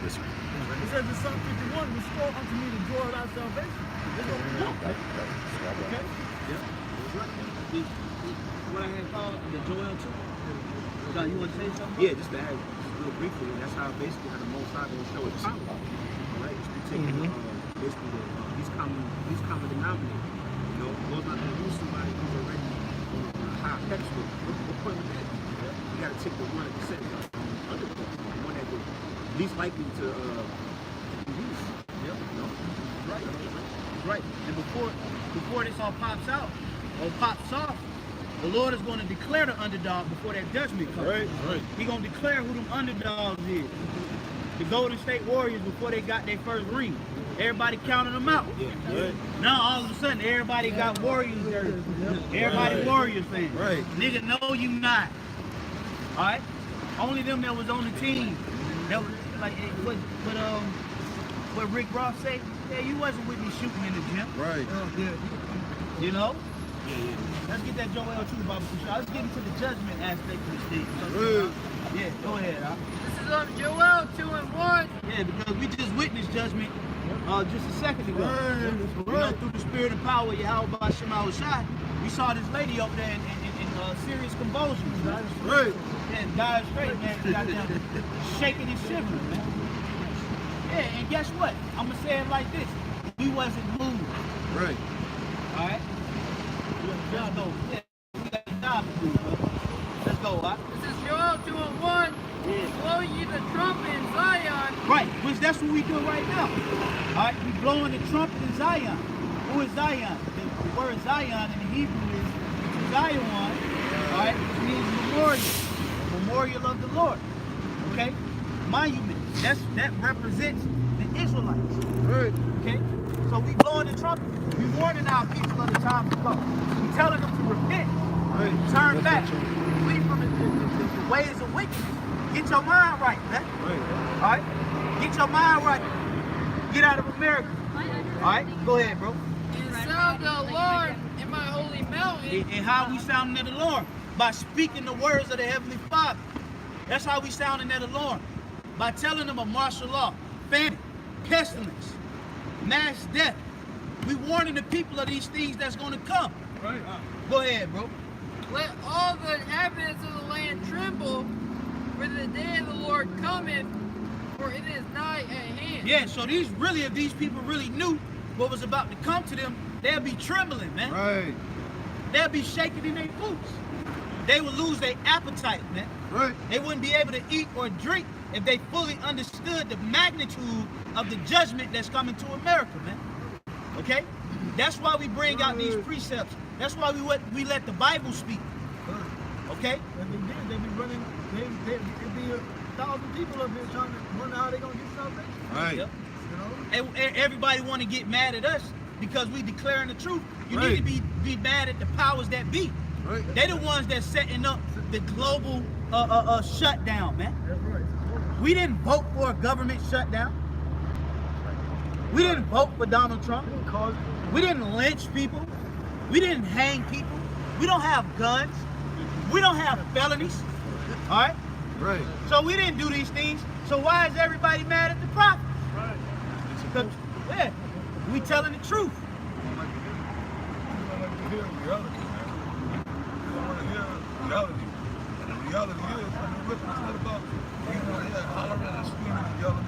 Yes, sir. It says in Psalm 51, restore unto me the joy of thy salvation. That's what we want. Okay? Yeah. What I had called the Joel 2. John, you want to say something? Yeah, just to add real briefly, and that's how basically how the Most High going to show his power. All right, just be taking basically the he's common denominator. You know, Lord's not going to use somebody who's already on a high pedestal. We're putting him in. You got to take the 1% underdog, the one that was least likely to be used. Yep. You know? Right. Right. And before this all pops out or pops off, the Lord is going to declare the underdog before that judgment comes. Right. He's going to declare who them underdogs is. The Golden State Warriors before they got their first ring. Everybody counted them out. Yeah. Right. Now all of a sudden everybody got Warriors jerseys. Everybody Warriors fans. Right. Nigga, no you not. Alright? Only them that was on the team. That was like what Rick Ross say? Yeah, you wasn't with me shooting in the gym. Right. You know? Let's get that Joel 2 Bible for sure. Let's get into the judgment aspect of this thing. Yeah, go ahead, huh? This is on Joel 2:1. Yeah, because we just witnessed judgment just a second ago. You know, through the spirit and power of Yahweh B'Shem Shai, we saw this lady up there in serious convulsions. Right. Yeah, died straight, man. Goddamn shaking and shivering, man. Yeah, and guess what? I'm gonna say it like this: we wasn't moved. Right. All right. Y'all know. Yeah, we got a job to do. Let's go, huh? This is Joel 2:1. Blow ye the trumpet in Zion. Right, which that's what we do right now. All right, we blowing the trumpet in Zion. Who is Zion? The word Zion in the Hebrew is Zion, all right, which means memorial of the Lord. Okay, monument. That represents the Israelites. Right. Okay, so we blowing the trumpet. We warning our people of the time to come. We telling them to repent, turn back, flee from the ways of wickedness. Get your mind right, man. All right? Get your mind right. Get out of America. All right? Go ahead, bro. And sound the alarm in my holy mountain. And how we sounding that alarm? By speaking the words of the Heavenly Father. That's how we sounding that alarm. By telling them of martial law, famine, pestilence, mass death. We warning the people of these things that's going to come. Right. Go ahead, bro. Let all the inhabitants of the land tremble, for the day of the Lord cometh, for it is nigh at hand. Yeah, so if these people really knew what was about to come to them, they'll be trembling, man. Right. They'll be shaking in their boots. They would lose their appetite, man. Right. They wouldn't be able to eat or drink if they fully understood the magnitude of the judgment that's coming to America, man. Okay? That's why we bring out these precepts. That's why we let the Bible speak. Okay? And they be running, it'd be 1,000 people up here trying to wonder how they gonna get salvation. Right. Yep. You know? And everybody want to get mad at us because we declaring the truth. You need to be mad at the powers that be. Right. They the ones that's setting up the global shutdown, man. That's right. We didn't vote for a government shutdown. We didn't vote for Donald Trump. We didn't lynch people. We didn't hang people. We don't have guns. We don't have felonies. All right? Right. So we didn't do these things. So why is everybody mad at the prophet? Right. Because, yeah, we telling the truth. I like to hear reality, man. I want to hear reality. And the reality is, it's not about, hollering and screaming and yelling,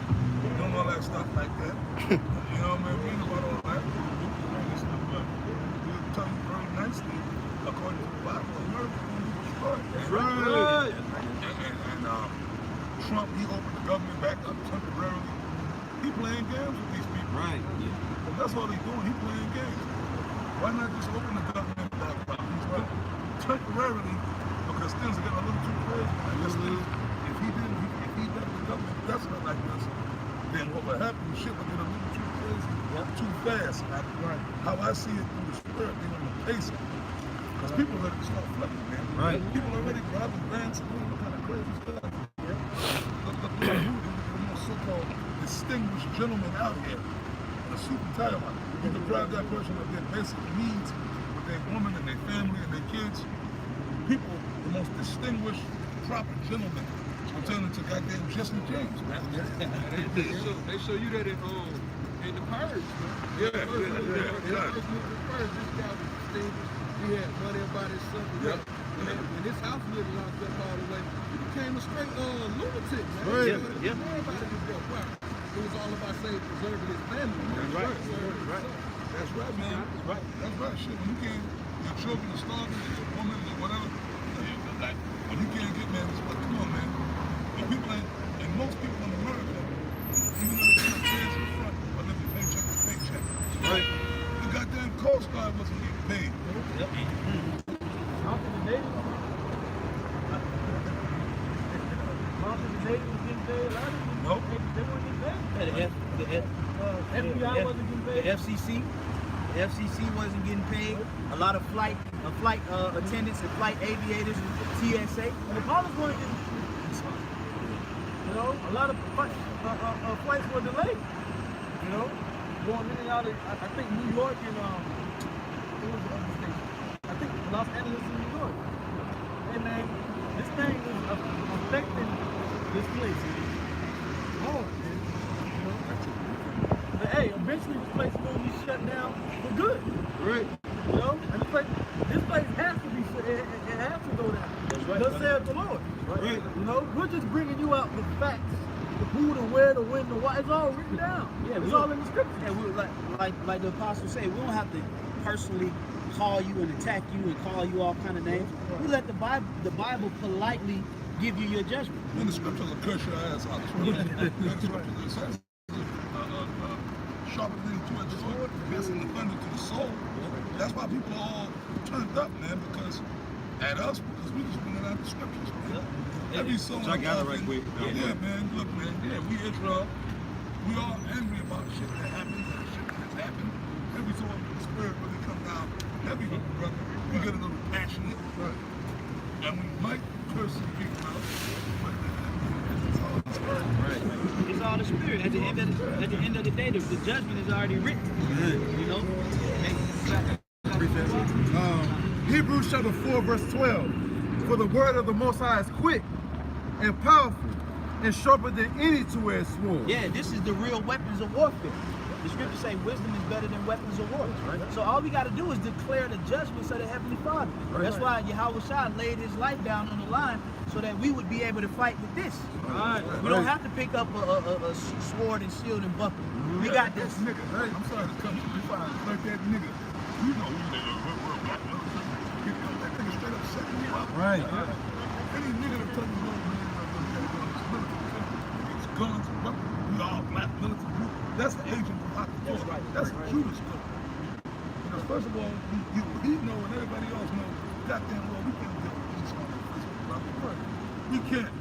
doing all that stuff like that. You know what I mean? We ain't about all that. We'll tell you very nicely, according to the Bible, America will be destroyed. That's right. And Trump, he opened the government back up temporarily. He playing games with these people. Right. Yeah. And that's all he's doing. He playing games. Why not just open the government back up? Temporarily, because things are getting a little too crazy. I guess if he left the government desolate like this, then what would happen? Shit would get a little too crazy, too fast. How I see it through the spirit, they want to pace it. Because people are ready to start flooding, man. Right. People are already robbing banks and doing all kind of crazy stuff. Look at who the so-called distinguished gentleman out here in a suit and tie on. You deprive that person of their basic needs with their woman and their family and their kids. People, the most distinguished, proper gentlemen, I'm turning to goddamn Jesse James, man. They show you that in the Purge, man. Yeah. First movie, the Purge, this guy was distinguished. He had money about his son. Yep. And his house was locked up all the way. He became a straight lunatic, man. Right. Yeah. Everybody was broke. Why? It was all about saying preserving his family. That's right. That's right, man. That's right. That's right. Shit, when you can't, your children are starving, your woman or whatever, like, when you can't get, man, it's like, come on, man. And people ain't, and most people in America, even though they got kids in front, are living paycheck to paycheck. Right. The goddamn Coast Guard wasn't getting paid. Yep. Mountain and Navy. Mountain and Navy was getting paid. A lot of them, Nope. they weren't getting paid. FBI wasn't getting paid. The FCC wasn't getting paid. A lot of flight attendants and flight aviators, TSA. And the pilots weren't getting paid. You know, a lot of flights were delayed. You know, going in and out of, I think New York and what was the other station? I think Los Angeles and New York. Hey man, this thing is affecting this place. Oh, man. You know? But hey, eventually this place is gonna be shut down for good. Right. You know, and this place has to be shut. It has to go down. That's right. Thus saith the Lord. Right. You know, we're just bringing you out the facts, the who, the where, the when, the why. It's all written down. Yeah, It's all in the scripture. And we like the apostle say, we don't have to personally call you and attack you and call you all kind of names. We let the Bible politely give you your judgment. When the scriptures will curse your ass out. That's right. It says, sharper than a two-edged sword, piercing the thunder to the soul. That's why people are all turned up, man, because at us, because we just bringing out the scriptures, man. Every so So I got it right quick. Yeah, man. Look, man. Yeah, we Israel. We are angry about shit that happens and shit that has happened. Every so often the spirit really come down heavy, brother. We get a little passionate, and we might curse some people out, but it's all the spirit. It's all the spirit. At the end of the day, the judgment is already written. You know. Hebrews chapter 4, verse 12. For the word of the Most High is quick and powerful and sharper than any two-edged sword. Yeah, this is the real weapons of warfare. The scriptures say wisdom is better than weapons of war. So all we got to do is declare the judgments of the Heavenly Father. That's why Yahweh Shah laid his life down on the line so that we would be able to fight with this. We don't have to pick up a sword and shield and buckler. We got this. Nigga, hey, I'm sorry to come to you, like that nigga. You know who they are. We're black men. That nigga straight up setting you up. Right. Any nigga that tells you, it's guns and weapons, we all black military group. That's the agent of October. That's Judas code. Because first of all, he know and everybody else know, goddamn well, we can't deal with these on the physical level. We can't.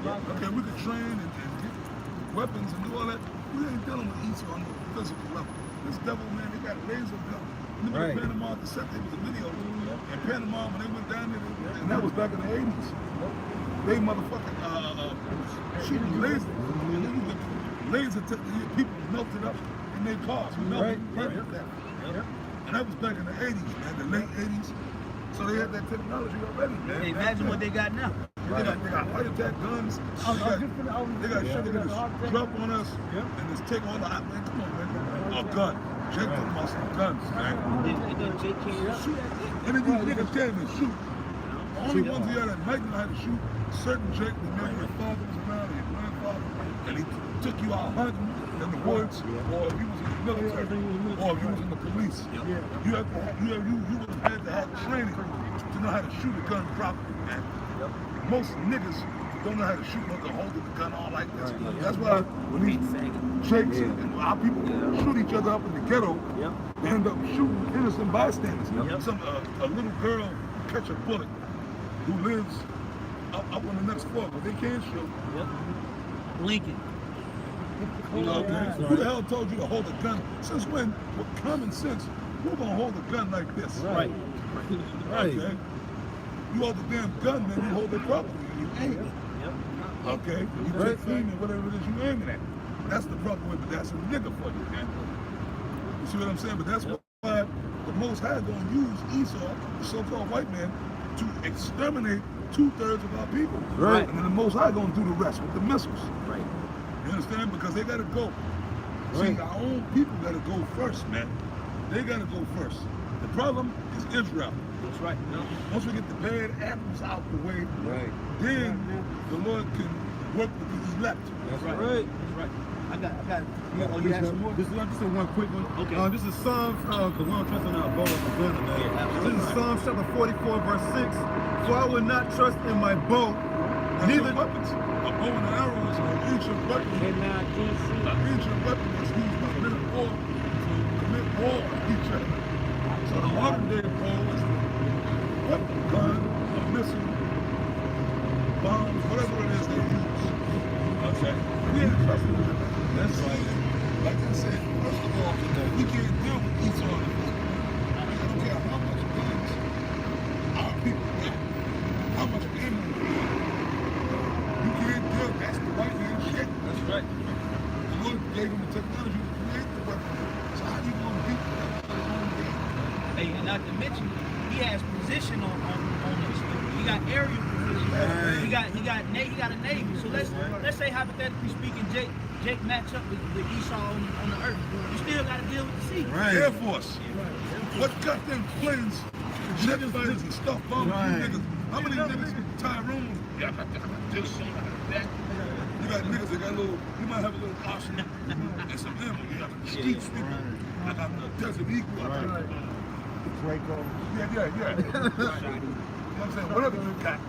Okay, we can train and get weapons and do all that. We ain't dealing with Esau on the physical level. This devil, man, they got laser gun. Remember in Panama, the set, there was a video in Panama when they went down there, and that was back in the 80s. They motherfucking shooting lasers. And then you laser people melted up in their cars. Melted perfect. And that was back in the 80s, man, the late 80s. So they had that technology already, man. Hey, imagine what they got now. They got heart attack guns. They got shit that just drop on us and just take all the hot man. Come on, man. A gun. Jake talking about some guns, man. Shoot. And then these niggas tell me shoot. The only ones who had that might know how to shoot, certain Jake, that maybe your father was around, or your grandfather, and he took you out hunting in the woods, or if you was in the military, or if you was in the police. You would have had to have training to know how to shoot a gun properly, man. Most niggas don't know how to shoot or to hold the gun all like this. That's why when these Jakes and our people shoot each other up in the ghetto, they end up shooting innocent bystanders. A little girl catch a bullet who lives up on the next floor, but they can't shoot. Lincoln. Who the hell told you to hold a gun? Since when, with common sense, who gonna hold a gun like this? Right. Okay. You hold the damn gun, man, you hold it properly. You aim it. Okay? You take aim at whatever it is you aiming at. That's the proper way, but that's a nigga for you, man. You see what I'm saying? But that's why the Most High gonna use Esau, the so-called white man, to exterminate 2/3 of our people. Right. And then the Most High gonna do the rest with the missiles. Right. You understand? Because they gotta go. See, Right. our own people gotta go first, man. They gotta go first. The problem is Israel. That's right. Once we get the bad apples out the way, Right. then the Lord can work with these elect. That's Right. right. That's right. I got. Oh, you have some more? This is just one quick one. Okay. This is Psalms, because we don't trust in our bow and gun tonight. Yeah, absolutely. This is Psalms chapter 44, verse 6. For I will not trust in my bow, That's neither the weapons. A bow and an arrow is an ancient weapon. An ancient weapon is used by men of war to commit war on each other. So the modern day bow is a weapon, gun, a missile, bombs, whatever it is they use. Okay? We ain't trusting them. That's right. Like I said, first of all, we can't deal with Esau and Jacob. I don't care how much guns our people got, how much ammo we got. You can't deal. That's the right hand shit. That's right. The Lord gave him the technology to create the weapon. So how you gonna beat them in their own game? Hey, and not to mention, he has position on us. He got aerial position. Right. He got a navy. So let's say hypothetically speaking, Jake match up with Esau on the earth. You still got to deal with the sea. Right. Air Force. What got them planes, jet fighters and stuff bombing Right. you niggas? How many niggas Tyrone? Yeah, I got this, I got that. You got niggas that got a little, you might have a little arsenal and some ammo. You got the Street Sweeper. I got the Desert Eagle. I got Draco. Yeah. You know what I'm saying? Whatever you got,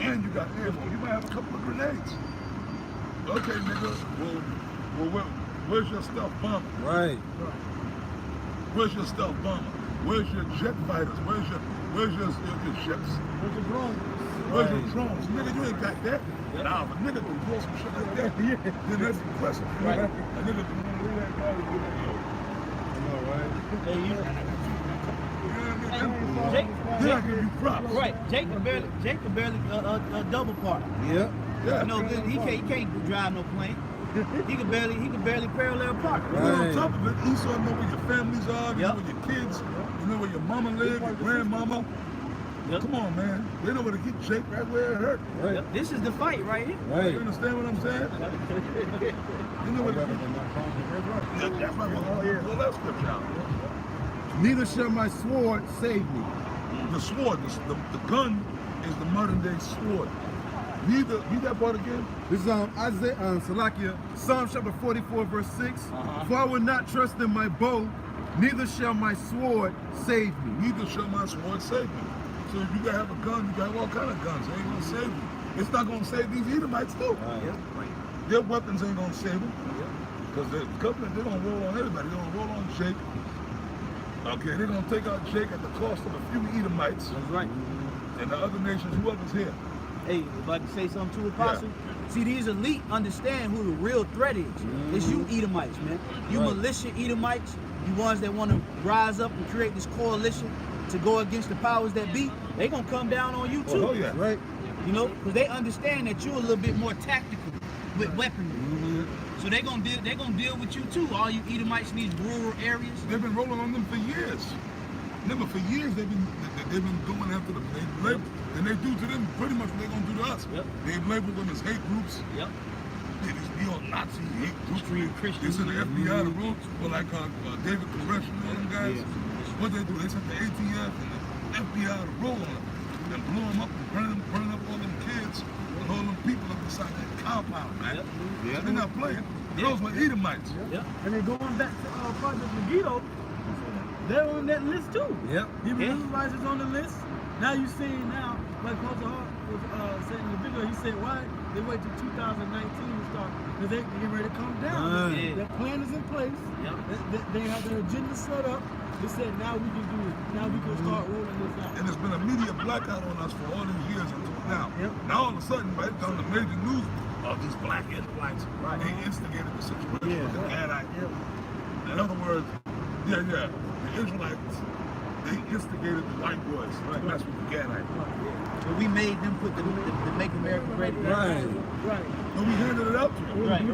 and you got ammo, you might have a couple of grenades. Okay, nigga, well, where's your stealth bomber? Right. Where's your stealth bomber? Where's your jet fighters? Where's your ships? Where's the drones? Where's your drones? Nigga, you ain't got that. Nah, but nigga can pull some shit like that. Then that's impressive. Right. A nigga can do that guy to get it. I know, right? Hey, you, Then I give you props. right? Jake can barely double park. Yep. Yeah. You know, he can't drive no plane. He can barely parallel park. And then on top of it, Esau know where your families are, you know Yep. where your kids, you know where your mama live, your grandmama. Yep. Come on, man. They know where to get Jake right where it hurt. Right. Yep, this is the fight right here. Right. You understand what I'm saying? You know what it is. Yeah, that's right. Well, that's scripture out. Neither shall my sword save me. The sword, the gun is the modern day sword. Neither, read that part again. This is Isaiah, Salakia, Psalm chapter 44, verse 6. For I will not trust in my bow, neither shall my sword save me. Neither shall my sword save me. So if you gotta have a gun, you gotta have all kind of guns. It ain't gonna save you. It's not gonna save these Edomites too. Their weapons ain't gonna save them. Because the covenant, they're gonna roll on everybody. They're gonna roll on Jake. Okay, they're gonna take out Jake at the cost of a few Edomites. That's right. And the other nations, whoever's here. Hey, if I can say something to Apostle, see, these elite understand who the real threat is. It's you Edomites, man. You militia Edomites, you ones that want to rise up and create this coalition to go against the powers that be. They gonna come down on you too. Oh yeah. Right. You know, because they understand that you're a little bit more tactical with weaponry. So they're gonna deal with you too. All you Edomites in these rural areas. They've been rolling on them for years. Remember, for years they've been going after them. And they do to them pretty much what they're gonna do to us. Yep. They've labeled them as hate groups. Yep. These neo-Nazi hate groups. Extreme Christians. They sent the FBI to rule, but like David Koresh and all them guys. What they do? They sent the ATF and the FBI to roll on them and blow them up and burn up all them kids and all them people up inside that compound, man. Yep. They're not playing. Those were Edomites. Yep. And then going back to Project Megiddo, they're on that list too. Yep. Hebrew Yeah. Israelites is on the list. Now you seeing now, like Pastor Hart was saying in the video, he said, why they wait till 2019 to start? Because they get ready to come down. Yeah. Their plan is in place. Yep. They have their agenda set up. They said, now we can do it. Now we can start rolling this out. And there's been a media blackout on us for all these years until now. Yep. Now all of a sudden, right, on the major news, these black Israelites, they instigated the situation with the Gadite. In other words, the Israelites, they instigated the white boys to mess with the Gadite. But we made them put the Make America Great Again. Right. So we handed it out to them. Right. We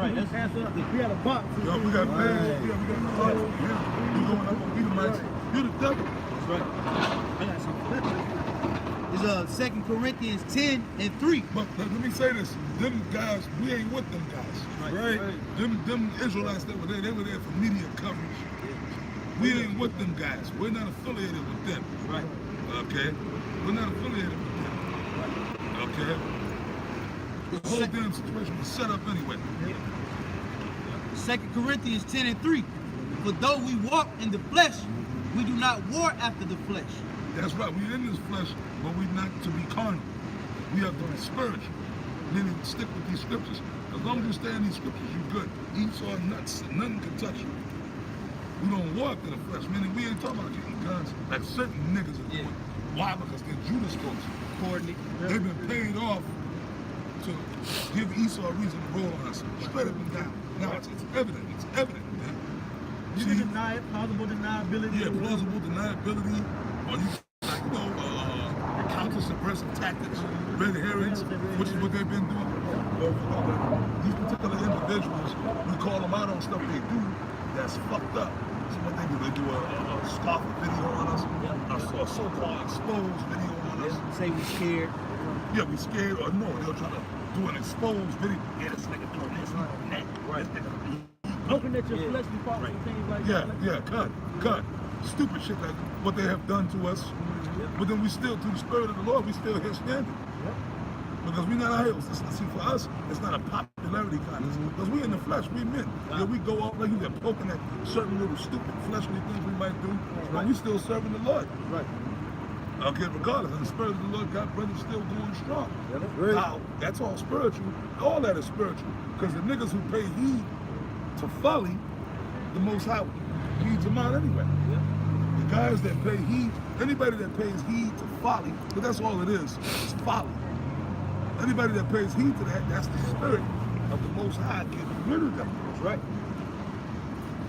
had a box. We got bags, we got cards, we going up on Edomites. You're the devil. That's right. I got something. This is 2 Corinthians 10:3. But let me say this: them guys, we ain't with them guys. Right. Them Israelites that were there, they were there for media coverage. We ain't with them guys. We're not affiliated with them. Right. Okay? We're not affiliated with them. Okay? The whole damn situation was set up anyway. 2 Corinthians 10:3. For though we walk in the flesh, we do not war after the flesh. That's right. We're in this flesh, but we're not to be carnal. We have to be spiritual. Meaning stick with these scriptures. As long as you stay in these scriptures, you're good. Esau nuts, nothing can touch you. We don't walk in the flesh. Meaning we ain't talking about getting guns like certain niggas are doing. Why? Because they're Judas folks. They've been paid off to give Esau a reason to roll on us. Straight up and down. Now it's evident. It's evident, man. You can deny it, plausible deniability. Yeah, plausible deniability, or counter suppressive tactics, red herrings, which is what they've been doing. These particular individuals, we call them out on stuff they do that's fucked up. So what they do, they do a scoffing video on us, a so-called exposed video on us. Say we scared. Yeah, we scared, or no, they'll try to do an exposed video. Yeah, this nigga doing this, that. Right. Looking at your fleshly parts and things like that. Cut. Stupid shit like what they have done to us. But then we still, through the Spirit of the Lord, we still here standing. Because we're not out here. See, for us, it's not a popularity contest. Because we in the flesh, we men. Yeah, we go out like you get poking at certain little stupid fleshly things we might do, but we still serving the Lord. Right. Okay, regardless, and the Spirit of the Lord got brothers still going strong. Right. Now, that's all spiritual. All that is spiritual. Because the niggas who pay heed to folly, the Most High weeds them out anyway. The guys that pay heed, anybody that pays heed to folly, but that's all it is folly. Anybody that pays heed to that, that's the Spirit of the Most High getting rid of them. That's right.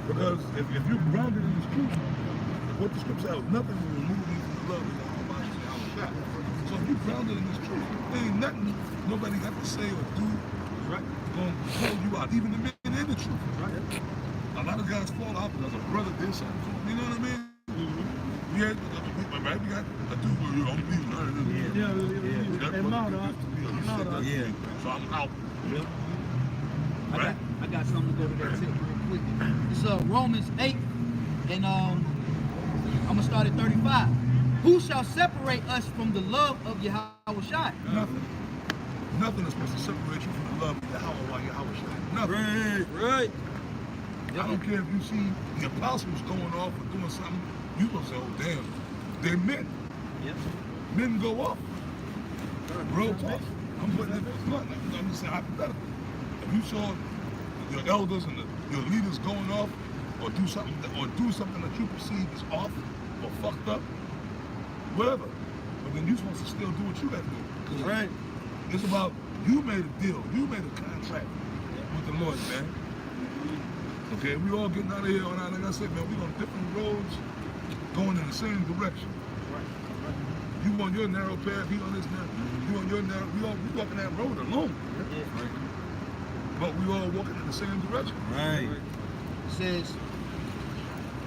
Because if you're grounded in this truth, what the scripture says, nothing will remove you from the love of your Almighty God. So if you're grounded in this truth, there ain't nothing nobody got to say or do gonna hold you out, even the men in the truth. A lot of guys fall out because a brother did something to them. You know what I mean? We got a dude where you're on me. Yeah. So I'm out. I got something to go to that tip real quick. It's Romans 8, and I'm gonna start at 35. Who shall separate us from the love of Yahweh? Nothing. Nothing is supposed to separate you from the love of Yahweh. Nothing. Right. I don't care if you see the apostles going off or doing something, you gonna say, oh damn, they're men. Men go off. Real talk. I'm putting it I'm just saying hypothetical. If you saw your elders and your leaders going off or do something that you perceive is off or fucked up, whatever. But then you're supposed to still do what you gotta do. Right. It's about you made a deal, you made a contract with the Lord, man. Okay, we all getting out of here on our, like I said, man, we on different roads going in the same direction. You on your narrow path, he on his narrow. You on your narrow, we walking that road alone. But we all walking in the same direction. Right. It says,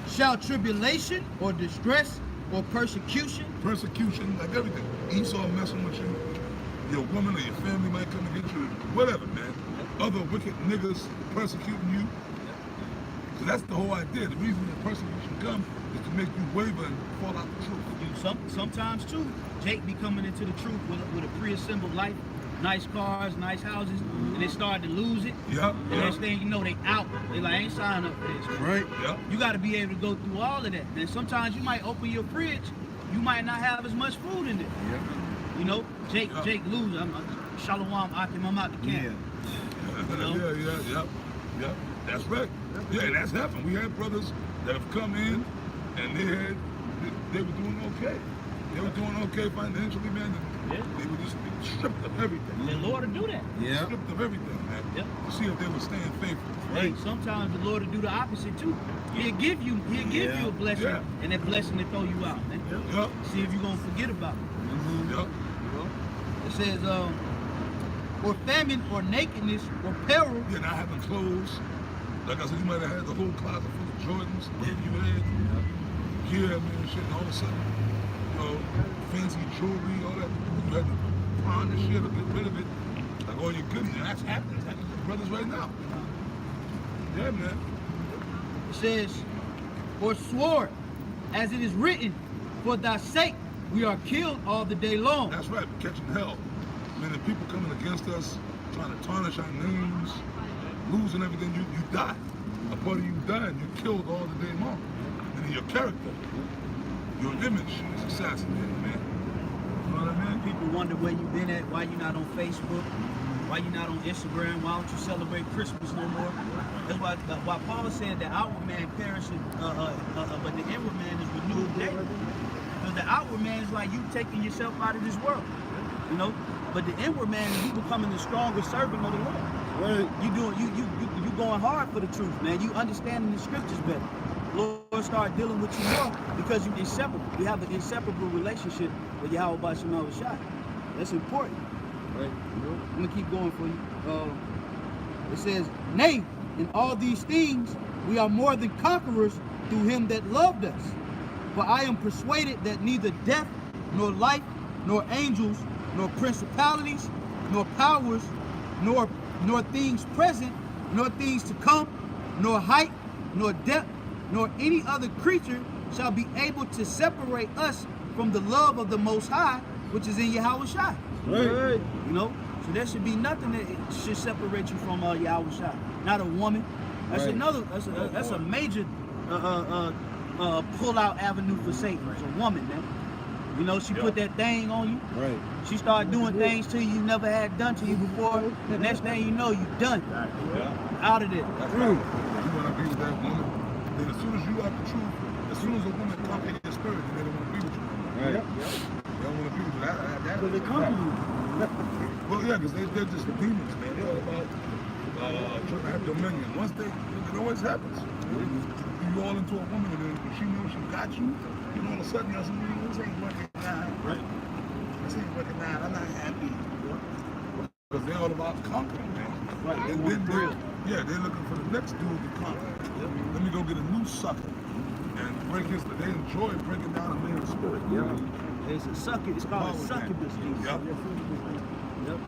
shall tribulation or distress or persecution? Persecution, like everything. Esau messing with you. Your woman or your family might come against you. Whatever, man. Other wicked niggas persecuting you. So that's the whole idea. The reason that persecution comes is to make you waver and fall out the truth. Sometimes too, Jake be coming into the truth with a pre-assembled life, nice cars, nice houses, and they start to lose it. Yeah. The next thing you know, they out. They like, I ain't signing up for this. Right. Yeah. You got to be able to go through all of that. And sometimes you might open your fridge, you might not have as much food in it. Yeah. You know, Jake lose. Shalom, Akim, I'm out the camp. Yeah. You know? Yeah. That's right. Yeah, that's happened. We had brothers that have come in and they were doing okay. They were doing okay financially, man. They were just stripped of everything. The Lord will do that. Yeah. Stripped of everything, man. Yeah. To see if they were staying faithful. Hey, sometimes the Lord will do the opposite too. He'll give you a blessing, and that blessing will throw you out. Man. Yeah. See if you're gonna forget about it. Yeah. It says, or famine, or nakedness, or peril. Yeah, not having clothes. Like I said, you might have had the whole closet full of Jordans, whatever you had. Yeah, man, shit, and all of a sudden, fancy jewelry, all that. You had to pawn the shit or get rid of it. Like all your goodies. And that's happening. It's happening to brothers right now. Yeah, man. It says, or swore, as it is written, for thy sake we are killed all the day long. That's right, we're catching hell. Man, the people coming against us, trying to tarnish our names, losing everything, you die. A part of you died, you're killed all the day long. And then your character, your image is assassinated, man. You know what I mean? People wonder where you been at, why you not on Facebook, why you not on Instagram, why don't you celebrate Christmas no more? That's why Paul said the outward man perishes, but the inward man is renewed daily. Because the outward man is like you taking yourself out of this world, you know. But the inward man is you becoming the stronger servant of the Lord. Right. You going hard for the truth, man. You understanding the scriptures better. Lord start dealing with you more because you're inseparable. You have an inseparable relationship with Yahweh B'Shem Shai. That's important. Right. I'm gonna keep going for you. It says, nay, in all these things we are more than conquerors through him that loved us. For I am persuaded that neither death, nor life, nor angels, nor principalities, nor powers, nor things present, nor things to come, nor height, nor depth, nor any other creature shall be able to separate us from the love of the Most High, which is in Yahweh Shai. Right. You know, so there should be nothing that should separate you from Yahweh Shai. Not a woman. That's Right. another. That's a major pull-out avenue for Satan. It's a woman, man. You know, she put that thing on you. Right. She started doing things to you never had done to you before. The next thing you know, you done. Out of there. That's right. You want to be with that woman, then as soon as you have the truth, as soon as a woman comes in your spirit, then they don't want to be with you. Right. They don't want to be with you. That Because they come to you. Well, yeah, because they're just demons, man. They're all about trying to have dominion. Once it always happens. You all into a woman, and then when she knows she got you, and all of a sudden you're saying, this ain't working now. Right. This ain't working now. I'm not happy. Because they're all about conquering, man. Right. And then they're looking for the next dude to conquer. Let me go get a new sucker. And they enjoy breaking down a man's spirit. It's a succubus. It's called a succubus. Yep. Yep.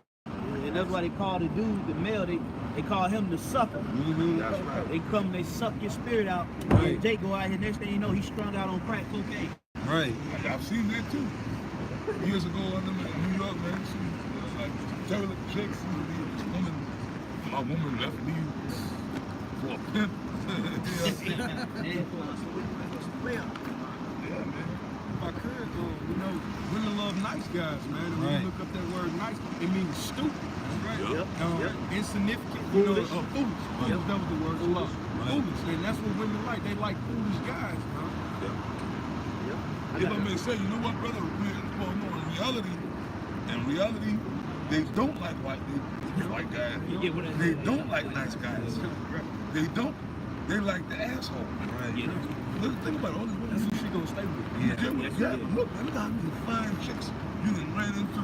And that's why they call the dude, the male, they call him the sucker. That's right. They come, they suck your spirit out. Right. And Jake go out here, next thing you know, he's strung out on crack cocaine. Right. I've seen that too. Years ago, in New York, man, she was like terrible chicks. This woman, my woman left me for a pimp. Yeah, man. If I could, you know, women love nice guys, man. And when Right. you look up that word nice, it means stupid. Right? Yep. Insignificant, Foolish. foolish. Foolish, that was the word. Foolish. Foolish. And that's what women like. They like foolish guys, man. If I may say, you know what, brother? Well, no, in reality, they don't like white guys. They don't like nice guys. They don't. They like the asshole. Right. Look, think about all these women. That's who she gonna stay with. Yeah, look, man, look how many fine chicks you done ran into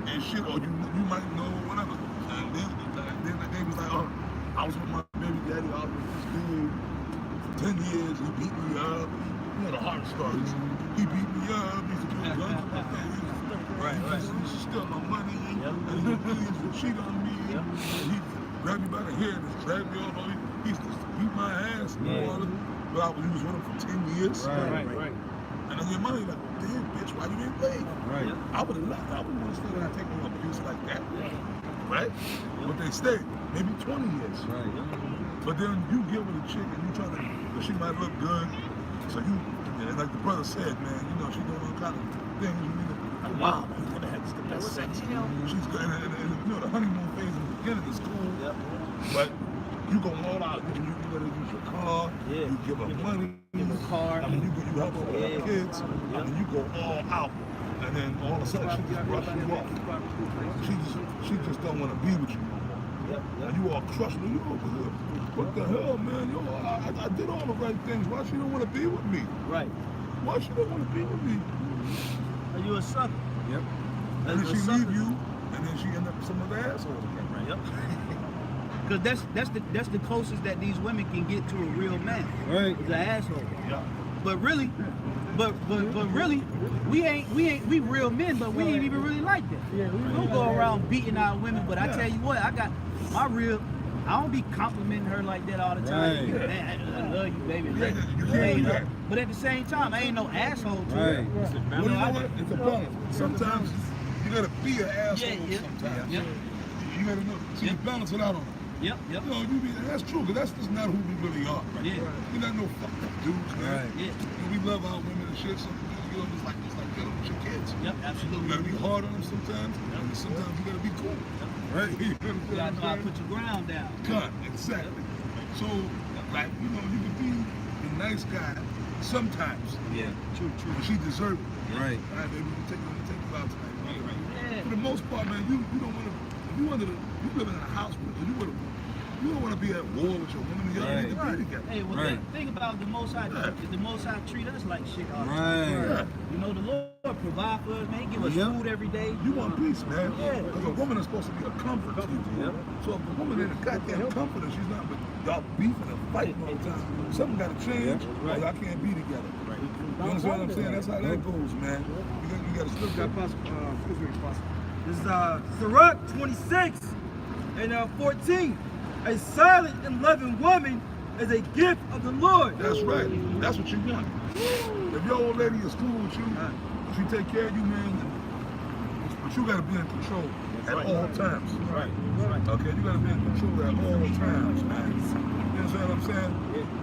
and shit, or you might know, whatever. And then they was like, oh, I was with my baby daddy, I was with this dude for 10 years, he beat me up. You know the horror stories. He beat me up, he used to put guns in my face. He used to steal my money, and he used to cheat on me. And he grabbed me by the hair and just dragged me all over. He used to beat my ass and all that. But he was with him for 10 years. Right. And then your money like, damn, bitch, why you didn't leave? Right. I would have left. I wouldn't want to stay there and take no abuse like that. Right? But they stayed, maybe 20 years. Right. But then you get with a chick and you try to, well, she might look good. So you, and like the brother said, man, you know, she doing all kind of things. You need to, like, wow, man, you never had the best sex. She's good. And you know, the honeymoon phase in the beginning is cool. But you go all out. You gotta use your car. Yeah. You give her money. Give her a car. I mean, you help her with her kids. I mean, you go all out. And then all of a sudden, she just brushes you off. She just don't want to be with you no more. And you all crushed her. You know, what the hell, man? Yo, I did all the right things. Why she don't want to be with me? Right. Why she don't want to be with me? Are you a sucker? Yep. And then she leave you, and then she end up with some other asshole again. Yep. Because that's the closest that these women can get to a real man. Right. Is an asshole. Yeah. but really, we real men, but we ain't even really like that. Yeah, We don't go around beating our women, but I tell you what, I got my real. I don't be complimenting her like that all the time. Right. Man, I love you, baby. You can't do that. But at the same time, I ain't no asshole to Right. her. Well, you know what? It's a balance. Sometimes you gotta be an asshole. Yeah. Sometimes Yep. you gotta know. So you balance it out on. Yep. You know, that's true, because that's just not who we really are. Right? Yeah. We're not no fucking dudes, man. Right. Yeah. And we love our women and shit. So you know, just like dealing with your kids. Yep, absolutely. You gotta be hard on them sometimes, and sometimes you gotta be cool. Right? You gotta know how to put your ground down. Cut, exactly. So, like, you know, you can be the nice guy sometimes. Yeah, true. And she deserves it. Right. All right, baby, we'll take you out tonight. Right. Yeah. For the most part, man, you don't want to. If you living in a house with her, you don't want to be at war with your woman. Y'all Right. need to be together. Hey, well, Right. think about the Most High. The Most High treat us like shit all the time. Right. You know, the Lord provide for us, man. He give us Yep. food every day. You want peace, man. Yeah. Because a woman is supposed to be a comfort to you. Yep. So if a woman ain't a goddamn comforter, she's not, but y'all beefing and fighting all the time. Something got to change, or y'all can't be together. Right. You understand what I'm saying? That's how that goes, man. You got to split that. This is Sirach 26 and 14. A silent and loving woman is a gift of the Lord. That's right. That's what you want. If your old lady is cool with you, she take care of you, man, but you got to be in control at all times. Right. Okay, you got to be in control at all times, man. You understand what I'm saying?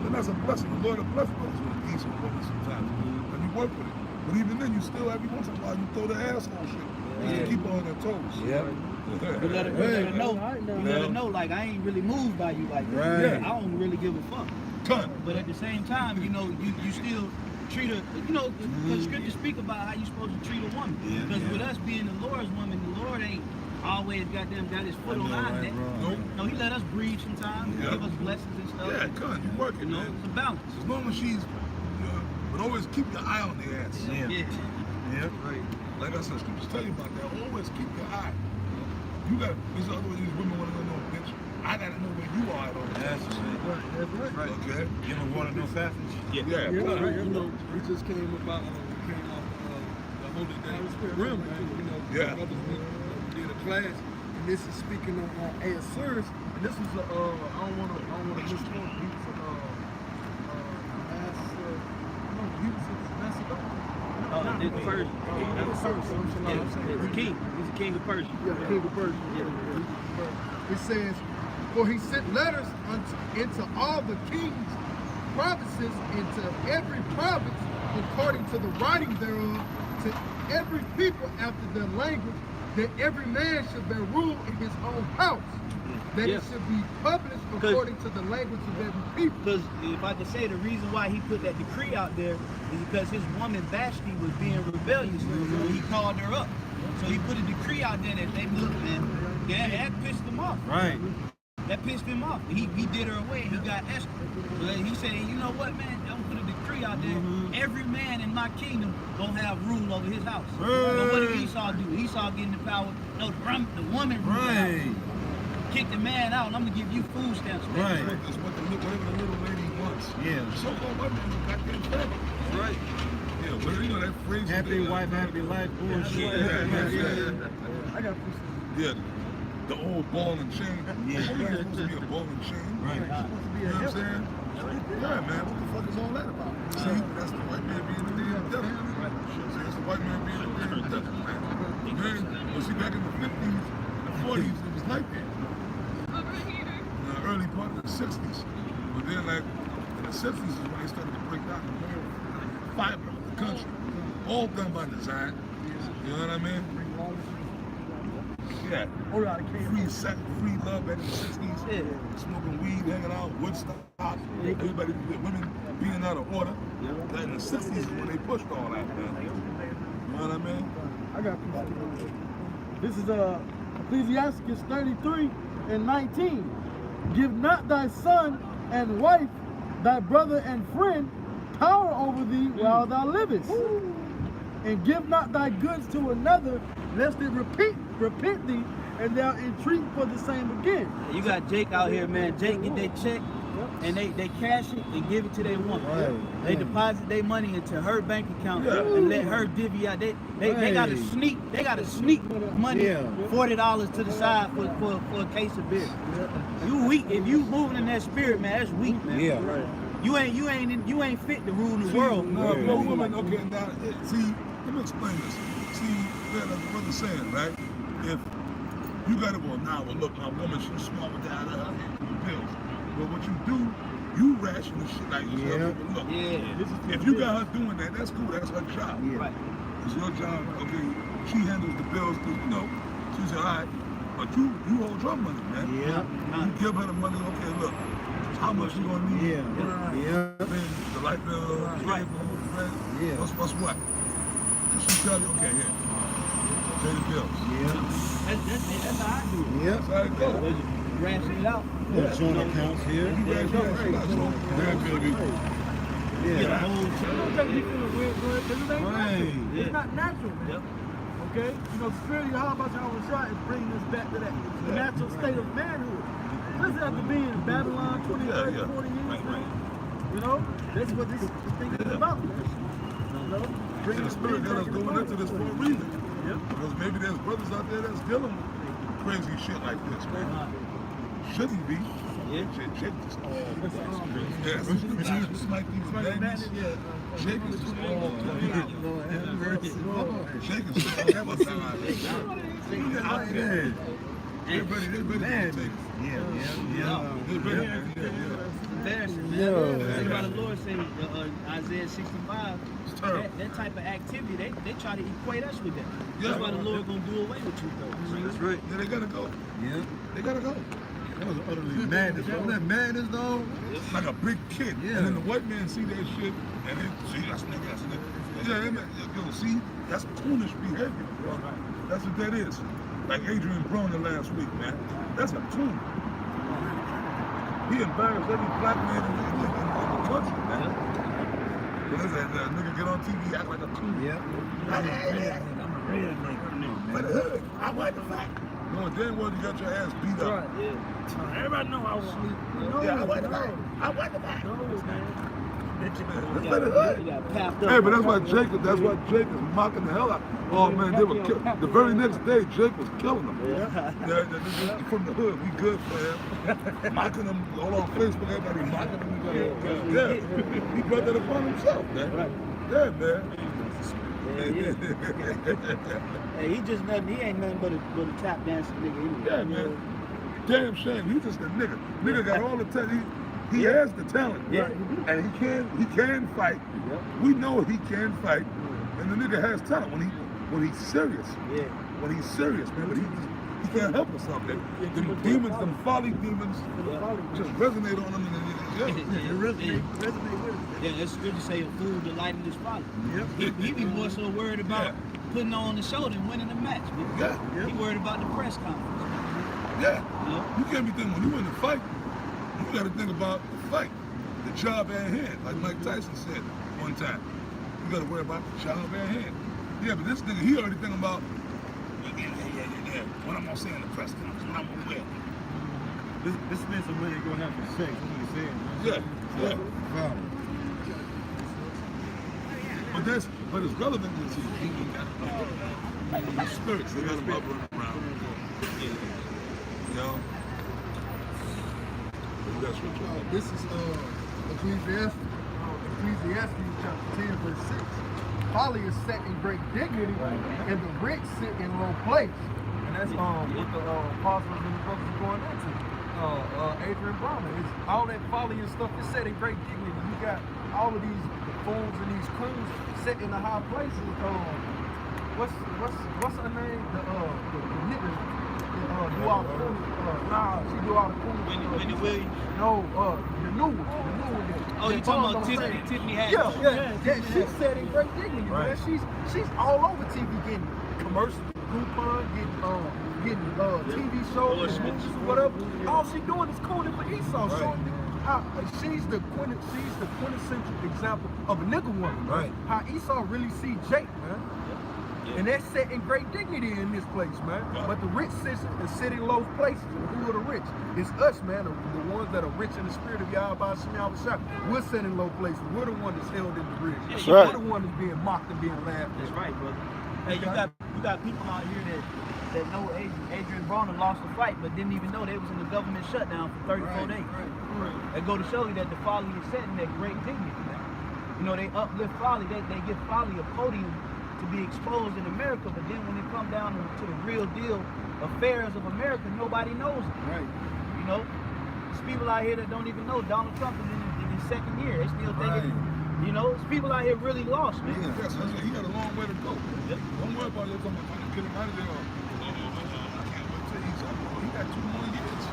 And that's a blessing. The Lord will bless us with a decent woman sometimes. And you work with it. But even then, you still, every once in a while, you throw the asshole shit. Just to keep her on her toes. Yep. You let her know. You let her know, like, I ain't really moved by you like that. Right. I don't really give a fuck. Cut. But at the same time, you know, you still treat her, you know, the scriptures speak about how you supposed to treat a woman. Because with us being the Lord's woman, the Lord ain't always got his foot on our neck. Nope. No, he let us breathe sometimes, give us blessings and stuff. Yeah, cut. You work it, You know, man. it's a balance. As long as she's, but always keep your eye on the ass. Yeah. Yeah. Yep. Right. Like I said, scriptures tell you about that. Always keep your eye. You got, there's other ways these women want to know, bitch. I got to know where you are at all That's times. right. Right. Okay? You don't want to know fastness? Yeah. Yeah, cut. right. You know, we just came off the Holy Day Rim, man. You know, Yeah. brothers did a class, and this is speaking on answers. And this was I don't want to misquote. He was It's Persia. He's a king. He's a king of Persia. Yeah, king of Persia. Yeah. It says, for he sent letters into all the kings' provinces, into every province, according to the writing thereof, to every people after their language, that every man should bear rule in his own house, that it should be published according to the language of every people. Because if I could say, the reason why he put that decree out there is because his woman Vashti was being rebellious, so he called her up. So he put a decree out there that they look, man, that pissed him off. Right. That pissed him off. He did her away and he got Esther. So he said, you know what, man, I'm gonna put a decree out there. Every man in my kingdom gonna have rule over his house. So what did Esau do? Esau getting the power. No, the woman ruled the house. Kick the man out, and I'm gonna give you food stamps. Right. That's what whatever the little lady wants. Yeah. So-called white man got that forever. Right. Yeah, well, you know that phrase. Happy wife, happy life, bullshit. Yeah. I got Yeah, the old ball and chain. Yeah. Woman ain't supposed to be a ball and chain. Right. You know what I'm saying? Yeah, man, what the fuck is all that about? See, that's the white man being the damn devil. See, that's the white man being the damn devil, man. Well, see, back in the 50s and 40s, it was like that. In the early part of the 60s. But then, like, in the 60s is when they started to break down the whole fiber of the country. All done by design. You know what I mean? Yeah. Free sex, free love back in the 60s. Yeah. Smoking weed, hanging out, Woodstock. Everybody, women being out of order. Back in the 60s is when they pushed all that, man. You know what I mean? I got peace. This is Ecclesiastes 33 and 19. Give not thy son and wife, thy brother and friend, power over thee while thou livest. And give not thy goods to another, lest it repent thee, and thou entreat for the same again. You got Jake out here, man. Jake get that check. and they cash it and give it to their woman. Right. They deposit their money into her bank account Yeah. and let her divvy out. They gotta sneak money, $40 to the side for a case of beer. You weak if you moving in that spirit, man. That's weak, man. Yeah. Right. You ain't fit to rule the world. No, no woman. Okay, now see, let me explain this. See, like the brother saying, right? If you got to go now, well, look, my woman, she's smart with that, her pills. But what you do, you ration the shit like yourself. Look, if you got her doing that, that's cool. That's her job. Right. It's your job. Okay, she handles the bills because she said, all right, but you hold your money, man. Yeah. You give her the money. Okay, look, how much you gonna need? The light bill, the rent. Yeah. What's what? And she tell you, okay, here, pay the bills. That's how I do it. Yeah. That's how it goes. Ration it out. Joint accounts here. You ration that shit out, so they're gonna be. Get a whole Don't take me feeling weird, good, because it ain't natural. Right. It's not natural, man. Okay? You know, spiritually, how about y'all shot is bringing us back to that natural state of manhood. Listen, after being in Babylon 20, 30, 40 years, man. You know, that's what this thing is about, man. You know? The spirit got us going into this for a reason. Because maybe there's brothers out there that's dealing with crazy shit like this, man. Shouldn't be. Yeah. Jake just smite these babies. Jake is just all Jake is just Everybody take it. Embarrassing, man. Think about the Lord say Isaiah 65. That type of activity, they try to equate us with that. That's why the Lord gonna do away with you, though. That's right. Yeah, they gotta go. Yeah. They gotta go. That was utterly madness. Wasn't that madness, though? Like a big kid. Yeah. And then the white man see that shit, and then see, that's nigga, that's nigga. Yeah, yo, see, that's coonish behavior. That's what that is. Like Adrian Broner last week, man. That's a coon. He embarrassed every black man in the country, man. Because that nigga get on TV, act like a coon. Yeah. I'm a real nigga. But I want the fact. Knowing damn well you got your ass beat up. Right. Everybody know I was asleep. Yeah, I want the fact. I want the fact. Hey, but that's why Jake is mocking the hell out. Oh man, they were the very next day Jake was killing them. They're from the hood, we good, man. Mocking them all on Facebook, everybody mocking them. Yeah. He brought that upon himself, man. Yeah, man. Hey, he ain't nothing but a tap dancing nigga anyway. Yeah, man. Damn shame. He's just a nigga. Nigga got all the talent. He has the talent. Yeah. And he can fight. We know he can fight. And the nigga has talent when he's serious. Yeah. When he's serious, man. But he can't help himself. Them demons, them folly demons, just resonate on him. Resonate with him. Yeah, it's good to say a fool delighted his folly. He be more so worried about putting on the show than winning the match. Man. He worried about the press conference. Yeah. You can't be thinking when you win the fight, you got to think about the fight, the job at hand. Like Mike Tyson said one time, you got to worry about the job at hand. Yeah, but this nigga, he already thinking about, what I'm gonna say in the press conference, what I'm gonna wear. This man some money going out for sex. That's what he's saying. Yeah. Wow. But it's relevant to see he got the spirits. They got him up around. You know. That's what This is Ecclesiastes chapter 10, verse 6. Folly is set in great dignity, and the rich sit in low place. And that's what the apostles and the brothers are going into. Adrian Broner. It's all that folly and stuff is set in great dignity. You got all of these fools and these crews set in the high places. What's her name? The nigga. Do all the cool. She do all the cool. Wendy Williams. No, the new one. Oh, you talking about Tiffany Haddish? Yeah. She's set in great dignity, man. She's all over TV getting commercials, coupon, getting TV shows, movies, whatever. All she doing is cooning for Esau. Right. Showing how she's the quintessential example of a nigga woman. Right. How Esau really see Jake, man. And they're set in great dignity in this place, man. But the rich sit in low places. And who are the rich? It's us, man. The ones that are rich in the spirit of Yahweh Shem Shah. We're set in low places. We're the ones that's held in the bridge. That's We're right. the ones that's being mocked and being laughed at. That's right, brother. Hey, you got people out here that know Adrian Broner lost the fight, but didn't even know they was in the government shutdown for 34 days. They go to show you that the folly is set in that great dignity, man. You know, they uplift folly. They give folly a podium to be exposed in America, but then when it come down to the real deal affairs of America, nobody knows it. Right. You know, there's people out here that don't even know Donald Trump is in his second year. They still think, you know, there's people out here really lost, man. Yes, he got a long way to go. Don't worry about it. I'm trying to get him out of there. I can't wait till he got 2 more years.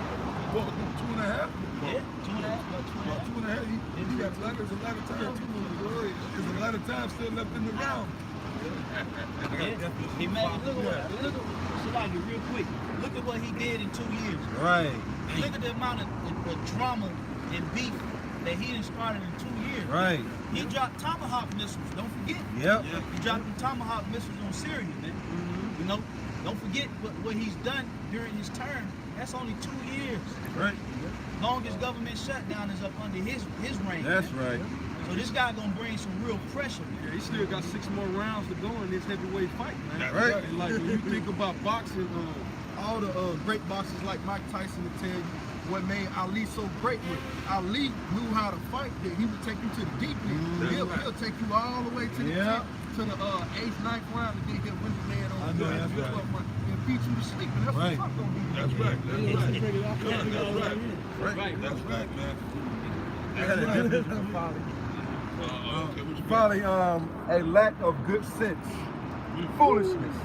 Well, 2.5. Yeah, 2.5. About 2.5. He got there's a lot of time. There's a lot of time still left in the round. Hey man, look at Salagi, real quick. Look at what he did in 2 years. Right. Look at the amount of drama and beef that he done started in 2 years. Right. He dropped Tomahawk missiles, don't forget. Yep. He dropped the Tomahawk missiles on Syria, man. You know, don't forget what he's done during his term. That's only 2 years. Right. Longest government shutdown is up under his reign. That's man. right. So this guy gonna bring some real pressure. Yeah, he still got 6 more rounds to go in this heavyweight fight, man. Right. And like when you think about boxing, all the great boxers like Mike Tyson will tell you what made Ali so great was Ali knew how to fight. That he would take you to the deep end. He'll take you all the way to the 8th, 9th round, and then he'll win the man on the 12th round and beat you to sleep. And that's what Trump gonna do. That's right. That's right, man. Probably a lack of good sense, foolishness.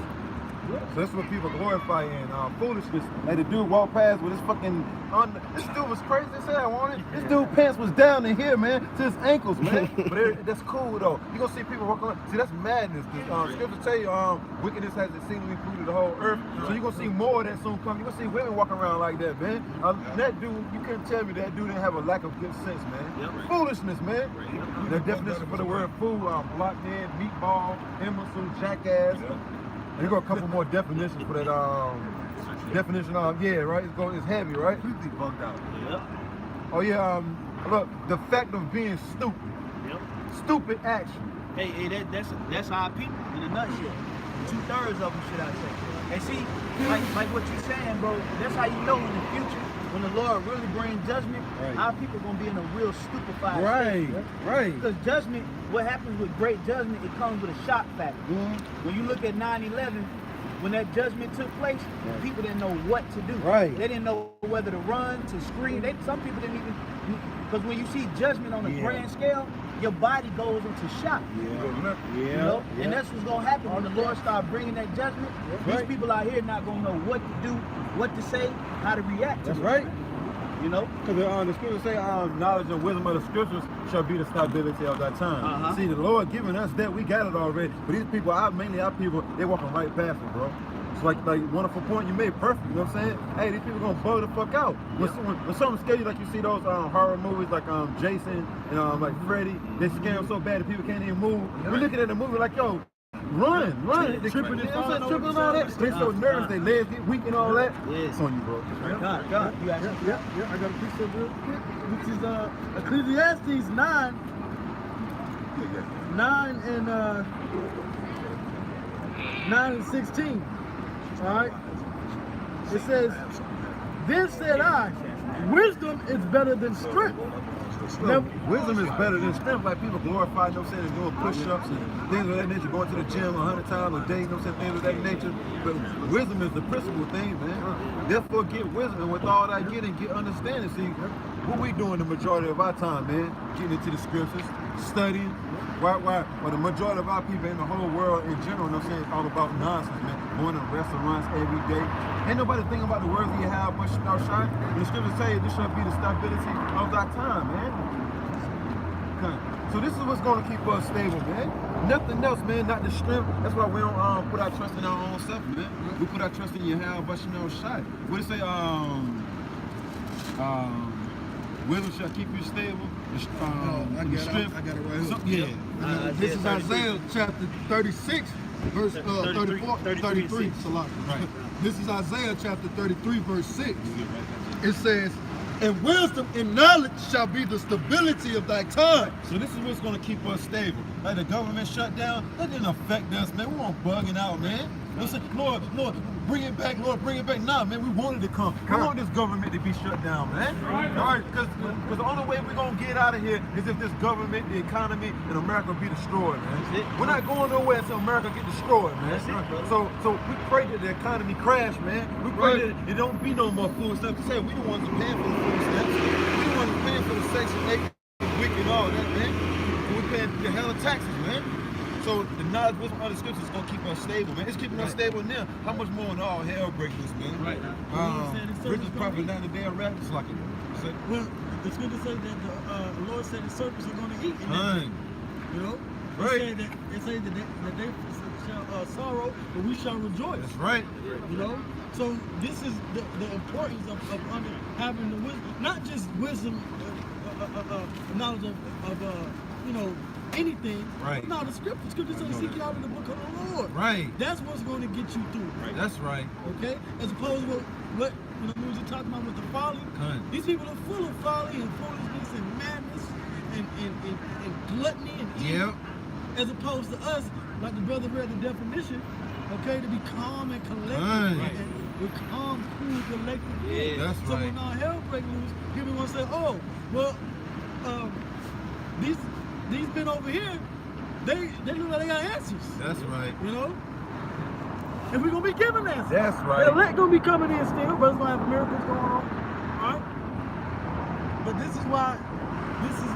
So that's what people glorify in foolishness. Like the dude walked past with his fucking this dude was crazy as hell, wasn't it? This dude pants was down in here, man, to his ankles, man. But that's cool though. You gonna see people walking around. See, that's madness. The scriptures tell you wickedness has exceedingly polluted the whole earth. So you gonna see more of that soon come. You gonna see women walking around like that, man. That dude, you couldn't tell me that dude didn't have a lack of good sense, man. Foolishness, man. The definition for the word fool, blockhead, meatball, imbecile, jackass. There go a couple more definitions for that definition of right? It's heavy, right? Completely bugged out. Yep. Oh yeah, look, the fact of being stupid. Yep. Stupid action. Hey, that's our people in a nutshell. 2/3 of them, should I say. And see, like what you're saying, bro, that's how you know in the future, when the Lord really brings judgment, our people gonna be in a real stupefied state. Right. Because judgment, what happens with great judgment, it comes with a shock factor. When you look at 9/11, when that judgment took place, people didn't know what to do. Right. They didn't know whether to run, to scream. Some people didn't even, because when you see judgment on a grand scale, your body goes into shock. You know? And that's what's going to happen when the Lord starts bringing that judgment. These people out here not going to know what to do, what to say, how to react to it. Right. You know? Because the scriptures say knowledge and wisdom of the scriptures shall be the stability of that time. See, the Lord giving us that, we got it already. But these people, mainly our people, they walking right past it, bro. It's like wonderful point you made, perfect, you know what I'm saying? Hey, these people gonna bug the fuck out. When something scary, like you see those horror movies like Jason and like Freddy, they scare them so bad that people can't even move. We're looking at the movie like, yo, run. They tripping and all that. They so nervous, their legs get weak and all that. It's on you, bro. God, you got it. Yeah, I got a piece of real quick, which is Ecclesiastes 9 and 16. All right. It says, "Then said I, wisdom is better than strength." Now, wisdom is better than strength. Like people glorify, you know what I'm saying, and doing push-ups and things of that nature, going to the gym 100 times a day, you know what I'm saying, things of that nature. But wisdom is the principal thing, man. Therefore, get wisdom, and with all that get and get understanding. See, what we doing the majority of our time, man? Getting into the scriptures, studying. Why? Well, the majority of our people in the whole world in general, you know what I'm saying, it's all about nonsense, man. Going to restaurants every day. Ain't nobody thinking about the words that you have, but no shot. When the scriptures tell you this should be the stability of our time, man. Okay. So this is what's going to keep us stable, man. Nothing else, man, not the strength. That's why we don't put our trust in our own self, man. We put our trust in Yahweh, but you know, shot. What it say? Wisdom shall keep you stable. I got it right here. This is Isaiah chapter 36, verse 34, 33. 6. Salaki. Right. This is Isaiah chapter 33, verse 6. It says, and wisdom and knowledge shall be the stability of thy time. So this is what's going to keep us stable. Like the government shut down, that didn't affect us, man. We weren't bugging out, man. We said, Lord, bring it back, Lord, bring it back. Nah, man, we wanted to come. We want this government to be shut down, man. All right, because the only way we're going to get out of here is if this government, the economy, and America be destroyed, man. We're not going nowhere until America get destroyed, man. So we pray that the economy crash, man. We pray that it don't be no more food stamps. Say we the ones who paying for the food stamps. We the ones who paying for the Section 8, the WIC and all that, man. And we paying the hell of taxes, man. So the knowledge wisdom of the scriptures is gonna keep us stable, man. It's keeping us stable now. How much more when all hell breaks loose, man? Right. Richest prophet down the day of rap, it's like it. Well, the scripture says that the Lord said the serpents are going to eat. You know? Right. It says that they shall sorrow, but we shall rejoice. That's right. You know? So this is the importance of having the wisdom, not just wisdom, knowledge of you know, anything. Right. No, the scripture says seek you out in the book of the Lord. Right. That's what's going to get you through. Right. That's right. Okay? As opposed to what you know, we were talking about with the folly. These people are full of folly and foolishness and madness and gluttony and evil. As opposed to us, like the brother read the definition, okay, to be calm and collected. And we're calm, cool, collected. Yeah, that's right. So when our hell break loose, people want to say, oh, well, these men over here, they look like they got answers. That's right. You know? And we're gonna be given answers. That's right. The elect gonna be coming in still, but it's gonna have miracles going on. Alright? But this is why this is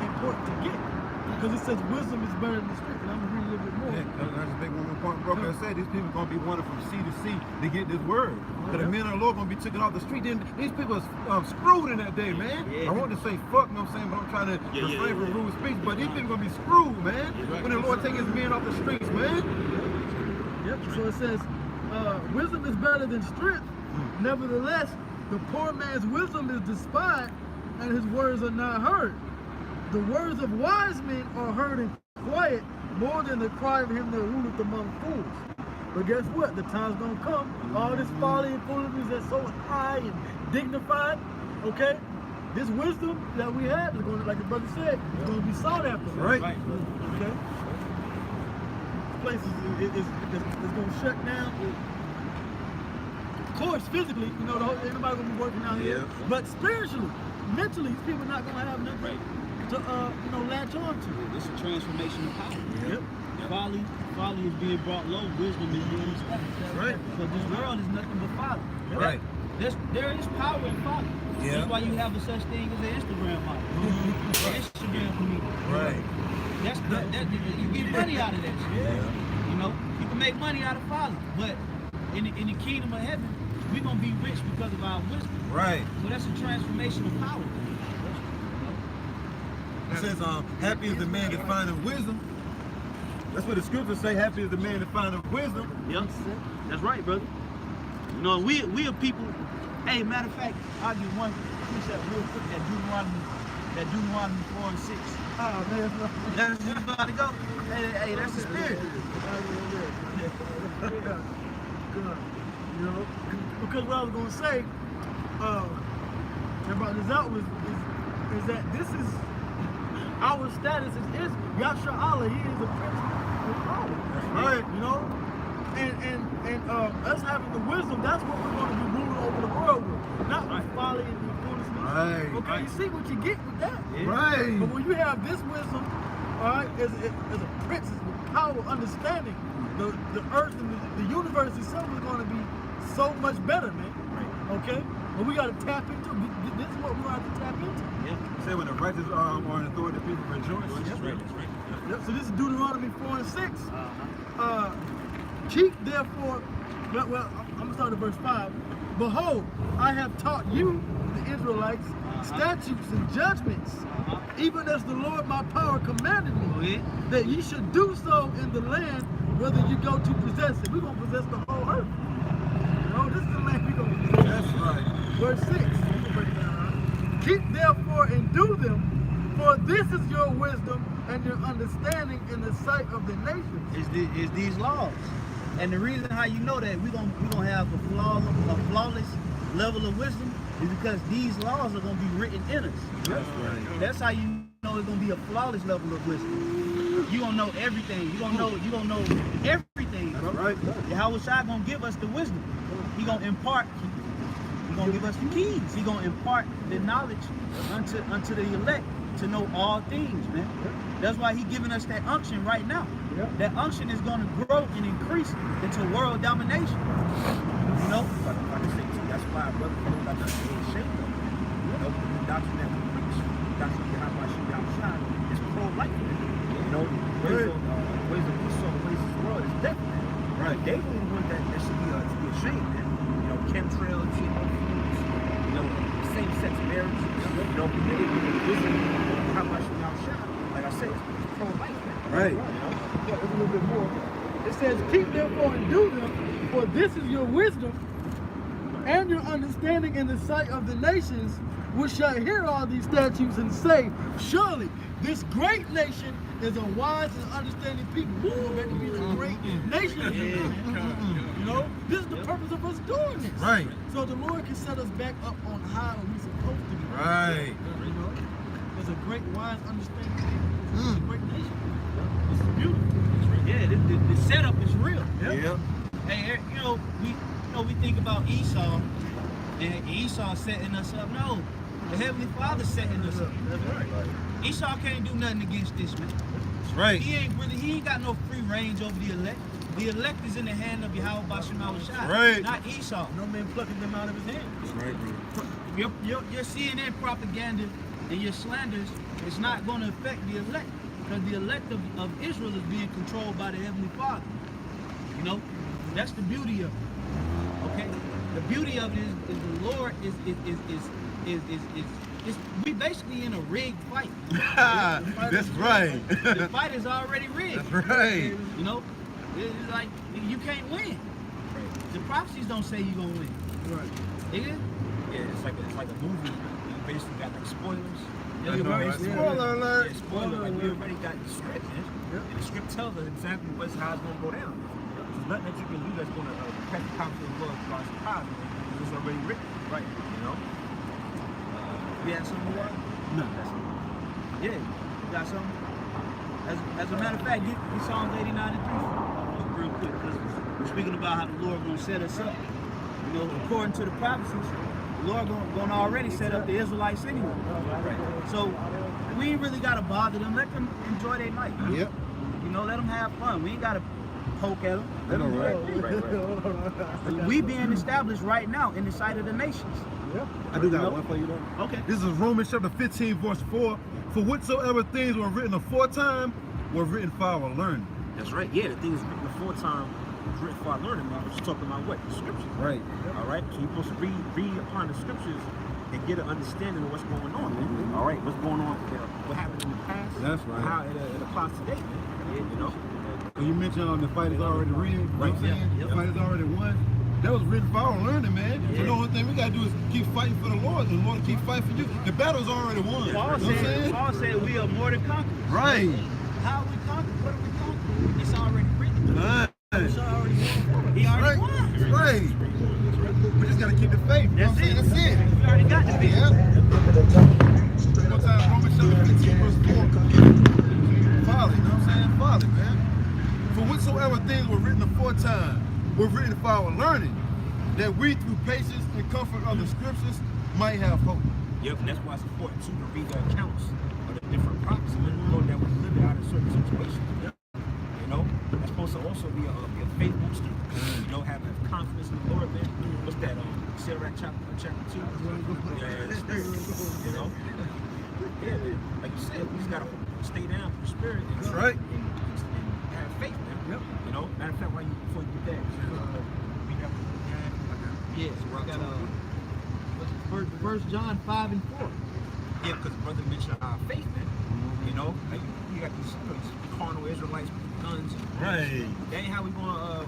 important to get. Because it says wisdom is better than the script, and I'm gonna read a little bit more. Yeah, that's a big one point, bro. I said these people gonna be wanting from sea to sea to get this word. Because the men of the Lord gonna be taken off the street. Then these people are screwed in that day, man. I want to say fuck, you know what I'm saying, but I'm trying to refrain from rude speech. But these people gonna be screwed, man. When the Lord take his men off the streets, man. Yep. So it says, wisdom is better than strength. Nevertheless, the poor man's wisdom is despised, and his words are not heard. The words of wise men are heard in quiet more than the cry of him that ruleth among fools. But guess what? The time's gonna come. All this folly and foolishness that's so high and dignified, okay? This wisdom that we have is going to, like the brother said, is going to be sought after. Right. Okay? This place is going to shut down. Of course, physically, you know, everybody going to be working out here. But spiritually, mentally, these people are not going to have nothing to you know, latch on to. It's a transformation of power. Folly is being brought low, wisdom is being established. Right. So this world is nothing but folly. Right. There is power in folly. That's why you have a such thing as an Instagram model. Instagram comedian. Right. You get money out of that shit. You know, you can make money out of folly, but in the kingdom of heaven, we're gonna be rich because of our wisdom. Right. So that's a transformation of power. It says, happy is the man that findeth wisdom. That's what the scriptures say, happy is the man that findeth wisdom. Yeah, that's right, brother. You know, we are people. Hey, matter of fact, I'll give one precept real quick, that Deuteronomy 4 and 6. Oh, man. That's you got to go. Hey, that's the spirit. Good. You know, because what I was going to say about this out is that this is our status is Yahshua Allah. He is a prince of power. That's right. You know, and us having the wisdom, that's what we're going to be ruling over the world with, not with folly and foolishness. Right. Okay, you see what you get with that. Yeah. Right. But when you have this wisdom, all right, as a prince with power, understanding, the earth and the universe itself is going to be so much better, man. Right. Okay. But we got to tap into. This is what we have to tap into. Yeah. Say when the righteous are in authority, people rejoice. That's right. Yep. So this is Deuteronomy 4 and 6. Keep therefore. Well, I'm gonna start at verse 5. Behold, I have taught you, the Israelites, statutes and judgments, even as the Lord my power commanded me, that ye should do so in the land whether you go to possess it. We're gonna possess the whole earth. You know, this is the land we're gonna possess. That's right. Verse 6. Keep therefore and do them, for this is your wisdom and your understanding in the sight of the nations. Is these laws. And the reason how you know that we gonna have a flawless level of wisdom is because these laws are gonna be written in us. That's right. That's how you know it's gonna be a flawless level of wisdom. You gonna know everything. You gonna know everything, bro. Right. Yahweh Shai gonna give us the wisdom. He gonna impart. He gonna give us the keys. He gonna impart the knowledge unto the elect to know all things, man. That's why he giving us that unction right now. That unction is gonna grow and increase into world domination. You know? Like I say too, that's why brother got to be ashamed of. You know, the doctrine that we preach, the doctrine of Yahweh is pro-life. You know, ways of Esau, ways of this world is death, man. Right. They really the one that should be to be ashamed, man. You know, chemtrails, GMO foods, you know, same-sex marriage. You know, this is how much Yahweh, like I said, it's pro-life, man. Right. You know? Yeah, a little bit more. It says, keep therefore and do them, for this is your wisdom and your understanding in the sight of the nations, which shall hear all these statutes and say, surely this great nation is a wise and understanding people. We're going to be a great nation. You know, this is the purpose of us doing this. Right. So the Lord can set us back up on how we're supposed to be. Right. You know, there's a great, wise understanding people. It's a great nation. It's beautiful. Yeah, the setup is real. Yeah. Hey, we think about Esau, and Esau setting us up. No, the Heavenly Father setting us up. That's right. Esau can't do nothing against this, man. That's right. He ain't got no free range over the elect. The elect is in the hand of Yahweh Bashim Shai, Right. not Esau. No man plucking them out of his hand. That's right, bro. Your CNN propaganda and your slanders is not going to affect the elect, because the elect of Israel is being controlled by the Heavenly Father. You know, that's the beauty of it. Okay, the beauty of it is the Lord is we basically in a rigged fight. That's right. The fight is already rigged. That's right. You know, it's like you can't win. The prophecies don't say you're gonna win. Right. Nigga? Yeah, it's like a movie. You basically got like spoilers. I know, right? Spoiler alert. Yeah, spoiler. Like we already got the script, man. And the script tells us exactly how it's gonna go down. There's nothing that you can do that's gonna catch the confidence of the Lord by surprise. It's already written, right? You know. You had something more? No, that's it. Yeah. You got something? As a matter of fact, get Psalms 89 and 3 real quick, because we're speaking about how the Lord gonna set us up. You know, according to the prophecies, the Lord gonna already set up the Israelites anyway. Right. So we ain't really gotta bother them. Let them enjoy their night. Yep. You know, let them have fun. We ain't gotta poke at them. Let them Right. We being established right now in the sight of the nations. I do got one for you though. Okay. This is Romans chapter 15, verse 4. For whatsoever things were written aforetime were written for our learning. That's right. Yeah, the things written before time was written for our learning. I was talking about what? The scriptures. Right. All right. So you're supposed to read upon the scriptures and get an understanding of what's going on. Man. All right. What's going on? What happened in the past? That's right. How it applies today, man. Yeah, you know. When you mentioned the fight is already rigged, you know what I'm saying? Yep. The fight is already won. That was written for our learning, man. So the only thing we gotta do is keep fighting for the Lord, and the Lord keep fighting for you. The battle's already won. You know what I'm saying? Paul said we are more than conquerors. Right. How we conquer? What are we conquering? It's already written. Right. He already won. Right. We just gotta keep the faith. You know what I'm saying? That's it. We already got the victory. Yeah. One time, Romans chapter 15, verse 4. Folly, you know what I'm saying? Folly, man. For whatsoever things were written aforetime were written for our learning, that we through patience and comfort of the scriptures might have hope. Yep, and that's why it's important too to read the accounts of the different prophecies and know that was living out in certain situations. You know, that's supposed to also be a faith booster. You know, have confidence in the Lord, man. What's that? Sirach chapter 2. Yeah, the spirit. You know. Yeah, man. Like you said, we just gotta stay down for the spirit. That's right. And have faith, man. Yep. You know, matter of fact, before you get that, we got. Yeah, so we got 1 John 5 and 4. Yeah, because brother mentioned faith, man. You know, like you got these carnal Israelites with guns. Right. That ain't how we gonna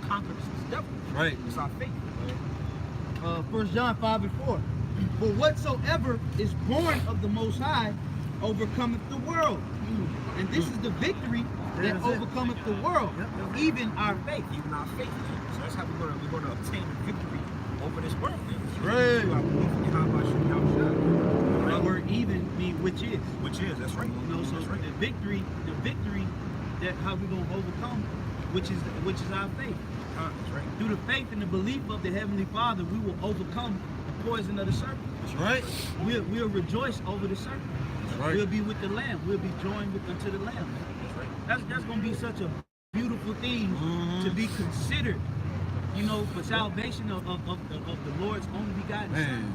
conquer this devil. Right. It's our faith. 1 John 5 and 4. For whatsoever is born of the Most High overcometh the world. And this is the victory that overcometh the world, even our faith. Even our faith. So that's how we're gonna obtain victory over this world. Right. The word even means which is. That's right. You know, so the victory that how we're gonna overcome, which is our faith. That's right. Through the faith and the belief of the Heavenly Father, we will overcome the poison of the serpent. That's right. We'll rejoice over the serpent. That's right. We'll be with the Lamb. We'll be joined unto the Lamb. That's right. That's gonna be such a beautiful thing to be considered. You know, for salvation of the Lord's only begotten Son.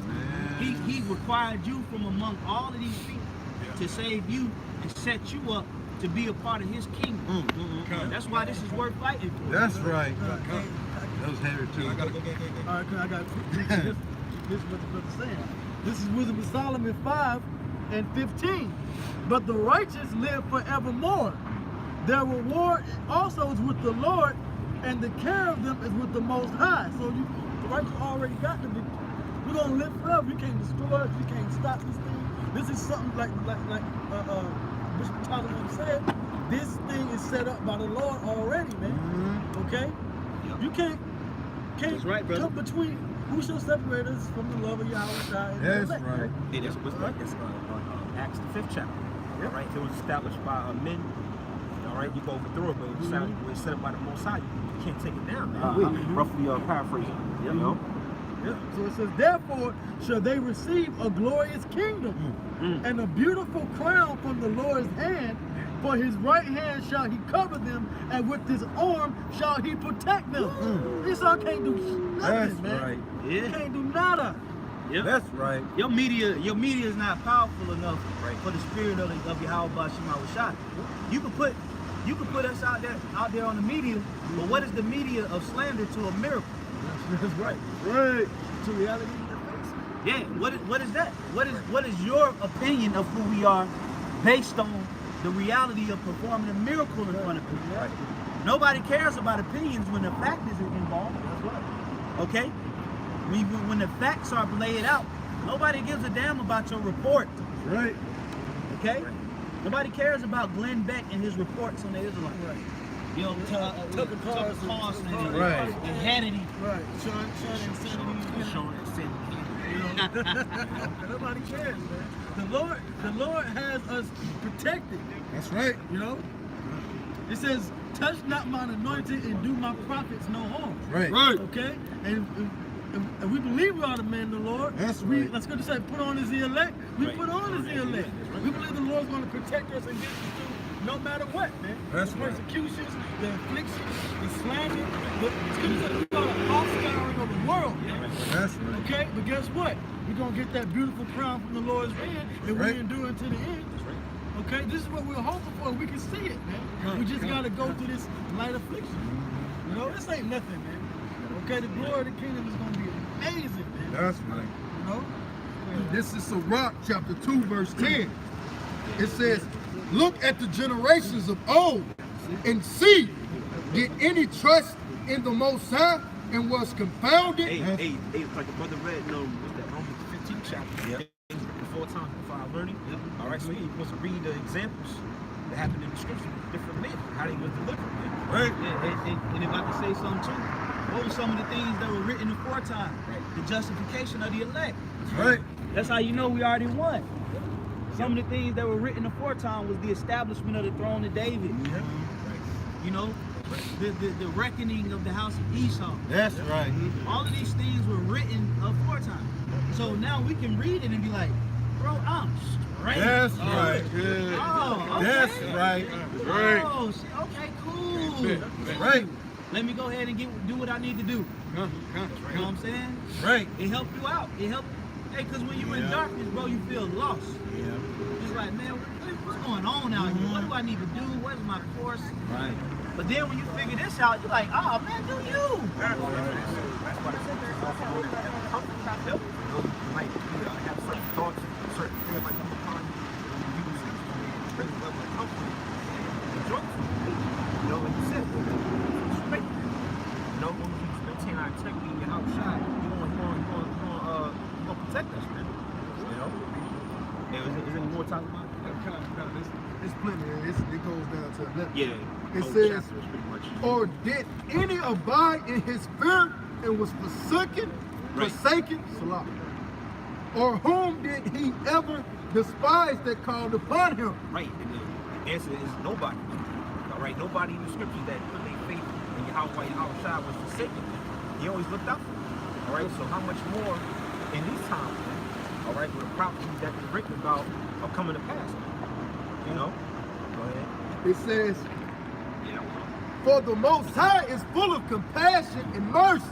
He required you from among all of these people to save you and set you up to be a part of His kingdom. That's why this is worth fighting for. That's right. That was heavy too. All right, I got this is what the brother's saying. This is Wisdom of Solomon 5:15. But the righteous live forevermore. Their reward also is with the Lord, and the care of them is with the Most High. So the righteous already got the victory. We're gonna live forever. You can't destroy us. You can't stop this thing. This is something like Bishop Solomon said. This thing is set up by the Lord already, man. Okay? You can't That's right, brother. come between. Who shall separate us from the love of Yahweh? That's right. Hey, that's what's like it's Acts the 5th chapter. All right, if it was established by men, all right, you go overthrow it, but it was set up by the Most High. You can't take it down, man. Roughly paraphrasing, you know. Yeah. So it says, therefore shall they receive a glorious kingdom and a beautiful crown from the Lord's hand. For His right hand shall He cover them, and with His arm shall He protect them. Esau can't do nothing, That's man. right. Yeah. Can't do nada. Yep. That's right. Your media is not powerful enough for the spirit of Yahweh Shema. You can put us out there on the media, but what is the media of slander to a miracle? That's right. Right. To reality in your face. Yeah. What is that? What is your opinion of who we are based on the reality of performing a miracle in front of people? Right. Nobody cares about opinions when the fact is involved. That's right. Okay? When the facts are laid out, nobody gives a damn about your report. Right. Okay? Nobody cares about Glenn Beck and his reports on the Israelites. Right. You know, Tucker Carlson and Right. Hannity. Right. Sean Nobody cares, man. The Lord has us protected. That's right. You know? It says, touch not mine anointed and do my prophets no harm. Right. Okay? And we believe we are the men of the Lord. That's right. Let's go to say, put on as the elect. We put on as the elect. We believe the Lord's going to protect us and get us through no matter what, man. That's the right. persecutions, the afflictions, the slander, we are the offscouring of the world. That's right. Okay? But guess what? We're going to get that beautiful crown from the Lord's hand and Right. we endure to the end. Okay? This is what we're hoping for. We can see it, man. We just got to go through this light affliction. You know, this ain't nothing, man. Okay? The glory of the kingdom is going to be amazing, man. That's right. You know? This is Sirach chapter 2 verse 10. It says, look at the generations of old and see, did any trust in the Most High and was confounded? Hey, like the brother read, what's that, Romans 15 chapter. Yeah. Things written 4 times before our learning. All right, so you're supposed to read the examples that happened in the scripture with different men, how they was delivered, man. Right. And if I can say something too, what were some of the things that were written aforetime? The justification of the elect. Right. That's how you know we already won. Some of the things that were written aforetime was the establishment of the throne of David. You know, the reckoning of the house of Esau. That's right. All of these things were written aforetime. So now we can read it and be like, bro, I'm straight. That's right. Oh, okay. That's right. Right. Oh, shit. Okay, cool. Right. Let me go ahead and do what I need to do. You know what I'm saying? Right. It helped you out. It helped. Hey, because when you're in darkness, bro, you feel lost. Yeah. It's like, man, what's going on out here? What do I need to do? What's my course? Right. But then when you figure this out, you're like, oh, man, do you? That's why the center is also going to have comfort. You might have certain thoughts, certain feelings might come upon you, and you use it to bring a level of comfort and joy. You know, like you said, straight. You know, when we maintain our integrity in your house shot, you're going to protect us, man. You know? Hey, is there any more talking about? It's plenty. It goes down to 11. Yeah. It whole says, chapter is pretty much. or did any abide in his fear and was forsaken, Salah? Or whom did he ever despise that called upon him? Right. And the answer is nobody. All right. Nobody in the scriptures that put their faith in Yahweh Shai was forsaken. He always looked out for them. All right. So how much more in these times, man? All right, with the prophecies that is written about are coming to pass. You know? Go ahead. It says, Yeah. for the Most High is full of compassion and mercy,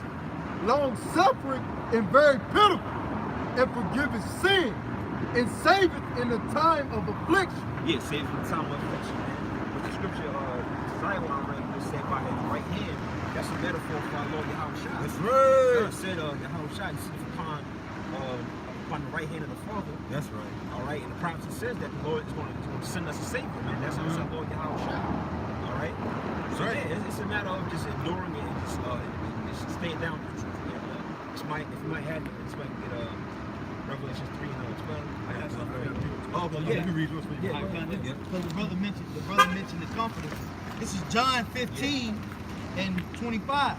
long-suffering and very pitiful, and forgiveth sin, and saveth in the time of affliction. Yeah, saved from the time of affliction, man. But the scripture, Zion read, was said by his right hand. That's a metaphor for our Lord Yahweh Shai. That's right. God said, Yahweh Shai sits upon the right hand of the Father. That's right. All right, and the prophecy says that the Lord is going to send us a Savior, man. That's our Lord Yahweh Shai. All right? So, Right. yeah, it's a matter of just ignoring it and just staying down with the truth. And, if you might have it, this might get Revelation 3 and 12. I have something. Oh, well, Yeah. you can read yours. Yeah, because the brother mentioned the Comforter. This is John 15 and 25.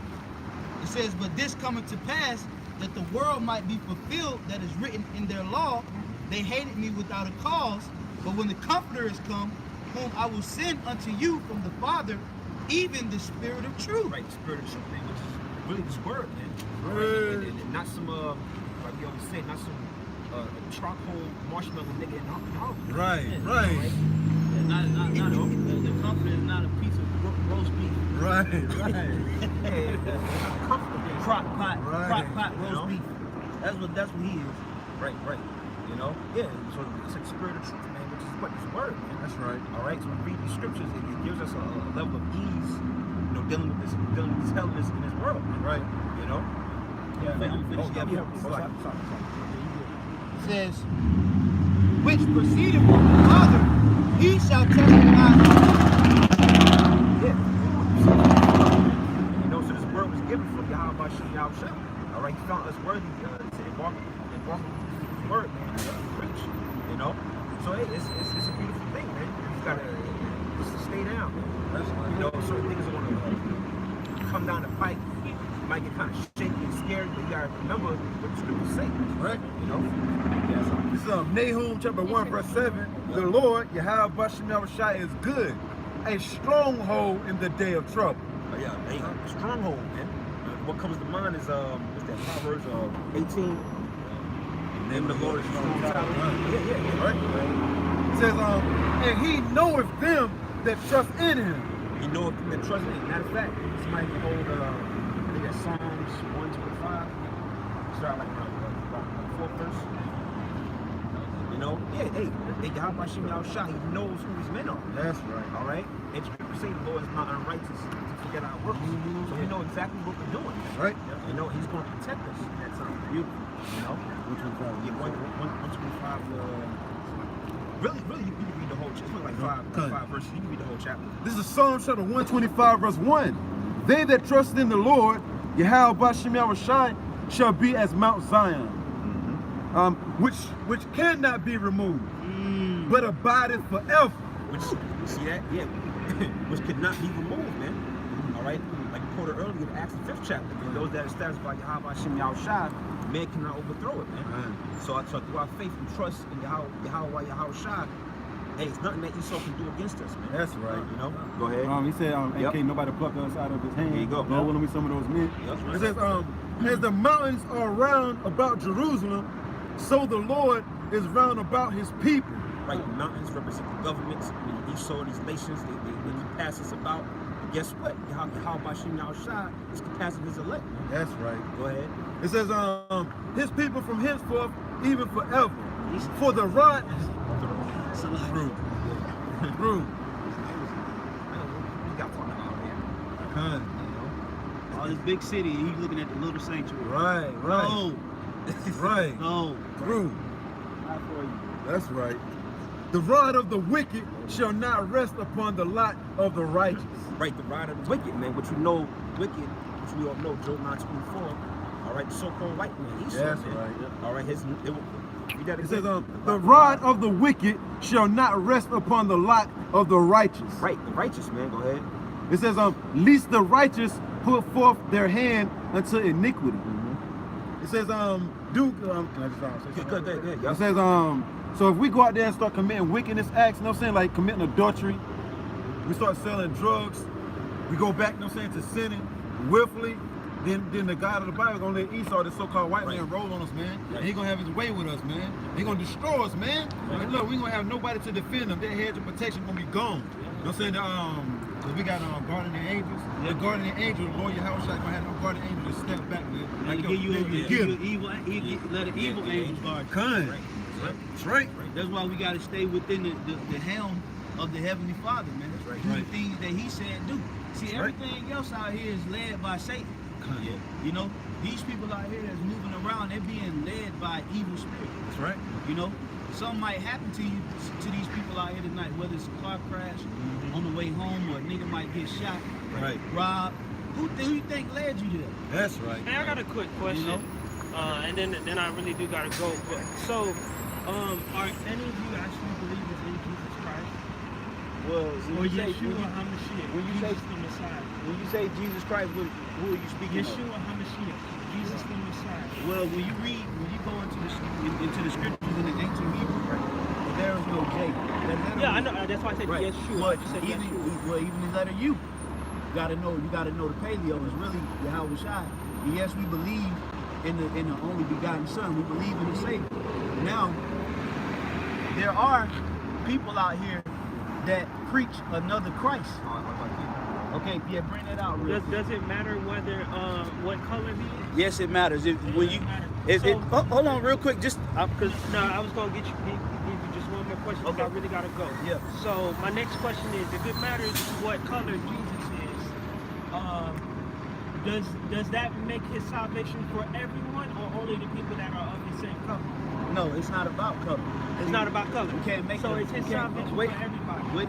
It says, but this cometh to pass that the world might be fulfilled that is written in their law. They hated me without a cause, but when the Comforter is come, whom I will send unto you from the Father, even the Spirit of truth. Right, the Spirit of truth, man, which is really this word, man. Right. And not some, like we always say, not some charcoal marshmallow nigga in Harvard. Right, right. The Comforter is not a piece of roast beef. Right, right. Crock pot You know? roast beef. That's what he is. Right. You know? Yeah, so it's like Spirit of truth, man, which is what this word, man. That's right. All right, so when we read these scriptures, it gives us a level of ease, you know, dealing with this helplessness in this world, man. Right. You know? Sorry. It says, which proceeded from the Father, he shall testify. Yeah. You know, so this word was given from Yahweh Shai. All right, he found us worthy to embark on this word, man, to preach. You know? So hey, it's a beautiful thing, man. You just gotta just stay down, man. That's right. You know, certain things are gonna come down the pike. You might get kind of shaky and scared, but you gotta remember what the scriptures say. Right. You know? Yeah, so. This is Nahum chapter 1 verse 7. The Lord, Yahweh Shai, is good, a stronghold in the day of trouble. Oh, yeah, a stronghold, man. What comes to mind is what's that? Proverbs 18. Name of the Lord is strong tower. Yeah. Right? It says, and he knoweth them that trust in him. You know if that trust in him. Matter of fact, somebody can hold I think that's Psalms 125. Start like around the 4th verse. You know? Yeah, hey, Yahweh Shai, he knows who his men are. That's right. All right? And we say the Lord is not unrighteous to forget our works. So we know exactly what we're doing. Right. You know, he's going to protect us in that time. Beautiful. You know? 125. Yeah, 125. Really, you can read the whole chapter. It's only like five verses. You can read the whole chapter. This is Psalm chapter 125 verse 1. They that trust in the Lord, Yahweh Shai, shall be as Mount Zion, which cannot be removed, but abideth forever. Which, you see that? Yeah. Which could not be removed, man. All right? Like you quoted earlier, the Acts the 5th chapter. Those that are established by Yahweh Shai, man cannot overthrow it, man. So through our faith and trust in Yahweh Shai, hey, it's nothing that Esau can do against us, man. That's right. You know? Go ahead. He said, Yep. can't nobody pluck us out of his hand. There you go. Lord willing, we some of those men. That's right. It says, as the mountains are round about Jerusalem, so the Lord is round about his people. Right, the mountains represent the governments. I mean, Esau, these nations, they can pass us about. But guess what? Yahweh Shai is compassing his elect. That's right. Go ahead. It says, his people from henceforth, even forever. For the rod through. We got talking about here. All this big city, he's looking at the little sanctuary. Right. No. Right. No. Through. Not for you. That's right. The rod of the wicked shall not rest upon the lot of the righteous. Right, the rod of the wicked, man, which we know, which we all know, Job 9:24. All right, the so-called white man, Esau, That's man. right. All right, It says, the rod of the wicked shall not rest upon the lot of the righteous. Right, the righteous, man. Go ahead. It says, least the righteous put forth their hand unto iniquity. It says, can I just say something? Good. It says, so if we go out there and start committing wickedness acts, you know what I'm saying, like committing adultery, we start selling drugs, we go back, you know what I'm saying, to sinning willfully, then the God of the Bible is gonna let Esau, the so-called white man, roll on us, man. And he gonna have his way with us, man. He gonna destroy us, man. And look, we gonna have nobody to defend them. Their hedge of protection gonna be gone. You know what I'm saying? Cause we got guardian angels. The guardian angel, the Lord Yahweh Shai gonna have no guardian angel to step back, man. Like Like, give you give evil, let an evil angel guard. kind. That's right. That's why we got to stay within the helm of the Heavenly Father, man. That's right. Do the things that He said do. See, everything else out here is led by Satan. Yeah. You know, these people out here that's moving around, they're being led by evil spirits. That's right. You know, something might happen to you, to these people out here tonight, whether it's a car crash on the way home or a nigga might get shot, robbed. Who you think led you there? That's right. Hey, I got a quick question, You and then I really do gotta go. But so, are any of you actually believers in Jesus Christ? Well, Or Yeshua HaMashiach, when you say- Jesus the Messiah? when you say Jesus Christ, who are you speaking of? Yeshua HaMashiach, Jesus the Messiah. Well, when you go into the scriptures in the ancient Hebrew, there is no J. Yeah, I know. That's why I said Right. Yeshua. But I just said even Yeshua. even the letter U, you gotta know the paleo is really Yahweh Shai. And yes, we believe in the only begotten Son. We believe in the Savior. Now, there are people out here that preach another Christ. Okay, yeah, bring that out real quick. Does it matter whether what color he is? Yes, it matters. When you, So- hold on, real quick, just because. No, I was gonna give you just one more question. Okay. I really gotta go. Yeah. So my next question is, if it matters what color Jesus is, does that make his salvation for everyone, or only the people that are of the same color? No, it's not about color. It's not about color. You can't make so it. it's his you can't- salvation wait, for everybody. Wait,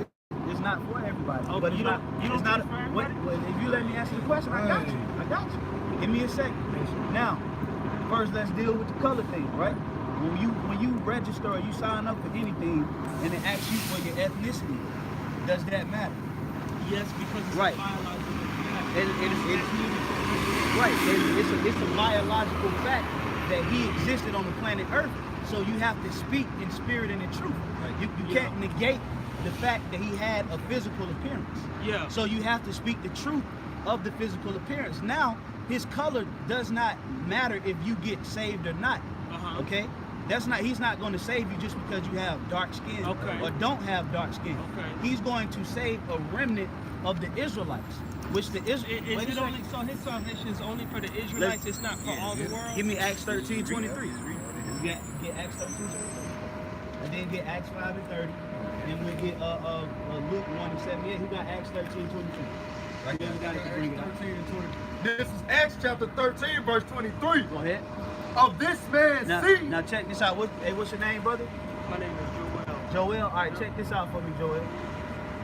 it's not for everybody. Okay, but it's you not. don't It's think not. it's for Wait, everybody? if you let me answer the question, I got you. I got you. Give me a second. Now, first let's deal with the color thing, right? When you register or you sign up for anything, and it asks you for your ethnicity, does that matter? Yes, because it's Right. a biological fact. Right. It's a biological fact that he existed on the planet Earth. So you have to speak in spirit and in truth. You can't negate the fact that he had a physical appearance. Yeah. So you have to speak the truth of the physical appearance. Now, his color does not matter if you get saved or not. Okay? He's not going to save you just because you have dark skin or don't have dark skin. Okay. He's going to save a remnant of the Israelites, which the So his salvation is only for the Israelites, it's not for all the world? Give me Acts 13:23. Get Acts 13:23. And then get Acts 5:30. And we'll get Luke 1:78. Who got Acts 13:22? Right Yeah, we got it to bring it up. 13 and 20. This is Acts chapter 13, verse 23. Go ahead. Of this man's seed. Now check this out. What's your name, brother? My name is Joel. All right, check this out for me, Joel.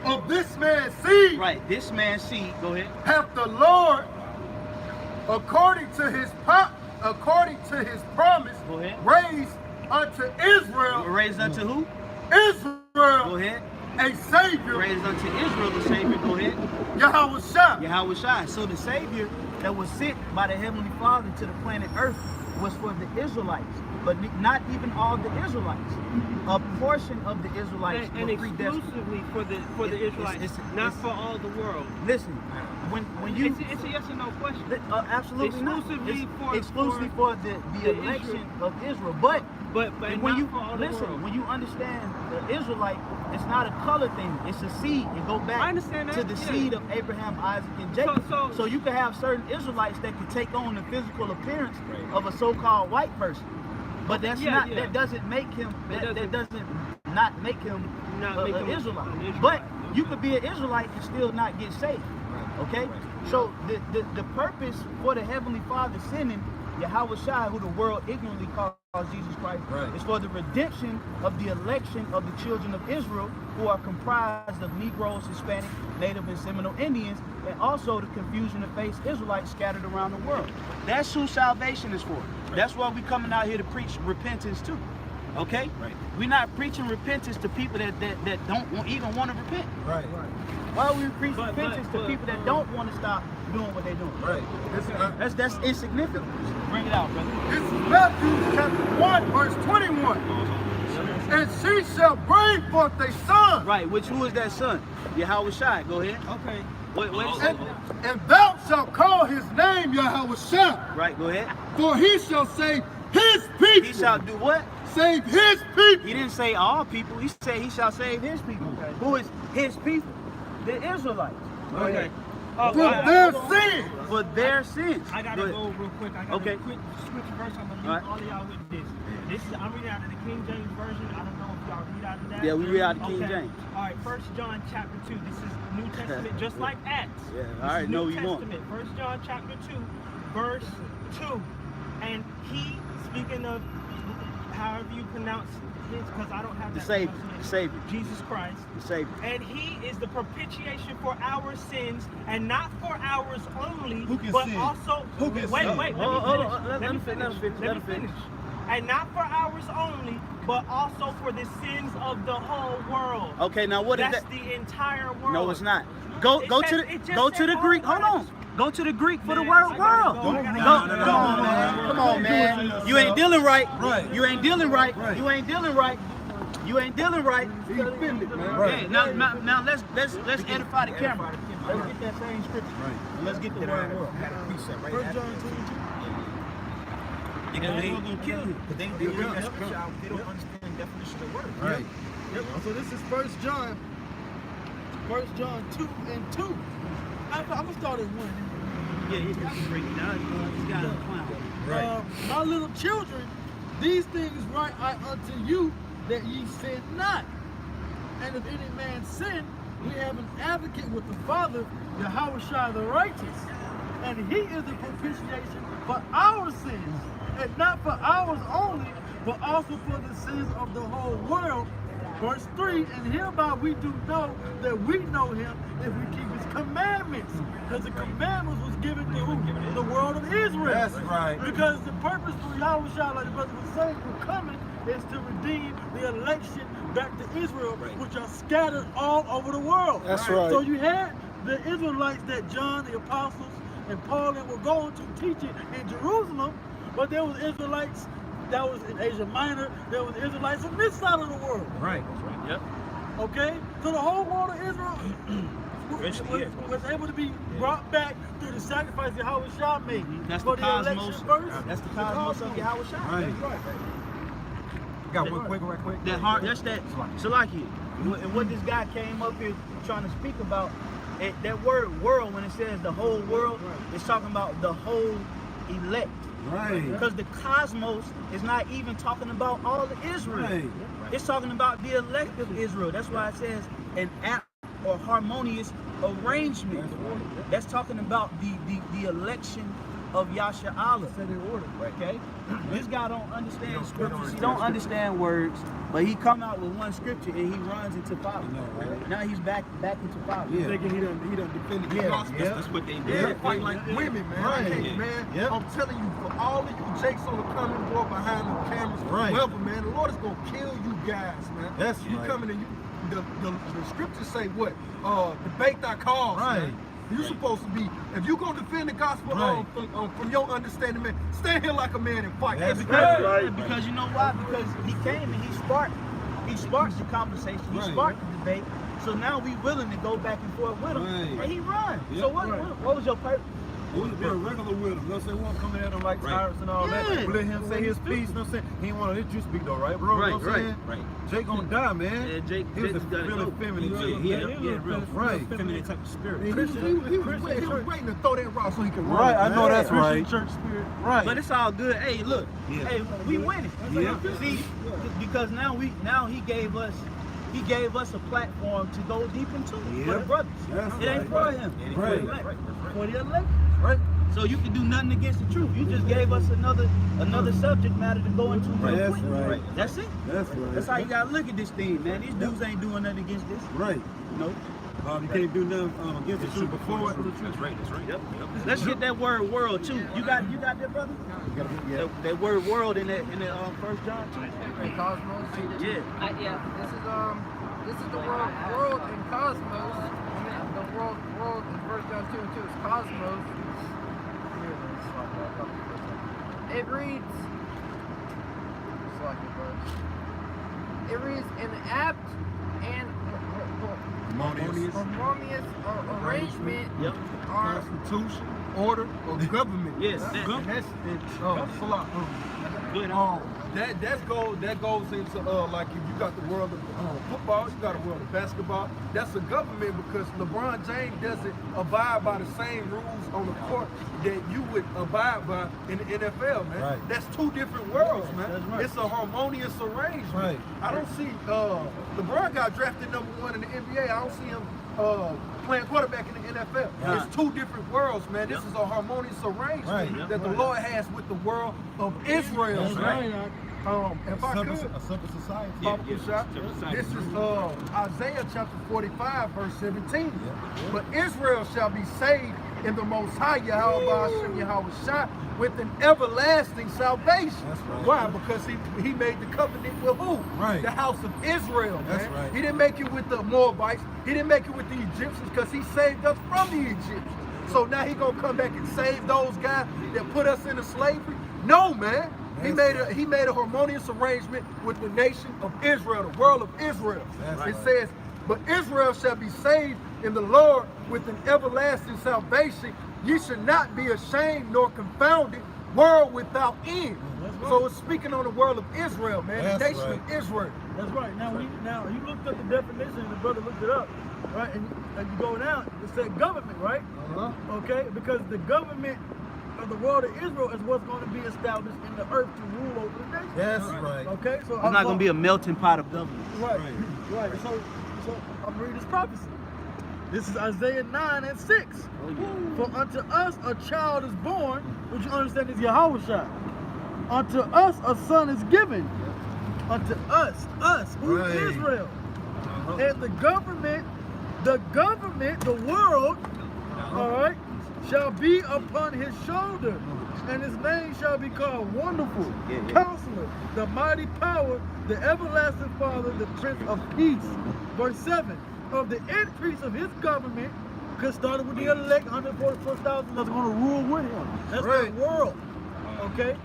Of this man's seed. Right, this man's seed. Go ahead. Hath the Lord, according to his promise, Go ahead. raised unto Israel. Raised unto who? Israel. Go ahead. A savior. Raised unto Israel, the Savior. Go ahead. Yahweh Shai. Yahweh Shai. So the Savior that was sent by the Heavenly Father to the planet Earth was for the Israelites, but not even all the Israelites. A portion of the Israelites and were predestined. exclusively for the Israelites, not for all the world. Listen, when you It's a yes or no question. absolutely not. Exclusively It's exclusively for the election of Israel, but But when not you for all the listen, world. when you understand the Israelite, it's not a color thing. It's a seed. It go back I understand that, to the yeah. seed of Abraham, Isaac, and Jacob. So- you can have certain Israelites that can take on the physical appearance of a so-called white person, but that's Yeah, not. yeah. That doesn't make him. That doesn't not make him Not an make him Israelite. an Israelite. But you could be an Israelite and still not get saved. Okay? So the purpose for the Heavenly Father sending Yahweh Shai, who the world ignorantly calls Jesus Christ, is for the redemption of the election of the children of Israel, who are comprised of Negroes, Hispanic, Native, and Seminole Indians, and also the confusion of face Israelites scattered around the world. That's who salvation is for. That's why we coming out here to preach repentance too. Okay? Right. We're not preaching repentance to people that don't even want to repent. Right. Why are we preaching repentance to people that don't want to stop doing what they're doing? Right. That's insignificant. Bring it out, brother. This is Matthew chapter 1, verse 21. And she shall bring forth a son. Right, who is that son? Yahweh Shai. Go ahead. Okay. Wait a second. And thou shalt call his name Yahweh Shai. Right, go ahead. For he shall save his people. He shall do what? Save his people. He didn't say all people. He said he shall save his people. Okay. Who is his people? The Israelites. Okay. For their sins. For their sins. I gotta go real quick. I got Okay. a quick scripture verse. I'm gonna leave Alright. all of y'all with this. I'm reading out of the King James version. I don't know if y'all read out of that. Yeah, we read out of King James. All right, 1 John chapter 2. This is New Testament, just like Acts. Yeah, This all right, is know New what you want. Testament, 1 John chapter 2, verse 2. And he, speaking of however you pronounce his, because I don't have The that Savior. pronunciation. The Savior. Jesus Christ. The Savior. And he is the propitiation for our sins, and not for ours only, Who can but sin? also. Who can wait, sin? wait, let me finish. And not for ours only, but also for the sins of the whole world. Okay, now what is That's that? the entire world. No, it's not. Go It to says- the it just go said to the all Greek. Hold words. on. Go to the Greek for the Man, word I gotta world. go. I gotta Come go. on, man. Come on, man. You ain't dealing right. Right. You ain't dealing right. Right. You ain't dealing right. You ain't dealing right. He offended, man. Okay, now let's edify the camera. Let's get that same scripture. Right. And let's get the word world. First John 2. Because They gonna kill you. They read that scripture out. They don't understand the definition of the word. Right. So this is 1 John 2 and 2. I'm gonna start at 1. Yeah, you can break it down. This guy's a clown. Right. My little children, these things write I unto you, that ye sin not. And if any man sin, we have an advocate with the Father, Yahweh Shai the righteous. And he is the propitiation for our sins, and not for ours only, but also for the sins of the whole world. Verse 3, and hereby we do know that we know him if we keep his commandments. Because the commandments was given to who? The world of Israel. That's right. Because the purpose for Yahweh Shai, like the brother was saying, for coming is to redeem the election back to Israel, which are scattered all over the world. That's right. So you had the Israelites that John, the apostles, and Paul and were going to teach it in Jerusalem, but there was Israelites that was in Asia Minor, there was Israelites on this side of the world. Right. Yep. Okay? So the whole world of Israel was able to be brought back through the sacrifice that Yahweh Shai made. That's for the the election cosmos. first. That's the cosmos of Yahweh Shai. Right. Got one quick, right quick. That heart, that's that Salaki. And what this guy came up here trying to speak about, that word world, when it says the whole world, it's talking about the whole elect. Right. Because the cosmos is not even talking about all of Israel. Right. It's talking about the elect of Israel. That's why it says an apt or harmonious arrangement. That's talking about the election of Yasha Allah. Okay? This guy don't understand scriptures. He don't understand words, but he come out with one scripture and he runs into folly. Now he's back into folly. Yeah. Thinking he done defended the Yeah. gospel. Yeah. That's what they do. Yeah, fight like women, man. Right. Hey, man, Yep. I'm telling you, for all of you Jakes on the coming board behind the cameras, Right. whoever, man, the Lord is gonna kill you guys, man. That's you right. coming and the scriptures say what? Debate thy cause. Right. Man. You're supposed to be, if you're gonna defend the gospel Right. from your understanding, man, stand here like a man and fight. That's Because you know why? Because he came and he sparked the conversation, he Right. sparked the debate. So now we willing to go back and forth with him, Right. and he run. Yep. So what was your purpose? We was being regular with him. You know what I'm saying? We weren't coming at him like tyrants and all Yeah. that. We let him say his piece, you know what I'm saying? He ain't want to let you speak though, right, bro? Right, You know what I'm saying? Right. Jake gonna die, man. Yeah, Jake He was a gotta really go. feminine. Right. Feminine type of spirit. He was waiting to throw that rock so he could run. Right, I know that's Christian right. church spirit. Right. But it's all good. Hey, look, Yeah. hey, we winning. Yeah. See, because now he gave us a platform to go deep into for the Yeah. brothers. That's It ain't right. for him. It's Right. for the elect. For the elect. Right. So you can do nothing against the truth. You just gave us another subject matter to go into real That's quick. right. That's it. That's right. That's how you gotta look at this thing, man. These dudes ain't doing nothing against this. Right. No. You can't do nothing against the truth before it. That's right. Yep. Let's get that word world too. You got that, brother? That word world in that 1 John 2. Cosmos. Yeah. Yeah. This is the world in cosmos. The world in 1 John 2 and 2 is cosmos. It reads. It reads an apt and harmonious arrangement. Yep. Constitution, order, or government. Yes. That goes into like if you got the world of football, you got a world of basketball. That's a government because LeBron James doesn't abide by the same rules on the court that you would abide by in the NFL, man. Right. That's two different worlds, man. That's right. It's a harmonious arrangement. Right. I don't see LeBron got drafted #1 in the NBA. I don't see him playing quarterback in the NFL. Yeah. It's two different worlds, man. This is a harmonious arrangement Right. that the Lord has with the world of Israel. That's man. right. If I could, A simple society. this is Isaiah chapter 45, verse 17. But Israel shall be saved in the Most High Yahweh with an everlasting salvation. That's right. Why? Because he made the covenant with who? Right. The house of Israel. That's man. right. He didn't make it with the Moabites. He didn't make it with the Egyptians because he saved us from the Egyptians. So now he gonna come back and save those guys that put us into slavery? No, man. He made a harmonious arrangement with the nation of Israel, the world of Israel. That's It right. says, but Israel shall be saved in the Lord with an everlasting salvation. Ye should not be ashamed nor confounded, world without end. So it's speaking on the world of Israel, man, the That's nation of Israel. That's right. Now you looked up the definition, and the brother looked it up, right? And you go down, it said government, right? Okay, because the government of the world of Israel is what's going to be established in the earth to rule over the nation. That's right. Okay, so It's not going to be a melting pot of government. right. So I'm reading this prophecy. This is Isaiah 9 and 6. For unto us a child is born, which you understand is Yahweh. Unto us a son is given. Unto us, who Right. is Israel. And the government, the world, all right, shall be upon his shoulder. And his name shall be called Wonderful, Counselor, the Mighty Power, the Everlasting Father, the Prince of Peace. Verse 7, of the increase of his government, because started with the elect, 144,000 that's going to rule with him. That's Right. the world, okay?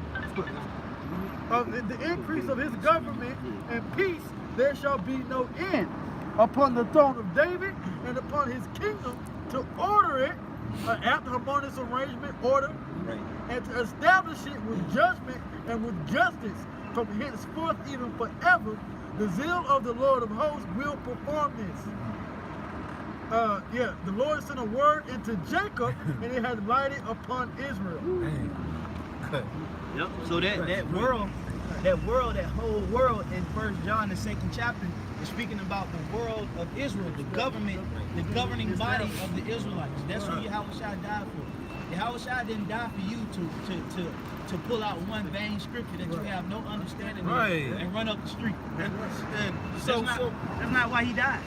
Of the increase of his government and peace, there shall be no end upon the throne of David and upon his kingdom to order it, after harmonious arrangement, order, and to establish it with judgment and with justice from henceforth even forever. The zeal of the Lord of hosts will perform this. The Lord sent a word into Jacob, and it has lighted upon Israel. Yep. So that whole world in 1 John, the 2nd chapter, is speaking about the world of Israel, the government, the governing body of the Israelites. That's who Yahweh died for. Yahweh didn't die for you to pull out one vain scripture that you have no understanding of and run up the street. That's not why he died.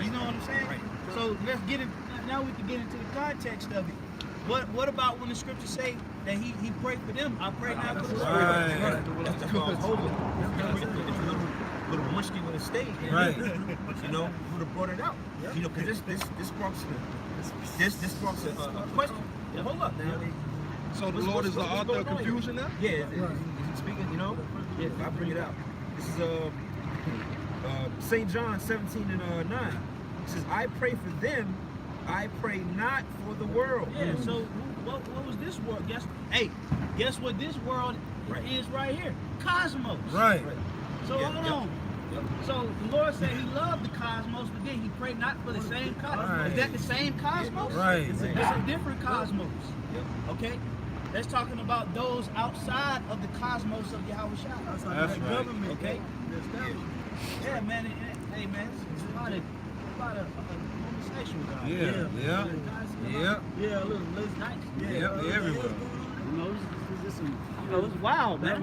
You know what I'm saying? So let's get it. Now we can get into the context of it. What about when the scriptures say that he prayed for them? I pray now for the Little mushy would have stayed, Right. you know, would have brought it out, you know, because this sparks a question. Yeah, hold up now. So the Lord is the author of confusion now? Yeah, is he speaking? You know, yeah, I'll bring it out. This is St. John 17 and 9. It says, "I pray for them. I pray not for the world." Yeah. So what was this world? Guess what this world is right here? Cosmos. Right. So hold on. So the Lord said he loved the cosmos, but then he prayed not for the same cosmos. Right. Is that the same cosmos? Right. It's a different cosmos. Okay? That's talking about those outside of the cosmos of Yahweh. That's right. Government. Okay? Yeah, man. Hey, man, it's a lot of homosexual guys. Yeah, a little less nice. They're everywhere. You know, it's some, it's wild, man.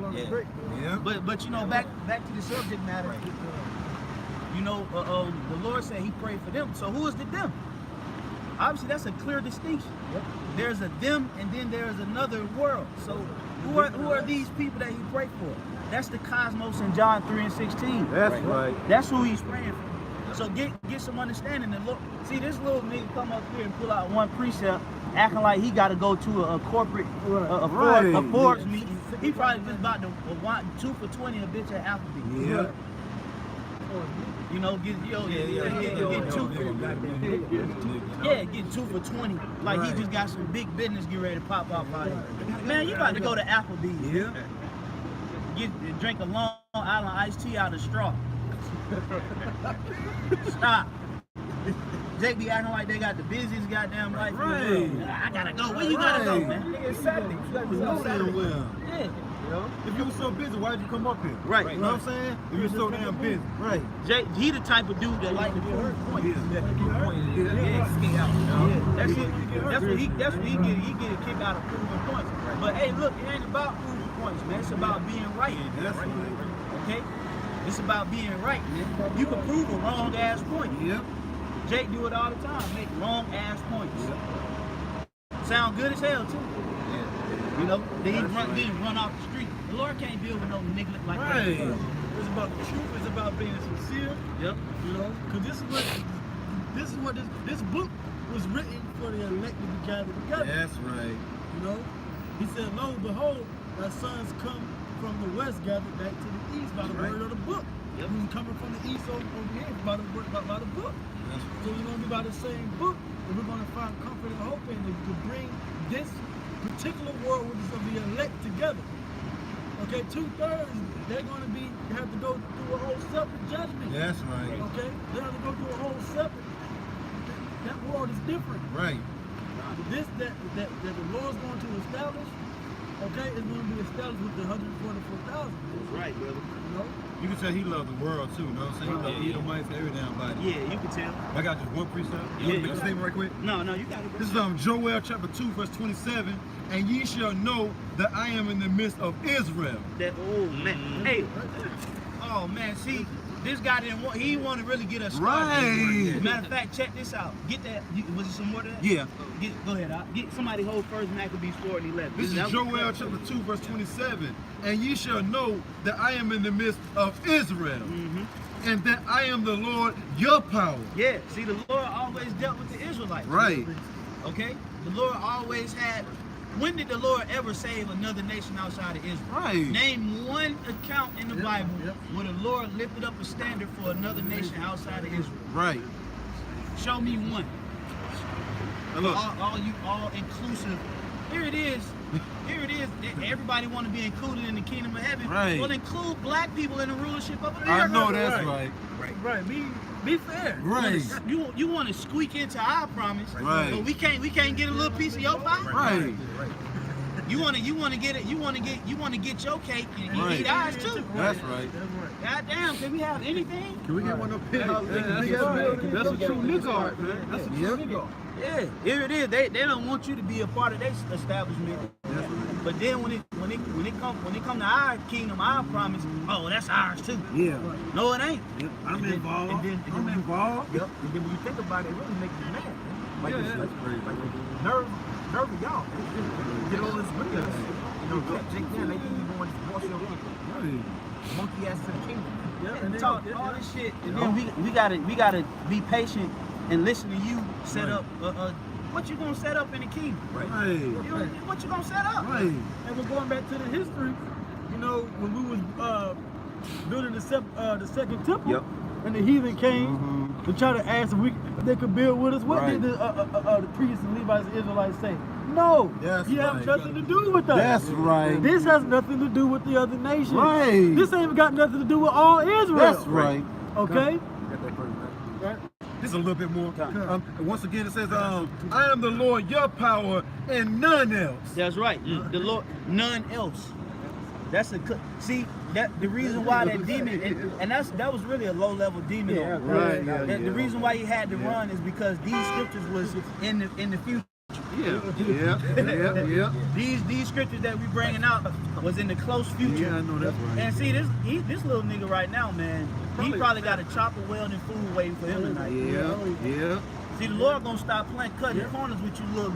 But you know, back to the subject matter. The Lord said he prayed for them. So who is the them? obviously that's a clear distinction. There's a them and then there's another world. So who are these people that he prayed for? That's the cosmos in John 3:16. That's right. That's who he's praying for. So get some understanding and look. See, this little nigga come up here and pull out one precept, acting like he got to go to a corporate, a Forbes meeting. He probably just about to want 2 for $20 a bitch at Applebee's. Yeah. You know, get 2 for $20. Like he just got some big business get ready to pop off out here. Man, you about to go to Applebee's. Yeah. Drink a Long Island iced tea out of straw. Stop. They be acting like they got the busiest goddamn life. Right. I gotta go. Where you gotta go, man? It's Saturday. You gotta do No Saturday. damn well. Yeah. You know? If you were so busy, why'd you come up here? Right. You know what I'm saying? If you're so damn busy. Right. He the type of dude that like to prove points. Yeah. That's it. That's what he get. He get a kick out of proving points. But hey, look, it ain't about proving points, man. It's about being right. That's right. Okay? It's about being right, man. You can prove a wrong ass point. Yep. Jake do it all the time, make wrong ass points. Sound good as hell too. You know, then he run off the street. The Lord can't deal with no nigga like that. Right. It's about the truth. It's about being sincere. Yep. You know, because this is what this book was written for the elect to be gathered together. That's right. You know, he said, "Lo, behold, thy sons come from the west, gathered back to the east by the word of the book." Yep. Who's coming from the east over here by the book. So you're gonna be by the same book, and we're gonna find comfort and hope in it to bring this particular world with of the elect together. Okay, 2/3, they're gonna have to go through a whole separate judgment. That's right. Okay, they have to go through a whole separate. That world is different. Right. This that the Lord's going to establish. Okay, it's going to be established with the 144,000. That's right, brother. You know. You can tell he loved the world too, you know what I'm saying? He loved Edomites, every damn body. Yeah, you can tell. I got just one precept. You want to make a statement right quick? No, you got it. This is Joel chapter 2, verse 27. And ye shall know that I am in the midst of Israel. That old man. Hey. Oh man, see, this guy didn't want to really get us started. Right. Matter of fact, check this out. Get that. Was it some more to that? Yeah. Go ahead. Get somebody hold first Maccabees 4 and 11. This is Joel chapter 2, verse 27. And ye shall know that I am in the midst of Israel. And that I am the Lord your power. Yeah, see, the Lord always dealt with the Israelites. Right. Okay? The Lord always had. When did the Lord ever save another nation outside of Israel? Right. Name one account in the Bible where the Lord lifted up a standard for another nation outside of Israel. Right. Show me one. Now look. All inclusive. Here it is. Everybody want to be included in the kingdom of heaven. Right. Well, include black people in the rulership of America. I know that's right. Right. Be fair. Right. You want to squeak into our promise, Right. but we can't get a little piece of your pie. Right. You want to get it. You want to get your cake and Right. eat ours too. That's right. God damn, can we have anything? Can we get one up here? That's a true nigga art, man. That's a true nigga art. Yeah, here it is. They don't want you to be a part of their establishment. But then when it come to our kingdom, our promise, oh, that's ours too. Yeah. No, it ain't. Yep. I'm involved. And then I'm involved. Yep. And then when you think about it, it really makes you mad. Like That's crazy. nerve of y'all. Get all this with us. You know, Jake down, they think you going to boss your people. Right. Monkey ass to the kingdom. Yeah, and Talk all this shit, and then we gotta be patient and listen to you set up what you gonna set up in the kingdom. Right. What you gonna set up? Right. And we're going back to the history. You know, when we was building the second temple, and the heathen came to try to ask if they could build with us. What did the priests and Levites and Israelites say? No, That's you have right. nothing to do with us. That's right. This has nothing to do with the other nations. Right. This ain't got nothing to do with all Israel. That's right. Okay. This is a little bit more. Once again, it says, I am the Lord your power and none else. That's right. The Lord, none else. That's see that the reason why that demon and that was really a low level demon. Right. The reason why he had to run is because these scriptures was in the future. Yeah. These scriptures that we bringing out was in the close future. Yeah, I know that's right. And see, this little nigga right now, man, he probably got a chopper welding food waiting for him tonight. Yeah. See, the Lord gonna stop playing cutting corners with you little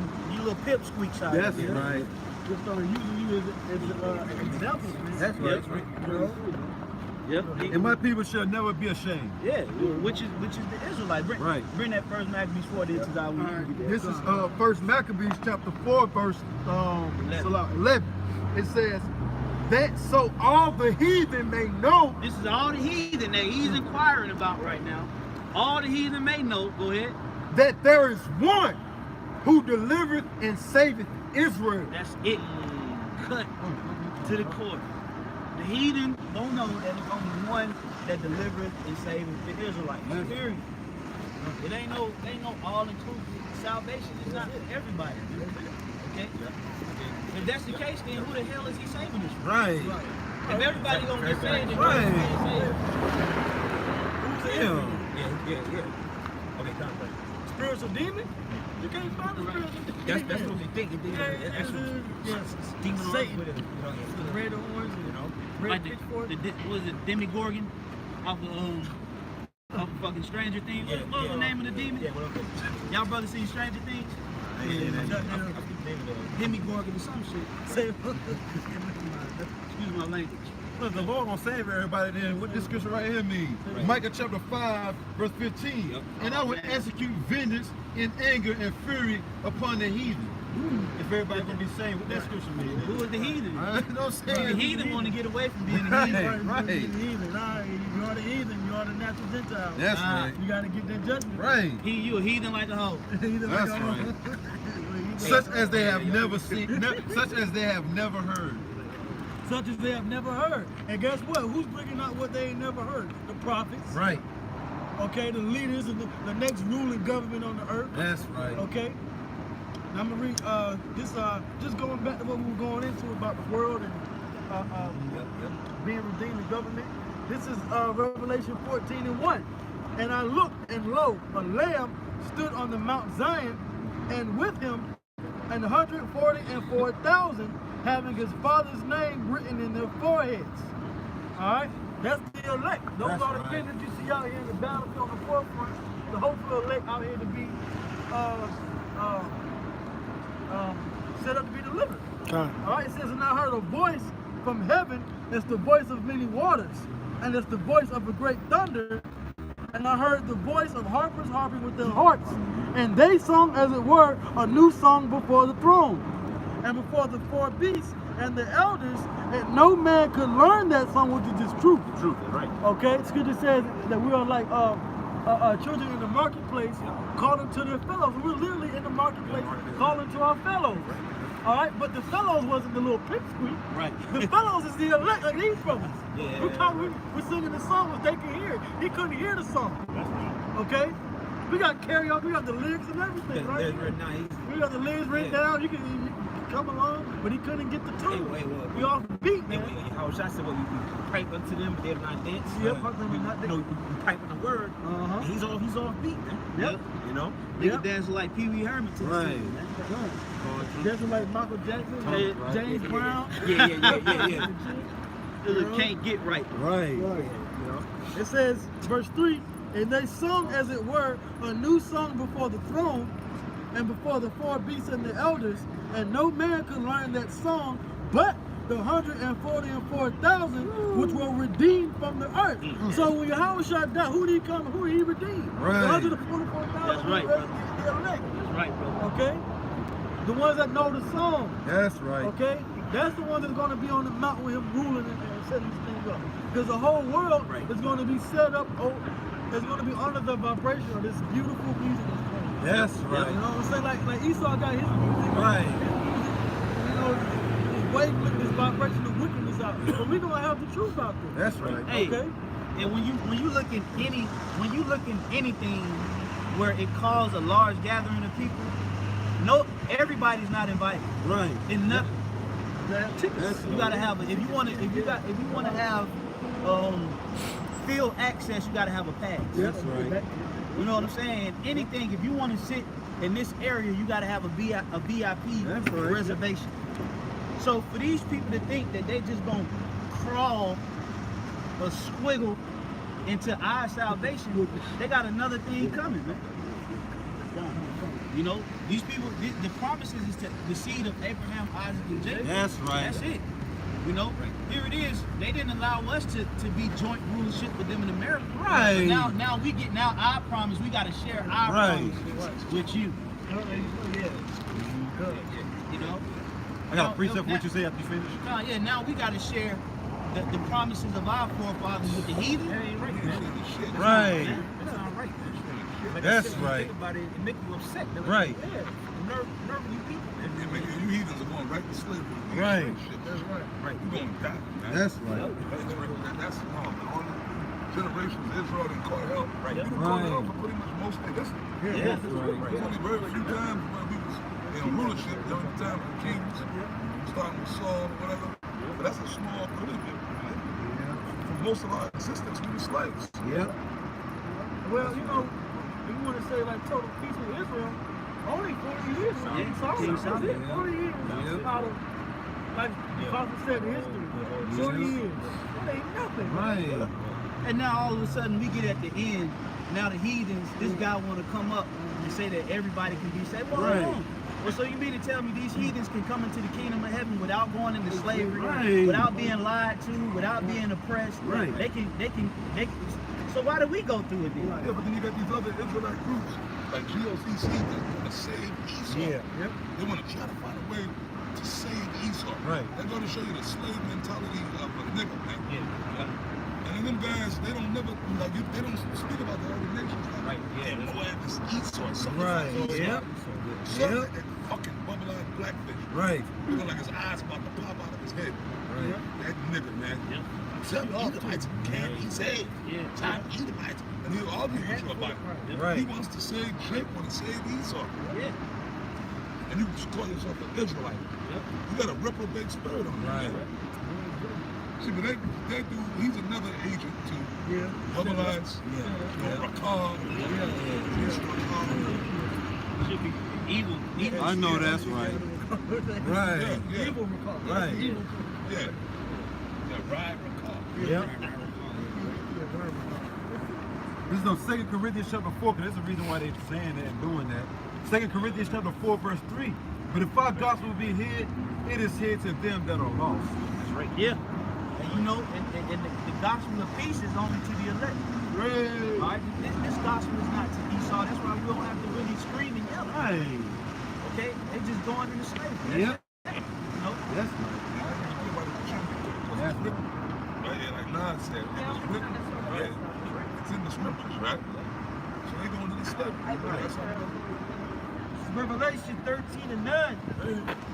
pipsqueaks out That's here. right. Just started using you as examples, man. That's right. You know? Yep. And my people shall never be ashamed. Yeah, which is the Israelite. Bring that first Maccabees 4 into our This is First Maccabees chapter 4, verse 11. It says that so all the heathen may know. This is all the heathen that he's inquiring about right now. All the heathen may know. Go ahead. That there is one who delivereth and saveth Israel. That's it. Cut to the core. The heathen don't know that there's only one that delivereth and saveth the Israelites. Period. It ain't no all-inclusive salvation. It's not for everybody. Okay? If that's the case, then who the hell is he saving us from? Right. If everybody gonna get saved, then Right. who's the Yeah. Yeah. Okay, time. Spiritual demon? You can't find a spiritual demon. That's what they think. Satan. The red orange, red like pitchfork. was it Demigorgon off of fucking Stranger Things? What was the name of the demon? Y'all brothers seen Stranger Things? Demigorgon or some shit. Excuse my language. Look, the Lord gonna save everybody then. What this scripture right here means? Micah chapter 5, verse 15. And I will execute vengeance in anger and fury upon the heathen. If everybody gonna be saved, what that scripture means? Who was the heathen? I know what I'm saying. The heathen want to get away from being a heathen. Right. You are the heathen. You are the natural Gentile. That's right. You got to get that judgment. Right. You a heathen like a hoe. That's right. Such as they have never seen, such as they have never heard. Such as they have never heard. And guess what? Who's bringing out what they ain't never heard? The prophets. Right. Okay, the leaders of the next ruling government on the earth. That's right. Okay. Now I'm gonna read this. Just going back to what we were going into about the world and being redeemed in government. This is Revelation 14:1. And I looked, and lo, a lamb stood on the Mount Zion, and with him 144,000, having his father's name written in their foreheads. All right, that's the elect. Those That's are the right. men that you see out here in the battlefield on the forefront. The hopeful elect out here to be set up to be delivered. All right, it says, and I heard a voice from heaven. It's the voice of many waters, and it's the voice of a great thunder. And I heard the voice of harpers harping with their harps, and they sung, as it were, a new song before the throne, and before the four beasts and the elders, and no man could learn that song, which is just truth. Truth, right. Okay, Scripture says that we are like children in the marketplace, calling to their fellows. We're literally in the marketplace, calling to our fellows. All right, but the fellows wasn't the little pipsqueak. Right. The fellows is the elect, like these brothers. Yeah. We're singing the song, but they can hear it. He couldn't hear the song. Okay? We got karaoke, we got the lyrics and everything, right? We got the lyrics written down. You can come along, but he couldn't get the tune. We off the beat, man. How was I said, well, you pipe unto them, but they're not dance. Yep, how come we not You know, you pipe in the word, and he's off beat, man. Yep. You know? Nigga dancing like Pee Wee Herman to the Right. tune, man. Dancing like Michael Jackson, James Brown. Yeah. Nigga can't get right. Right. It says, verse 3, and they sung, as it were, a new song before the throne and before the four beasts and the elders, and no man could learn that song but the 144,000 which were redeemed from the earth. So when Yahweh shot down, who did he come? Who did he redeem? Right. The 144,000. That's right, brother. The elect. That's right, brother. Okay? The ones that know the song. That's right. Okay? That's the one that's going to be on the mountain with him ruling and setting these things up. Because the whole world is going to be set up, it's going to be under the vibration of this beautiful music that's playing. That's right. You know what I'm saying? Like Esau got his music. Right. You know, his wavelength, this vibration of wickedness out. But we're going to have the truth out there. That's right. Hey, Okay? and when you look in anything where it calls a large gathering of people, everybody's not invited. Right. And nothing. That's You gotta have if you want to have field access, you gotta have a pass. That's right. You know what I'm saying? Anything, if you want to sit in this area, you got to have a VIP reservation. So for these people to think that they just gonna crawl or squiggle into our salvation, they got another thing coming, man. You know, these people, the promises is to the seed of Abraham, Isaac, and Jacob. That's right. That's it. You know, here it is. They didn't allow us to be joint rulership with them in America. Right. But now we get our promise. We got to share our promise with you. You know. I got a precept for what you say after you finish. Yeah. Now we got to share the promises of our forefathers with the heathen. Right. That's not right. That's right. Think about it, it make you upset. Right. Nerve you people. You heathens are going right to slavery. Right. That's right. Right. You're going to die, man. That's right. That's wrong. All the generations of Israel didn't call help. Right. We've been calling help for pretty much most of this. Yeah. That's right. There's only very few times when we was in rulership during the time of the kings, starting with Saul or whatever. But that's a small community. For most of our existence, we were slaves. Yeah. Well, you know, if you want to say like total peace with Israel, only 40 years. Yeah. That's it. 40 years. Yeah. Out of, like the Prophet said in history, 40 years. That ain't nothing. Right. And now all of a sudden we get at the end. Now the heathens, this guy want to come up and say that everybody can be saved. Well, hold on. Well, so you mean to tell me these heathens can come into the kingdom of heaven without going into slavery, without being lied to, without being oppressed? Right. They can. So why do we go through it then? Yeah, but then you got these other Israelite groups like GOCC that want to save Esau. Yeah. Yep. They want to try to find a way to save Esau. Right. They're going to show you the slave mentality of a nigga, man. Yeah. And then them guys, they don't never, like, they don't speak about the other nations. Like, yeah. Moab is Esau. Something Right. Esau. Yep. Something like that fucking bubble-eyed blackfish. Right. Looking like his eyes about to pop out of his head. Right. That nigga, man. Yeah. Some Edomites can't be saved. Yeah. Some Edomites. And he'll argue with you about it. Right. He wants to save Jacob, want to save Esau. Yeah. And you call yourself an Israelite. Yep. You got a reprobate spirit on you. Right. See, but that dude, he's another agent to mobilize, Rakam. Should be evil. I know that's right. Right. Yeah. Evil recall. Right. Yeah. Yeah, right, Rakam. Yep. This is on 2 Corinthians chapter 4, because there's a reason why they're saying that and doing that. 2 Corinthians chapter 4, verse 3. But if our gospel be hid, it is hid to them that are lost. That's right. Yeah. And you know, and the gospel of peace is only to the elect. Right. All right. This gospel is not to Esau. That's why we don't have to really scream and yell. Right. Okay? They just going into slavery. Yep. You know? That's right. That's written. Right, yeah, like Nas said, it's written. Yeah. It's in the scriptures, right? So they going to the slavery. That's how they go. Revelation 13:9.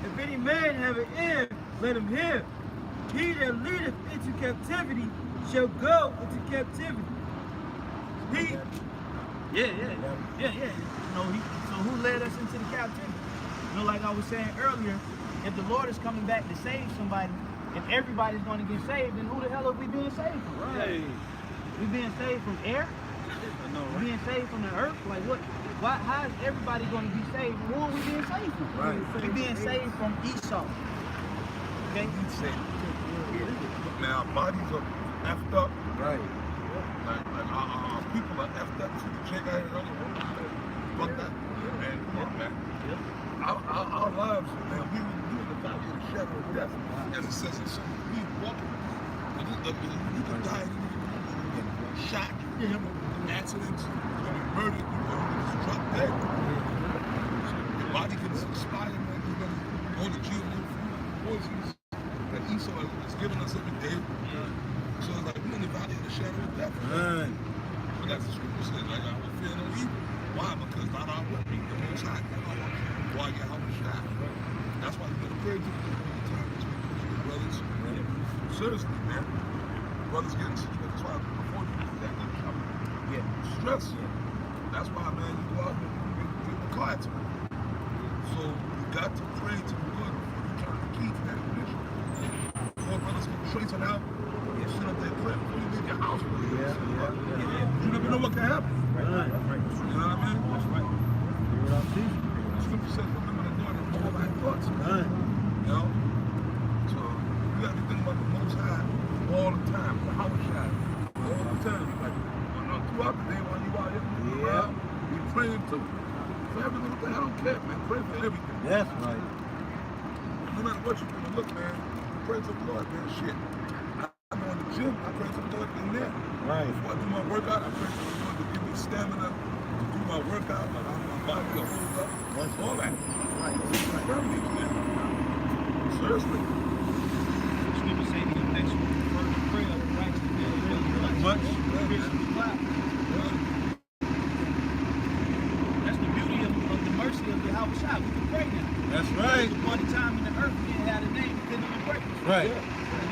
If any man have an ear, let him hear. He that leadeth into captivity shall go into captivity. Yeah. You know, so who led us into the captivity? You know, like I was saying earlier, if the Lord is coming back to save somebody, if everybody's going to get saved, then who the hell are we being saved from? Right. We being saved from air? We being saved from the earth? Like what? Why? How is everybody going to be saved? Who are we being saved from? Right. We being saved from Esau. Okay. Now, bodies are effed up. Right. Like our people are effed up. See the chick I heard earlier? Fuck that. Man, come on, man. Our lives, man, we were the valley of the shadow of death, as it says in Psalm. We walking. You can die, you can get shot, you can have accidents, you can be murdered, you can just drop dead. Your body can expire, man. You're going to go to jail for poisons that Esau is giving us every day. So it's like we're in the valley of the shadow of death. Right. But that's the scripture says, like, I will fear no evil. Why? Because not our weapon, the most high. Why you have a shot? That's why you gotta pray to the time between brothers. Seriously, man. Brothers getting situated. That's why before you do that, stress. That's why, man, you go out and get the car accident. So you got to pray to the Lord before you turn the key to that ignition. Before brothers can trace it out, you sit up there praying before you leave your house. You never know what can happen. Right. too. For every little thing, I don't care, man. Pray for everything. That's right. No matter what you're gonna look, man, pray to the Lord, man. Shit. I go in the gym, I pray to the Lord in there. Right. Before I do my workout, I pray to the Lord to give me stamina to do my workout, allow my body to hold up. That's all that. Right. Prayer means, man. Seriously. Scripture say the effectual fervent prayer of the righteous availeth much. That's the beauty of the mercy of Yahweh Shai. We can pray now. That's right. There was one time in the earth we didn't have a name, we couldn't even pray. Right. The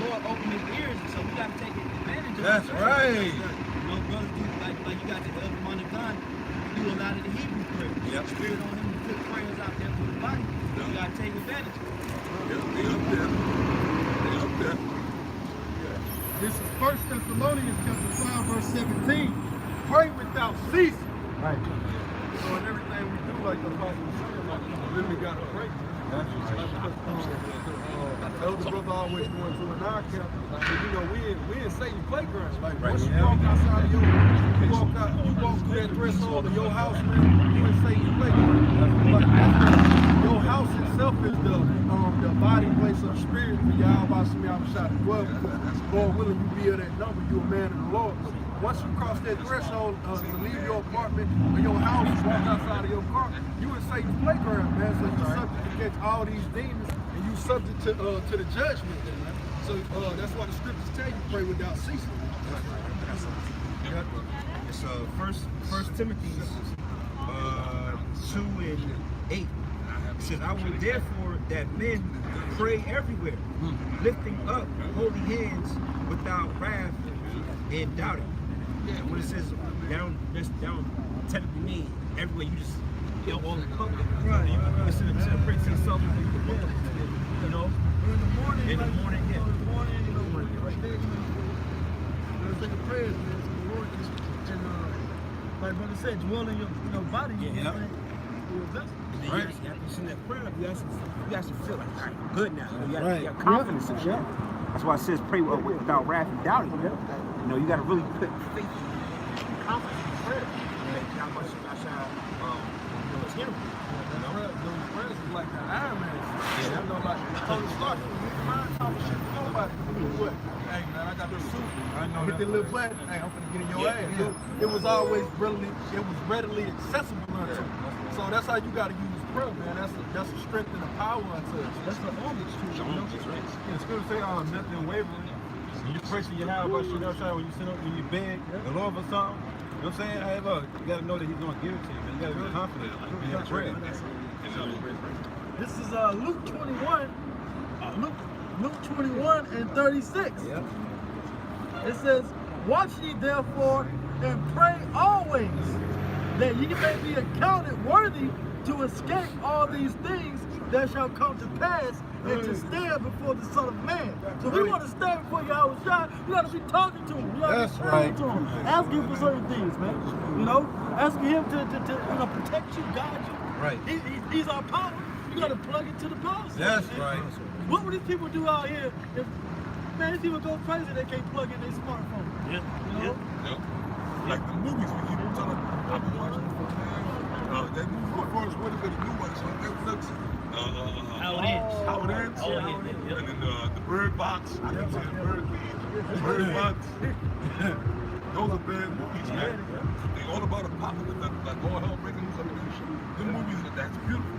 Lord opened his ears, so we got to take advantage of it. That's right. You know, brothers do like you got the elder Monacan, do a lot of the Hebrew prayers. Yep. Spirit on him to put prayers out there for the body. You got to take advantage of it. They up there. They up there. This is 1 Thessalonians chapter 5, verse 17. Pray without ceasing. Right. So in everything we do, like the Apostle said, like, we really got to pray. That's right. Elder brother always going to in our camp. You know, we in Satan's playground. Like Right. once you walk outside of you walk through that threshold of your house, man, you in Satan's playground. Like, your house itself is the body place of the spirit for y'all by some y'all shot as well. Lord willing, you be of that number, you a man of the Lord. But once you cross that threshold to leave your apartment or your house, walk outside of your car, you in Satan's playground, man. So you're subject to catch all these demons, and you subject to the judgment, man. So that's why the scriptures tell you pray without ceasing. It's First Timothy 2:8. It says, I will therefore that men pray everywhere, lifting up holy hands without wrath and doubting. And when it says down technically mean everywhere, you just all in public. Right. You listen to the pray to yourself, you know. In the morning, In the morning, yeah. In the morning, you know, right there, you know, take a prayer, man, to the Lord, and like brother said, dwell in your body, you know, your vessel. Right. After you send that prayer, you actually feel like, all right, I'm good now. You got confidence and shit. That's why it says pray without wrath and doubting. You know, you got to really put faith and confidence in prayer. How much it's him. Those prayers is like the Iron Man. You know, like Tony Stark, you mind talking shit to nobody. What? Hey man, I got this suit. I know hit that little button. Hey, I'm gonna get in your ass. It was always readily accessible unto. So that's how you gotta use prayer, man. That's a strength and a power unto it. That's the homage to it. You know? The scripture say, nothing wavering. When you pray to your house, when you sit up, when you beg the Lord for something, you know what I'm saying? Hey, look, you gotta know that He's gonna give it to you, man. You gotta be confident in your prayer. This is Luke 21. Luke 21 and 36. Yep. It says, watch ye therefore and pray always, that ye may be accounted worthy to escape all these things that shall come to pass and to stand before the Son of Man. So we want to stand before Yahweh Shai, you got to be talking to him. You got to be praying to him. Asking him for certain things, man. You know, asking him to protect you, guide you. Right. He's our power. You got to plug it to the power. That's right. What would these people do out here if, man, these people go crazy, they can't plug in their smartphone? Yeah. You know? Yeah. Like the movies we keep telling, I've been watching that movie with Forrest Whitaker, the new one, it's on Netflix. How it ends. How it ends. Oh, yeah. And then the Bird Box. I keep saying Bird Box. Those are bad movies, man. They all about apocalypse, like all hell breaking loose up and shit. Them movies, that's beautiful.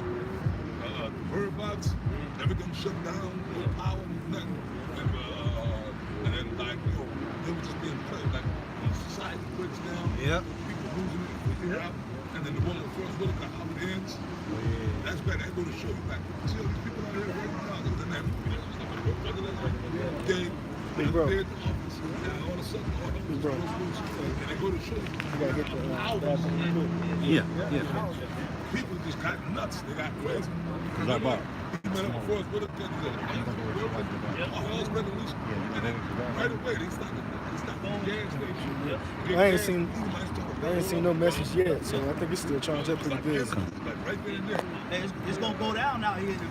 Bird Box, everything shut down, no power, nothing. And then like, you know, they were just being played, like society breaks down, people losing it, freaking out. And then the one with Forrest Whitaker, how it ends. That's bad. That go to show you, like, see all these people out here right now, they're in that movie, they did the office, and all of a sudden, all of them goes loose, and they go to show you, people just got nuts, they got crazy. He met up with Forrest Whitaker, all hell's breaking loose. And then right away, they stopped the gas station. I ain't seen no message yet, so I think it's still charged up pretty good. Like right there and there. It's gonna go down out here in the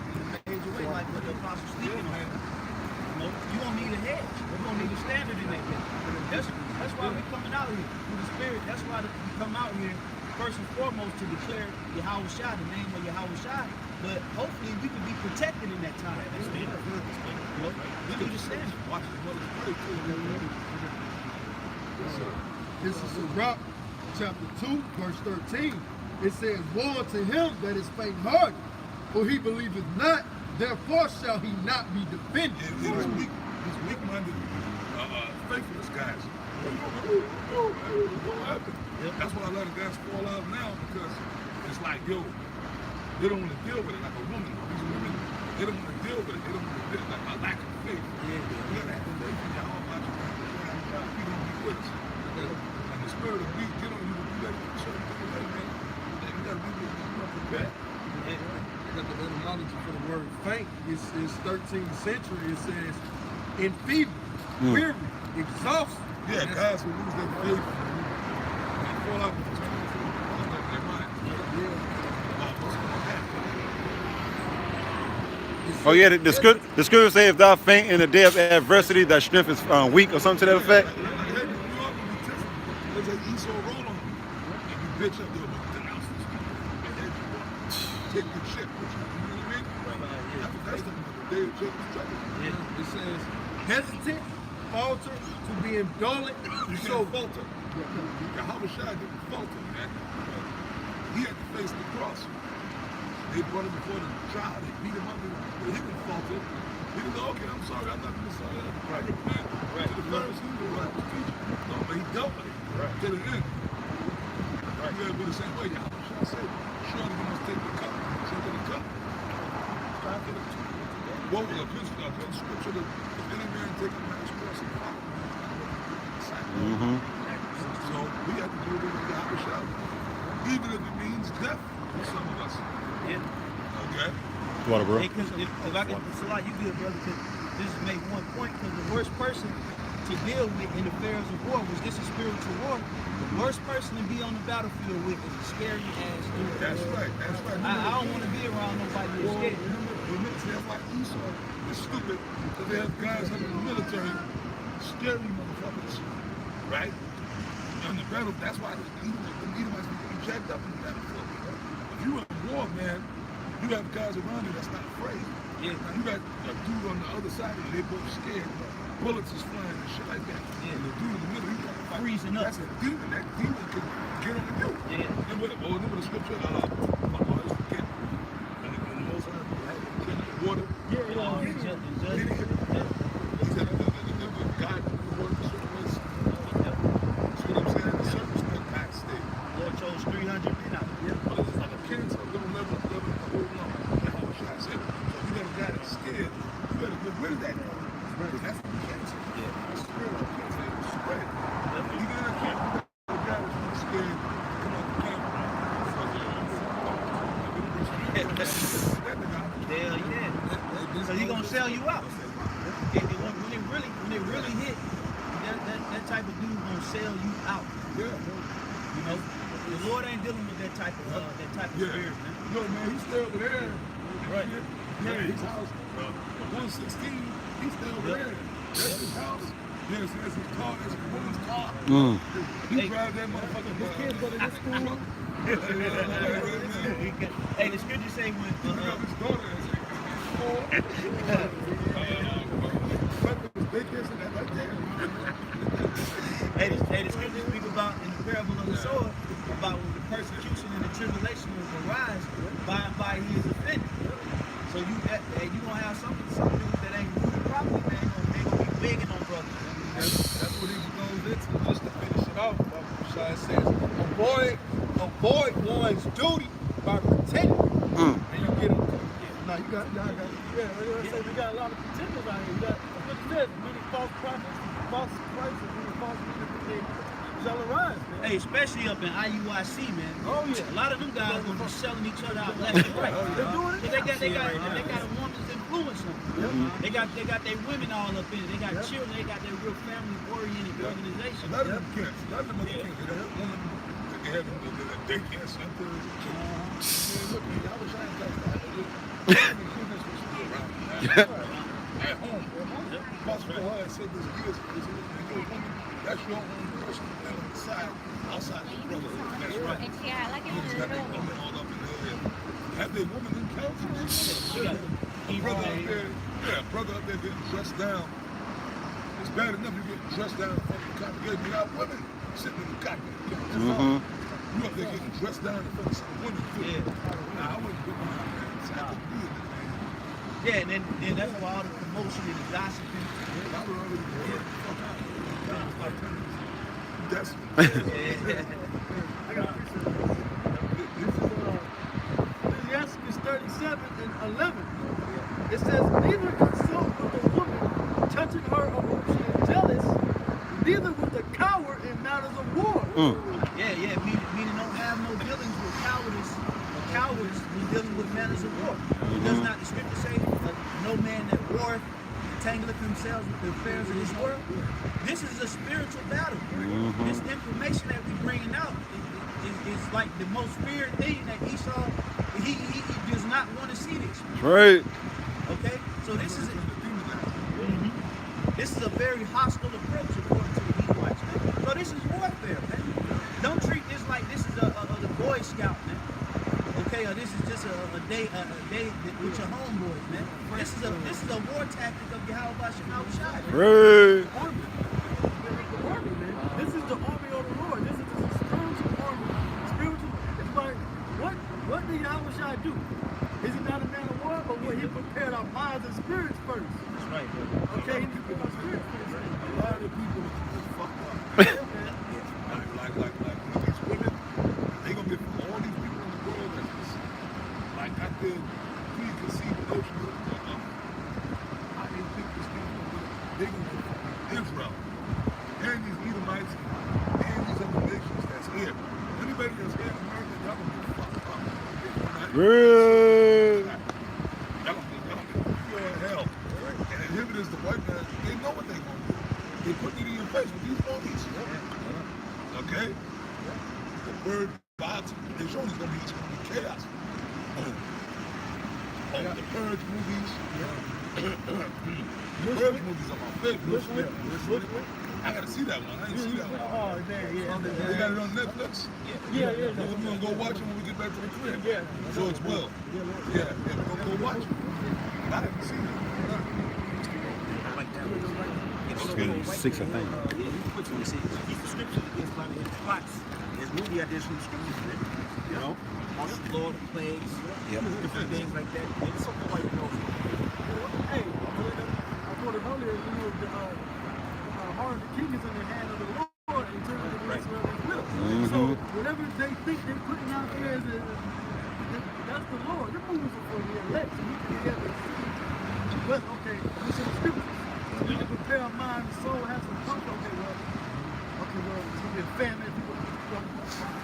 age of way, like what the Apostle Stephen on. You know, you gonna need a hedge. You're gonna need a standard in that hedge. That's why we're coming out here through the Spirit. That's why we come out here first and foremost to declare Yahweh Shai, the name of Yahweh Shai, but hopefully we can be protected in that time. You know, we can just stand. Watch the brothers pray too. This is Sirach, chapter 2, verse 13. It says, woe unto him that is faint-hearted, for he believeth not, therefore shall he not be defended. These weak-minded, faithless guys. That's why a lot of guys fall out now, because it's like, yo, they don't want to deal with it like a woman. These women, they don't want to deal with it. They don't want to deal with it like a lack of faith. You gotta have faith in your own life. You don't be with us. And the spirit of weak, you know, you gotta do certain things like that. You gotta be prepared. I got the etymology for the word faint. It's 13th century. It says enfeebled, weary, exhausted. Yeah, guys who lose their faith and fall out of the turn their mind. Oh yeah, the scripture says, if thou faint in the day of adversity, thy strength is weak, or something to that effect. There's an Esau roll on you. And you bitch up there, but denounce this. And then you take your shit with you. You know what I mean? That's the day of Jacob's trouble. It says hesitant, falter, to be indolent. You can't falter. Yahweh Shai didn't falter, man. He had to face the cross. They brought him before the trial. They beat him up. But he didn't falter. He didn't go, okay, I'm sorry, I'm not going to say that. Right. To the Pharisees, he was teaching. No, but he dealt with it to the end. You got to be the same way. Yahweh Shai said, surely you must take the cup. Take the cup. What was a good scripture that if any man take a man's cross and follow him, so we have to do it with Yahweh Shai, even if it means death for some of us. Yeah. Okay? What, bro? Hey, if I can, Salah, you good, brother, because this is make one point, because the worst person to deal with in the affairs of war was this is spiritual war. The worst person to be on the battlefield with is a scary ass dude. That's right. That's right. I don't want to be around nobody who's scared. That's like Esau. It's stupid because they have guys up in the military, scary motherfuckers, right? On the battle, that's why the Edomites be jacked up in the battlefield. If you in war, man, you have guys around you that's not afraid. Yeah. Now you got a dude on the other side of you, they both scared. Bullets is flying and shit like that. Yeah. And the dude in the middle, he's trying to fight. Freezing up. That's a demon. That demon can get on you. Yeah. Remember the scripture? I always forget. And the Most High, water. He said the God worked a certain way. See what I'm saying? The serpents that God stayed. Lord chose 300 men out. But it's like a cancer. Little level holding on. That's what I said. So you got a guy that's scared. You got to get rid of that. Because that's the cancer. The spiritual cancer. It will spread. You get in a camp, the guy that's really scared. Come on, the camp. Hell yeah. So he gonna sell you out. When it really hit, that type of dude gonna sell you out. Yeah. You know, the Lord ain't dealing with that type of spirit, man. Yo, man, he's still over there. Right. Yeah, his house. 116. He's still over there. That's his house. Yes, that's his car. That's his woman's car. He drives that motherfucker. His kids go to this school. Hey, the scripture say when his daughter is hey, the scripture speak about in the parable of the sword about when the persecution and the tribulation will arise by he is offended. So you gonna have some dudes that ain't moving properly, man. They gonna be begging on brothers. That's what he goes into. Just to finish it off, Shai says, avoid one's duty by pretending. And you get them. Now you got we got a lot of pretenders out here. You got, look at this, many false prophets, false Christs, and many false leaders shall arise, man. Hey, especially up in IUIC, man. Oh yeah. A lot of them guys gonna be selling each other out left and right. They're doing it. They got a woman's influence on them. They got their women all up in it. They got children. They got their real family-oriented organization. A lot of them can't. A lot of them other kids. They have the daycare centers. Look, I was trying to touch that. At home. Possible how I said this years. That's your own personal thing on the side, outside of the brother. That's right. Have they women in council? Brother up there getting dressed down. It's bad enough you getting dressed down in front of the congregation. You got women sitting in the congregation. You up there getting dressed down in front of some women too. Yeah. Nah, I wouldn't do that, man. I couldn't do it, man. Yeah, and then that's why all the promotion and the gossiping. I would already do it. Fuck out. That's I got a picture. This is Ecclesiastes 37 and 11. It says, neither consult with the woman touching her of whom she is jealous, neither with the coward in matters of war. Yeah, meaning don't have no dealings with cowardice or cowards when dealing with matters of war. Does not the scripture say, no man that warreth entangleth themselves with the affairs of this world? This is a spiritual battle. This information that we're bringing out is like the most feared thing that Esau, he does not want to see this. Right. Okay? So this is a very hostile approach according to the Edomites, man. So this is warfare, man. Don't treat this like this is the Boy Scout, man. Okay, or this is just a day with your homeboys, man. This is a war tactic of Yahweh Shai. Right. This is the army of the Lord. This is the spiritual army. Spiritual. It's like, what did Yahweh Shai do? Is he not a man of war? But what, he prepared our minds and spirits first. That's right, bro. Okay, he prepared our spirits first. a lot of the people is fucked up. Like these women, they gonna get from all these people in the world that just like got the preconceived notion of I didn't think this people they gonna get from Israel and these Edomites and these other nations that's here. Anybody that's here in America, y'all gonna get fucked up. Right. Y'all gonna get pure hell. And inhibitors, the white man, they know what they gonna do. They put it in your face with these movies. Okay? The bird box, they show it's gonna be chaos. The Purge movies. The Purge movies are my favorite. I gotta see that one. I didn't see that one. Oh, man, yeah. They got it on Netflix? Yeah. We're gonna go watch it when we get back to the crib. Yeah. So it's well. Yeah, we're gonna go watch it. I haven't seen it. I like that one. Okay, 6, I think. Yeah, you put some scriptures against a lot of his plots. There's movie out there from scriptures, man. You know, on the floor, the plagues, different things like that. It's so quite Hey, I told it earlier, the heart of the king is in the hand of the Lord in terms of the rest of his will. So whatever they think they're putting out there, that's the Lord. They're moving for the elect, so we can together see. But okay, we should scriptures. We can prepare our mind and soul, have some comfort. Okay, well, it's gonna be a famine.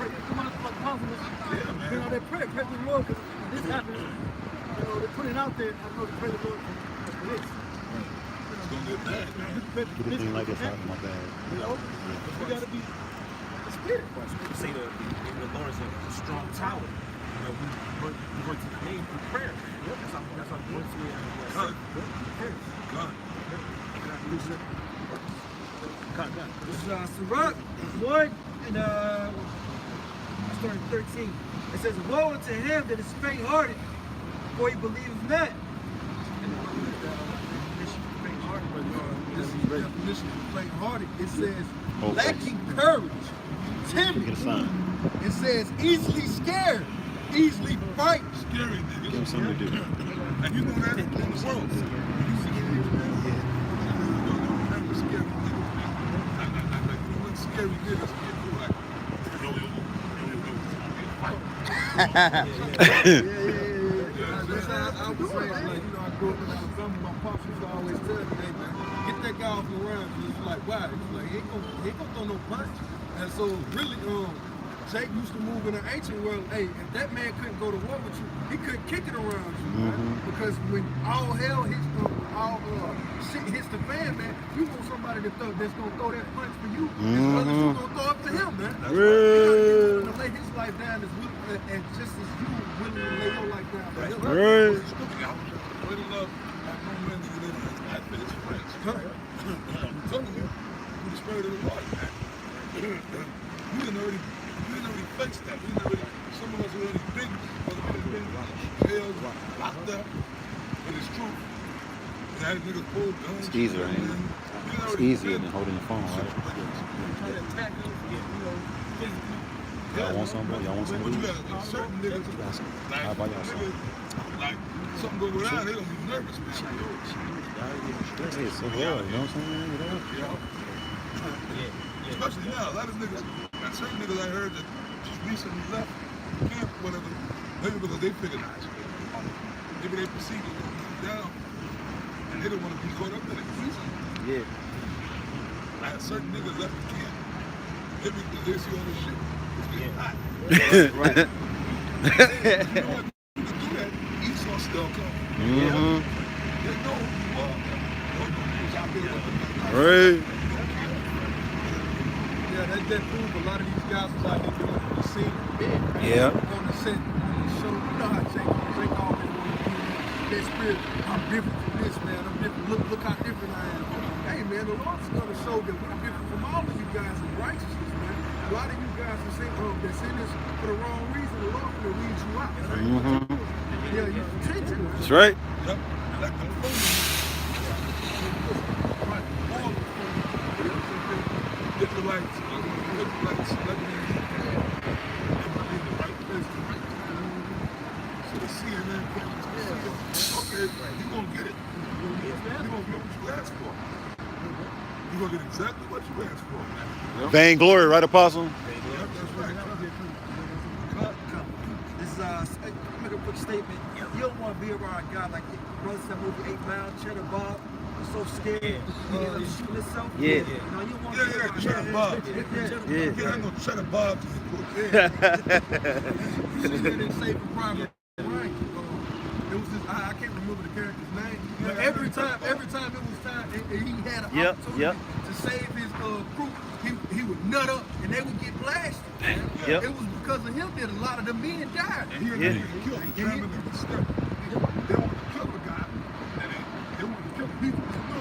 Pray, come on, like possible. You know, they pray to the Lord because when this happens, they put it out there. I know to pray to the Lord for this. It's gonna get bad, man. Anything like this out of my bag. You know, we gotta be the spirit. Scriptures say the Lord is a strong tower. You know, we run to the name through prayer. That's how we run to it. This is Sirach 1 and starting 13. It says, woe unto him that is faint-hearted, for he believeth not. This is the definition of faint-hearted. It says Lacking courage. timid. Get a sign. It says easily scared, easily frightened. Scary niggas. Give him something to do. And you know that in the world. You see niggas, man. Remember scary niggas, man. Like, you know, when scary niggas get through, like, That's how I was saying, like, I grew up in Alabama. My pops used to always tell me, hey, man, get that guy off your round. He's like, why? He's like, he ain't gonna throw no punch. And so, really, Jake used to move in the ancient world. Hey, if that man couldn't go to war with you, he couldn't kick it around you, right? Because when all hell hits, shit hits the fan, man, you want somebody that's gonna throw that punch for you. As well as you gonna throw up to him, man. That's right. He to lay his life down and just as you willing to lay your life down. Right. Way to love, like no man to get in his life for his friends. I'm telling you, you the spirit of the Lord, man. We didn't already face that. Some of us already been jails, locked up, but it's true. They had niggas pulled guns. It's easier, ain't it? It's easier than holding your phone, right? Trying to attack us, physically. Y'all want some, bro? Y'all want some? But you got certain niggas, like, I'll buy y'all some. like, something go down, they gonna be nervous, man. Hey, it's so hard, you know what I'm saying? Especially now, a lot of niggas, got certain niggas I heard that just recently left camp, whatever, maybe because they figured out. Maybe they perceived it down, and they don't want to be caught up in it. Yeah. Like certain niggas left the camp, maybe because they see all this shit. It's getting hot. Right. You know what? To do that, Esau still come. Mm-hmm. They know who's out there with them. Right. Yeah, that proves a lot of these guys was out here doing it. You see, Yeah. on the set, on the show, you know how Jake always want to be that spirit. I'm different from this, man. I'm different. Look how different I am. Hey, man, the Lord's going to show that we're different from all of you guys in righteousness, man. A lot of you guys are saying, that's in this for the wrong reason. The Lord will lead you out. Mm-hmm. Yeah, you continue. That's right. Yep. Like the phone. Get the lights. Get the lights. Let me in. Everybody in the right place at the right time. So the CNN cameras can see it. Okay, you're going to get it. You're going to get what you asked for. You're going to get exactly what you asked for, man. Vainglory, right, Apostle? Yep, that's right. This is make a quick statement. You don't want to be around a guy like Brothers that movie 8 Mile, Cheddar Bob. So scared. He ended up shooting himself. Yeah. You know, you want to be around Cheddar Bob. Yeah. Yeah, I know Cheddar Bob. You didn't say for private rank. It was this, I can't remember the character's name. But every time it was time, and he had an opportunity to save his crew, he would nut up and they would get blasted. Yep. It was because of him that a lot of the men died. And he had to kill him. They want to kill the guy. They want to kill people. No,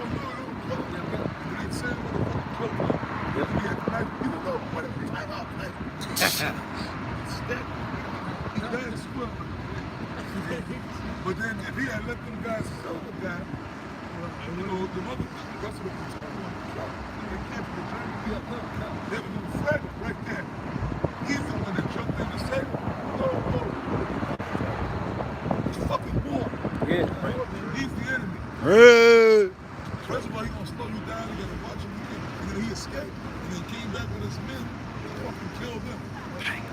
don't kill him. And they said, kill him. He had to knife people. No, whatever. Time out. But then if he had let them guys kill the guy, you know, the rest of the platoon, they can't be they would do Fred right there. He's the one that jumped in to say, no. It's fucking war. Yeah. He's the enemy. Hey. First of all, he's gonna slow you down, you gotta watch him again. And then he escaped, and then came back with his men and fucking killed them.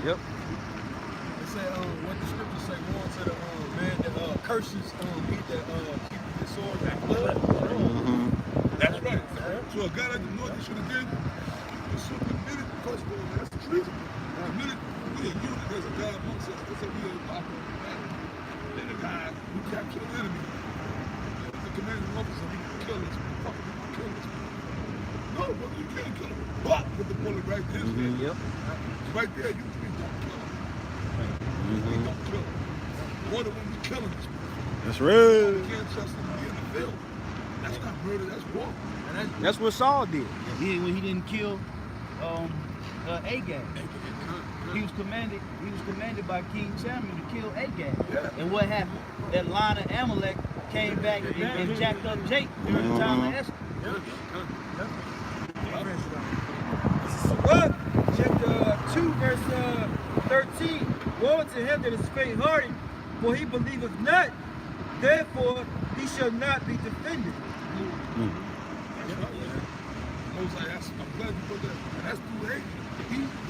Yep. They say, what the scriptures say, war to the man that curses he that keeps his sword in blood. Mm-hmm. That's right. So a guy like the North, they should have did was so committed first of all, that's treason. Committed, we a unit, there's a guy amongst us, they say we are operating. Then the guy who captured the enemy, the commanding officer, he can kill us, fucking kill us. No, brother, you can't kill him. But with the bullet right in his head. Yep. Right there, you don't kill him. We don't kill him. More than when we kill him. That's We right. can't trust him to be in the field. That's not murder, that's war. That's what Saul did. When he didn't kill Agag. He was commanded by King Samuel to kill Agag. Yeah. And what happened? That line of Amalek came back and jacked up Jake during the time of Esther. What? Chapter 2, verse 13. Woe to him that is faint-hearted, for he believeth not. Therefore, he shall not be defended. Moses, I'm glad you put that. And that's too late.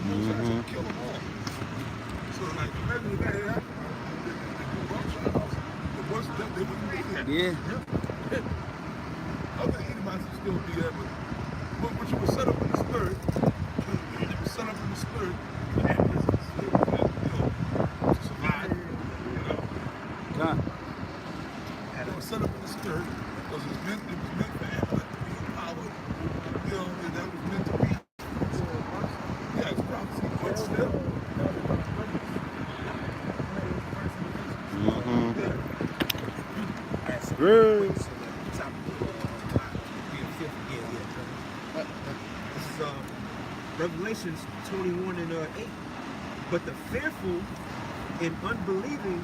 Moses should kill them all. So, like, imagine if that had happened. The worst death they wouldn't be there. Yeah. I think anybody should still be there, but you were set up in the spirit. You were set up in the spirit. To survive. God. They were set up in the spirit because it was meant for Amalek to be in power. And that was meant to be. Yeah, it's prophecy, but still. Right. This is Revelations 21 and 8. But the fearful and unbelieving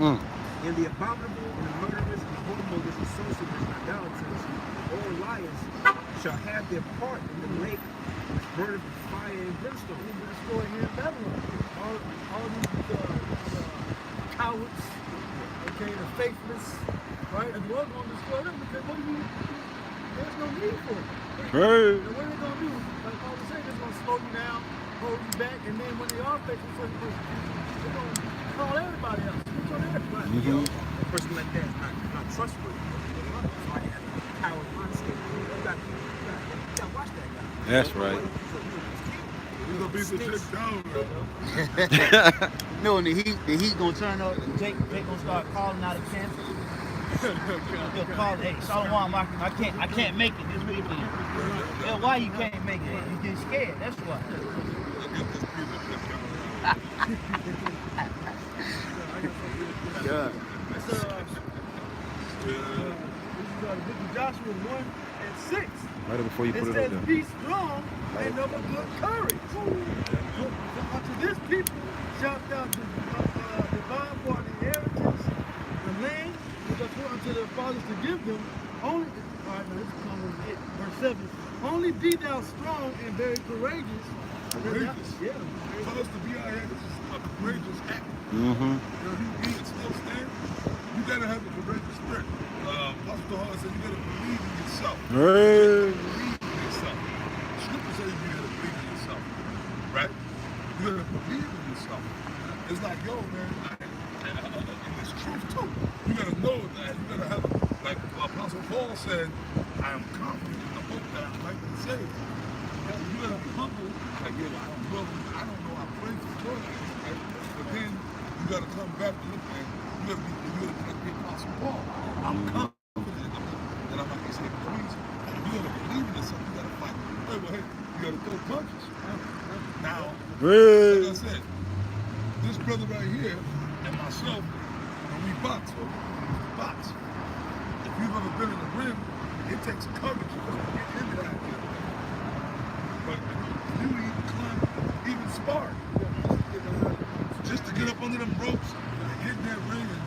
And the abominable and the murderers and the whoremongers and sorcerers and idolaters, all liars, shall have their part in the lake which burneth with fire and brimstone. We'll be destroyed here in Babylon. All these cowards, okay, the faithless, right? And the Lord's going to destroy them because there's no need for it. Right. And what are they going to do? Like Paul was saying, they're going to slow you down, hold you back, and then when they are faithful, they're going to call everybody else. Switch on everybody. A person like that is not trustworthy. That's why you have a coward mindset. You got to watch that guy. That's right. He's gonna beat the chick down, bro. No, and the heat gonna turn up. Jake gonna start calling out of camp. He'll call, hey, Shalom, I can't make it this weekend. Yeah, why you can't make it? You get scared. That's why. Yeah. This is the book of Joshua 1:6. Right before you It put it says, up there. be strong and of a good courage. Unto this people shalt thou divide for an inheritance the land which I swore unto their fathers to give them. Only, all right, now this is it. Verse 7. Only be thou strong and very courageous. Courageous? Yeah. For us to be out here, this is a courageous act. Mm-hmm. You can still stand. You gotta have a courageous spirit. Pastor Hall said you gotta believe in yourself. Right. Believe in yourself. Scripture says you gotta believe in yourself. Right? You gotta believe in yourself. It's like, yo, man, and it's truth too. You gotta know that. You gotta have, like Apostle Paul said, I am confident in the hope that I might be saved. You gotta be humble. Like, yo, I don't know, I pray for joy. Right? But then you gotta come back and look, man. You gotta be like the Apostle Paul. I'm confident that I might be saved. That means you gotta believe in yourself. You gotta fight. Hey, you gotta throw punches. Now, like I said, this brother right here and myself, when we box, if you've ever been in the ring, it takes courage to get into that. But you even climb, even spar, just to get up under them ropes and get in that ring and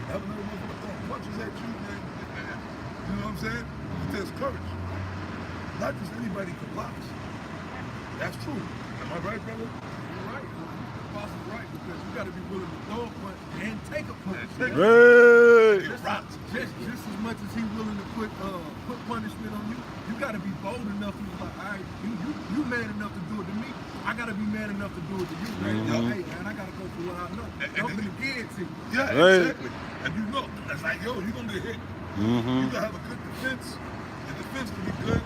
have another motherfucker throwing punches at you, man. You know what I'm saying? It takes courage. Not just anybody can box. That's true. Am I right, brother? You're right. Apostle's right, because you got to be willing to throw a punch and take a punch. Just as much as he's willing to put punishment on you, you got to be bold enough to be like, all right, you man enough to do it to me. I got to be man enough to do it to you, man. Hey, man, I got to go for what I know. Open the gate to you. Yeah, exactly. And you know, it's like, yo, you're going to get hit. You got to have a good defense. The defense can be good.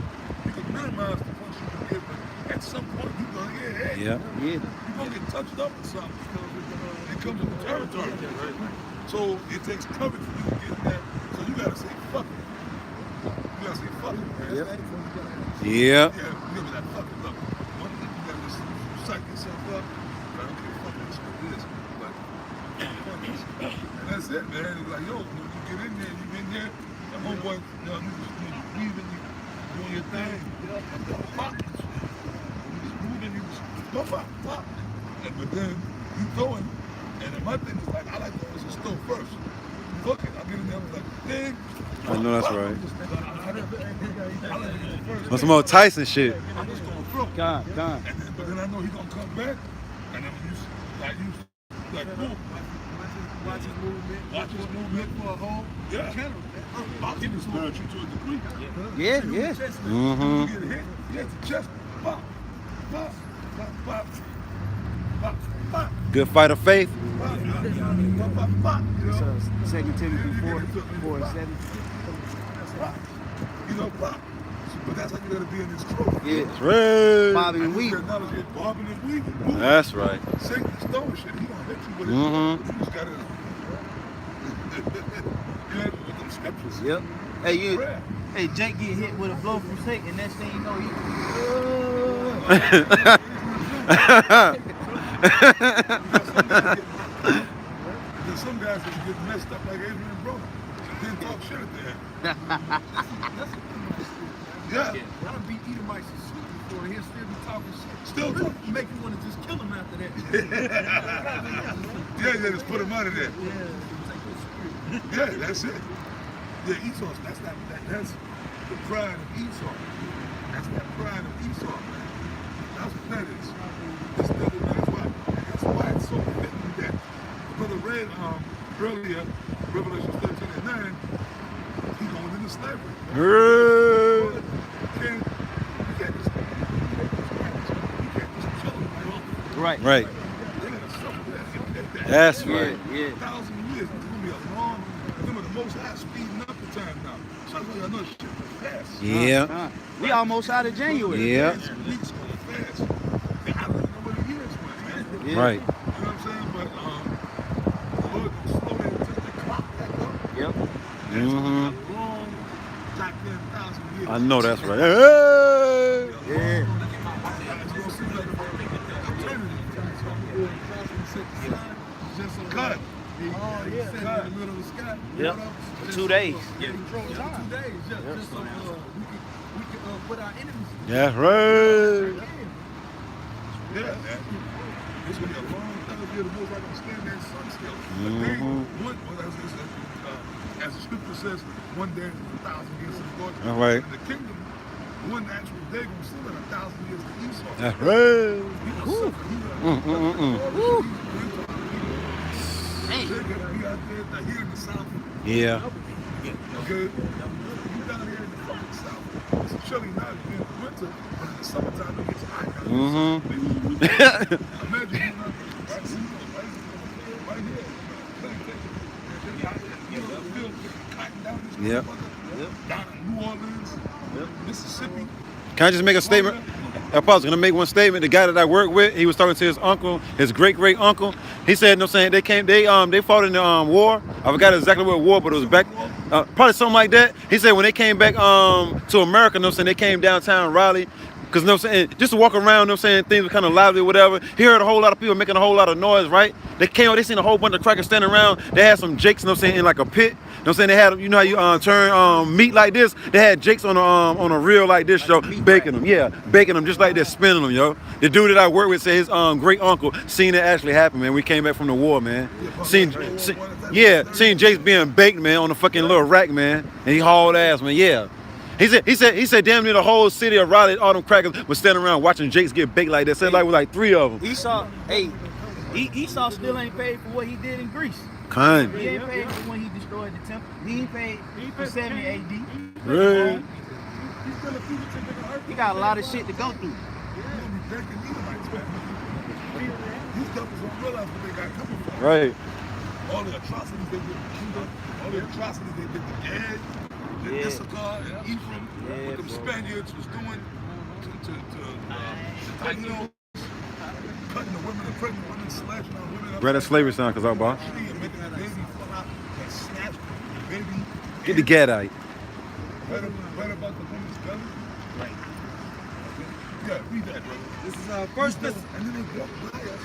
You can minimize the punch you can get, but at some point, you're going to get hit. Yeah. You're going to get touched up with something. It comes with the territory. So it takes courage for you to get in there. So you got to say, fuck it. You got to say, fuck it, man. Yep. Yeah, you got to be that fucking look. One thing you got to just psych yourself up. I don't give a fuck what this is. But, and that's it, man. It's like, yo, when you get in there, you've been there, the homeboy, you know, you just breathing, you doing your thing. Fuck. You just moving, you just, fuck. And but then you throwing, and then my thing is like, I like to always just throw first. Fuck it, I get in there, I'm like, dang. I know that's right. I like to get first. That's some more Tyson shit. I'm just gonna throw. God. And then, but then I know he's gonna come back, and then boom. Watch his movement for a whole channel. Boxing is spiritual to a degree. Yeah. You get hit, you hit the chest, pop. Good fight of faith. Pop. 2 Timothy 4:7. You know, pop. But that's how you gotta be in this truth. Yeah. Right. Bobbing and weaving. Bobbing and weaving. Boom. That's right. Satan stone shit. He gonna hit you with it. You just gotta. You know, with them scriptures. Yep. Hey, Jake get hit with a blow from Satan. Next thing you know, There's some guys that get messed up like Adrian Brother. Didn't talk shit at the end. Yeah. I done beat Edomites and shit before, and he'll still be talking shit. Still really talking make you want to just kill him after that. Yeah, just put him out of there. Yeah. Yeah, that's it. Yeah, Esau, that's the pride of Esau. That's that pride of Esau, man. That's what that is. It's devil, man. That's why it's so fitting that the brother read earlier, Revelation 13:9, he going into slavery. You can't just chill him, Right. Right. they're gonna suffer that. That's right. Yeah. 1,000 years. It's gonna be a long. Remember, the Most High speeding up the time now. So I know shit was fast. Yeah. We almost out of January. Yeah. It's weeks going fast. I don't know what the years went, man. Yeah. Right. You know what I'm saying? But the Lord can slow that to the clock back up. Yep. And it's gonna be a long, goddamn 1,000 years. I know that's right. Hey! Yeah. It's gonna seem like eternity. Just a cut. Oh, yeah. Sitting in the middle of the sky. Yep. Just 2 days. Yeah, 2 days. Just so we can put our enemies. That's right. Yeah, man. It's gonna be a long time to be the most I can stand that sun still. But they, as the scripture says, one day is 1,000 years to the Lord. All right. In the kingdom, one actual day gonna seem like 1,000 years to Esau. That's right. He gonna suffer. He gonna Hey. they're gonna be out there now here in the south. Yeah. Okay? You down here in the fucking south. It's chilly now in the winter, but in the summertime it gets hot. Mm-hmm. Imagine you know, right here. You know, the field cutting down this Yep. motherfucker. Down in New Orleans, Mississippi. Can I just make a statement? I'm gonna make one statement. The guy that I work with, he was talking to his uncle, his great uncle. He said, "No, saying they fought in the war. I forgot exactly what war, but it was back, probably something like that." He said when they came back to America, no, saying they came downtown Raleigh, because no, saying just to walk around, no, saying things were kind of lively or whatever. He heard a whole lot of people making a whole lot of noise, right? They came, they seen a whole bunch of crackers standing around. They had some jakes, no, saying in like a pit. No, saying they had, you know how you turn meat like this. They had jakes on a reel like this, yo, baking them, baking them just like this, spinning them, yo. The dude that I work with said his great uncle seen it actually happen, man. We came back from the war, man. Seen jakes being baked, man, on the fucking little rack, man, and he hauled ass, man. Yeah. He said, damn near the whole city of Raleigh, all them crackers was standing around watching jakes get baked like that. Said like with like 3 of them. Esau still ain't paid for what he did in Greece. Kind. He ain't paid for when he destroyed the temple. He ain't paid for 70 AD. Right. He got a lot of shit to go through. These couples don't realize where they got coming from. Right. All the atrocities they did to Judah, all the atrocities they did to Gad, and Issachar, and Ephraim, what them Spaniards was doing to Taínos, cutting the women, the pregnant women, slashing on women. Right, that slavery sound, cause our boss. And making the baby fall out and snatch the baby. Get the gat out. Right about the woman's belly. Right. Yeah, read that, brother. This is first. And then they walk by us,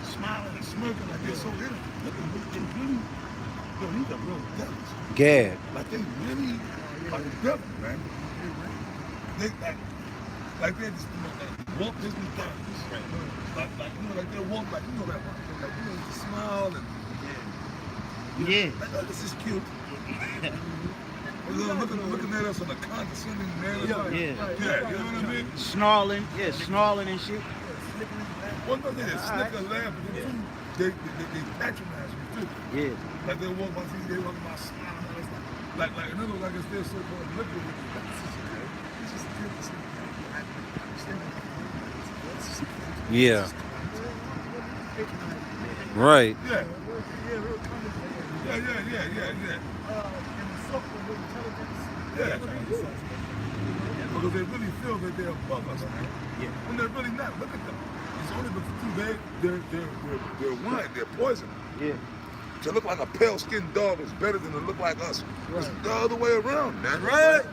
smiling and smirking like they're so innocent. Look at them, they really, yo, these are real devils. Gad. Like they really are the devil, man. They like they're just, you know, like Walt Disney characters. Right. Like you know, like they walk like you know that one, like you know, just smile and like, oh, this is cute. Looking at us in a condescending manner. Yeah. You know what I mean? Snarling and shit. One of them is snicker, laugh, but then two, they patronize me too. Yeah. Like they walk by, they walk by smiling. Like in other words, like it's their so-called liquor. This is good. Yeah. Right. Yeah. Yeah. Because they really feel that they're above us, man. Yeah. When they're really not. Look at them. It's only because they're wine, they're poison. Yeah. To look like a pale-skinned dog is better than to look like us. It's the other way around, man. Right.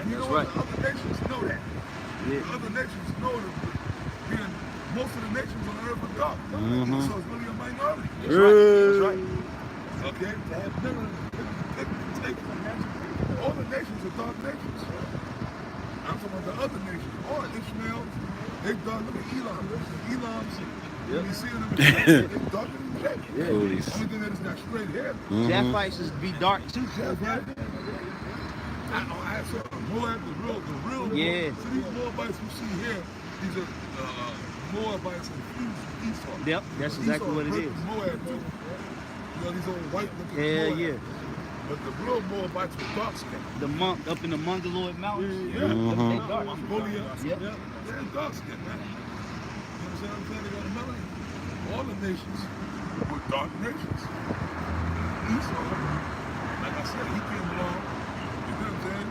And you know what? The other nations know that. Yeah. The other nations know that most of the nations on earth are dark. So it's really a minority. That's right. Okay? All the nations are dark nations. I'm talking about the other nations. All Ishmael, they dark. Look at Elam. Elam's When you see them, they darker than Jack. Coolies. Only thing that is not straight hair. Japhites is be dark too. I saw Moab, the real Yeah. So these Moabites you see here, these are Moabites infused with Esau. Yep, that's exactly what it is. Moab too. You know, these old white looking Hell Moab. yeah. But the real Moabites were dark skinned. The monk up in the Mongoloid Mountains. Yeah. They dark. Mongolia. Yep. They're dark skinned, man. You understand what I'm saying? They got a melanin. All the nations were dark nations. Esau, like I said, he came along. You know what I'm saying?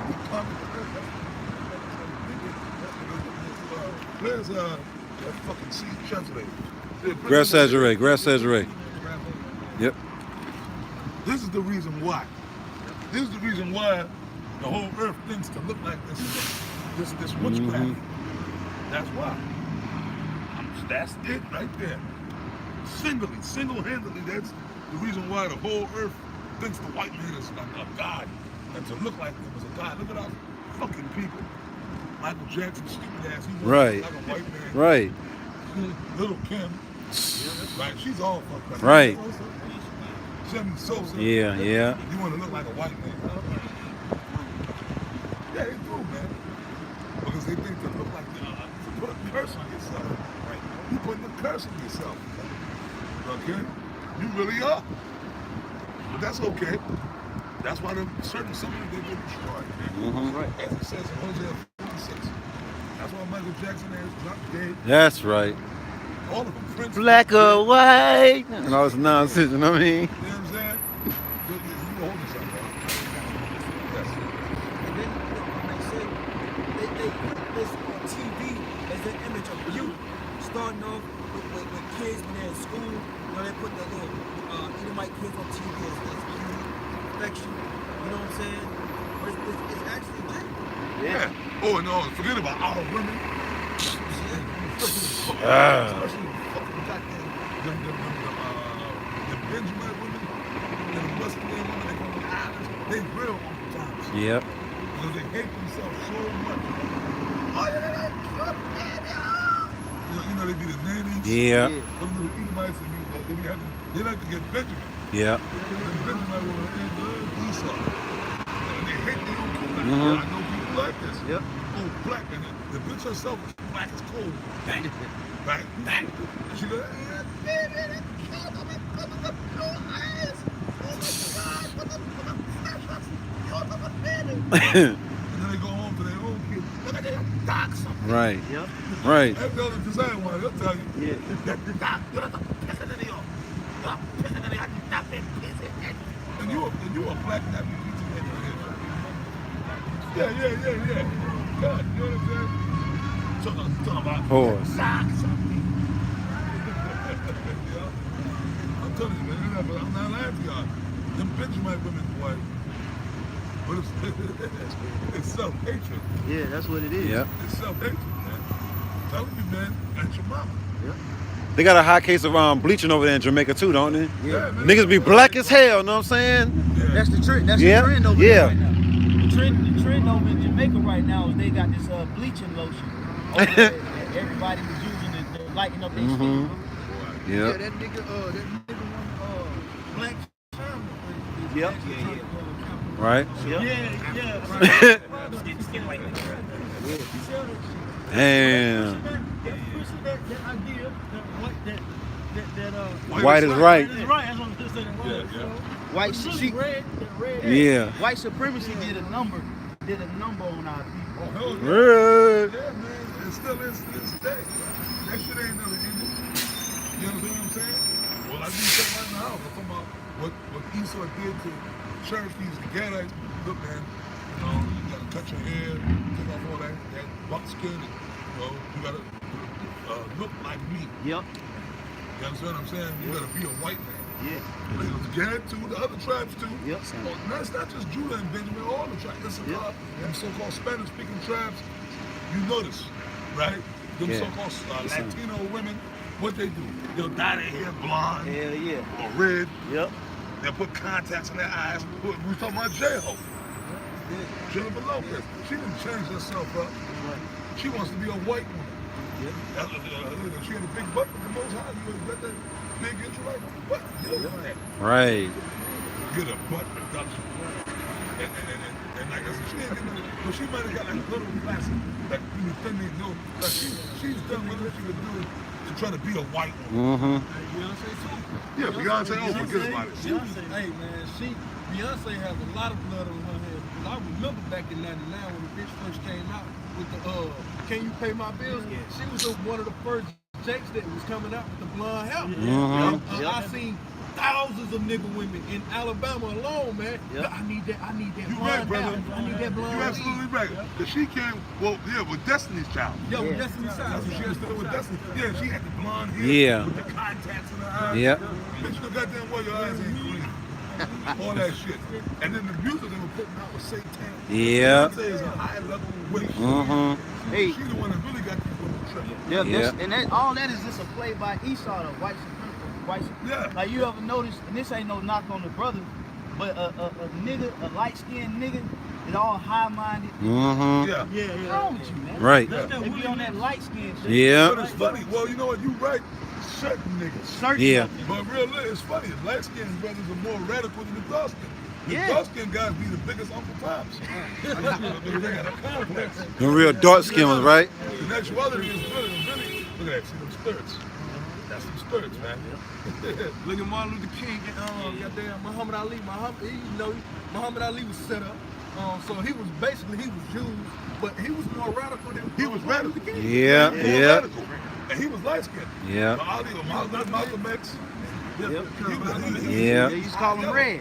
He conquered the earth. Where's that fucking seed translator? Grass saturate. Yep. This is the reason why. This is the reason why the whole earth thinks to look like this witchcraft. That's why. That's it right there. Single-handedly, that's the reason why the whole earth thinks the white man is a god. And to look like them is a god. Look at our fucking people. Michael Jackson, stupid ass. He looks Right. like a white man. Right. Little Kim. Right, she's all fucked up. Right. Jimmy Sosa. Yeah. You want to look like a white man. Yeah, they do, man. Because they think to look like to put a curse on yourself. Right? You putting a curse on yourself. Okay? You really are. But that's okay. That's why certain something they get destroyed. Right. As it says in Hosea 56. That's why Michael Jackson is not dead. That's right. All of them. Prince, Black or white. And all this nonsense, you know what I mean? You know what I'm saying? You hold this up, bro. Yes. And then, when they say, they put this on TV as an image of youth, starting off with kids when they're in school. You know, they put the little Edomite kids on TV as cute, affection. You know what I'm saying? But it's actually good. Yeah. Oh, no, forget about our women. Especially fucking goddamn the Benjamin women, the Muslim women, they go to the islands. They real oftentimes. Yep. Because they hate themselves so much. Oh, yeah, you know, they be the nannies. Yeah. Those little Edomites, they like to get Benjamin. Yeah. Benjamin will end Esau. And they hate their own kids. Mhm. I know people like this. Yep. Oh, black, and the bitch herself is black as coal. Right? She goes, and then they go home to their own kids. Look at that doc something. Right. Yep. Right. That girl is design one, they'll tell you. Yeah. That doc, you're the pissing in the yard. You're pissing in the yard. You're not been pissing. And you a black that be pissing in the yard. Yeah. God, you know what I'm saying? Talking about Pause. socks. I'm telling you, man, I'm not lying to y'all. Them Benjamin women white. But it's self-hatred. Yeah, that's what it is. Yep. It's self-hatred, man. I'm telling you, man, and your mama. Yep. They got a high case of bleaching over there in Jamaica too, don't they? Yeah, man. Niggas be black as hell, know what I'm saying? Yeah. That's the trend. That's Yeah, the trend over yeah. there right now. The trend over in Jamaica right now is they got this bleaching lotion over there that everybody was using to lighten up their skin. Yep. That nigga Black China. Yep. Right? Yep. Yeah. Damn. That idea that White is right. is right. That's what I'm just saying. Yeah. White It's really she, red. Yeah. white supremacy did a number on our people. Oh, hell yeah. Right. Yeah, man. It still is to this day. That shit ain't never ended. You understand what I'm saying? Well, I do something right now. I'm talking about what Esau did to Cherokees, the Gadites. Look, man, you know, you gotta cut your hair, take off all that buckskin, and, you know, you gotta look like me. Yep. You understand what I'm saying? You gotta be a white man. Yeah. But it was Gad too, the other tribes too. Yep. Well, no, it's not just Judah and Benjamin, all the tribes. Listen, Yep. them so-called Spanish-speaking tribes, you notice, right? Them Yeah. so-called Latino women, what they do? They'll dye their hair blonde Hell yeah. or red. Yep. They'll put contacts in their eyes. We were talking about J-Ho. Jennifer Lopez. She didn't change herself up. She wants to be a white woman. She had a big butt with the Most High. You would got that big Israelite butt. Right. Get a butt reduction. And like I said, she ain't getting no, but she might have got like a little plastic, like you know, thing they do. Like she's done whatever she could do to try to be a white woman. Beyonce too. Yeah, Beyonce, oh, forget about it. Hey man, Beyonce has a lot of blood on her head. Because I remember back in '99 when the bitch first came out with the "Can You Pay My Bills?" She was one of the first jakes that was coming out with the blonde hair. I seen thousands of nigga women in Alabama alone, man. I need that You blonde right, brother. hair. I need that blonde. You're absolutely right. Because she came, well, yeah, with Destiny's Child. Yeah, with Destiny's Child. That's what she was still with Destiny. Yeah, she had the blonde hair Yeah. with the contacts in her eyes. Yep. Bitch, you goddamn well your eyes ain't green. All that shit. And then the music they were putting out was Satan. Yeah. Beyonce is a high level witch. Hey. She's the one that really got these women tripping. Yeah, and that all that is just a play by Esau, the white supremacy. Yeah. Like you ever notice, and this ain't no knock on the brothers, but a nigga, a light-skinned nigga, is all high-minded. Yeah. What's wrong with you, man? Right. They be on that light-skinned shit. Yeah. But it's funny. Well, you know what? You right. Certain niggas. Certain Yeah. of them. But real, it's funny. Light-skinned brothers are more radical than the dark-skinned. The Yeah. dark-skinned guys be the biggest Uncle Toms. They got a complex. The real dark skin ones, right? The actuality is really, look at that, see them spirits. That's some spirits, man. Look at Martin Luther King and goddamn Muhammad Ali. Muhammad Ali was set up. So he was Jews, but he was more radical than He was Martin radical. Luther King. Yeah. More Yeah. radical. And he was light-skinned. Yeah. But Ali or Malcolm X. Yeah. Yeah, you just call them red.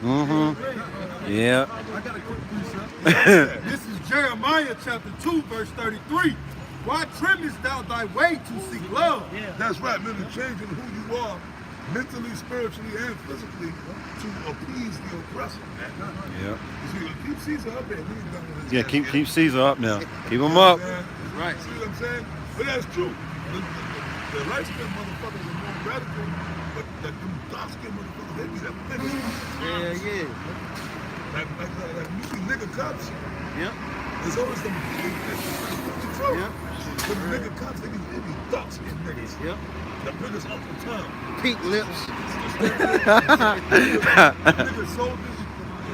Yeah. I got a quick precept. This is Jeremiah chapter 2, verse 33. Why trimmest thou thy way to seek love? That's right, man. Changing who you are mentally, spiritually, and physically to appease the oppressor, man. Yeah. You see, keep Caesar up there. We ain't done with this. Yeah. Keep Caesar up now. Keep him up. Right. See what I'm saying? But that's true. The light-skinned motherfuckers are more radical, but them dark-skinned motherfuckers, they be the biggest. Yeah. Like you see nigga cops. Yep. There's always them big niggas. True. Yep. But the nigga cops, they be dark-skinned niggas. Yep. The biggest Uncle Tom. Pink lips. Nigga soldiers,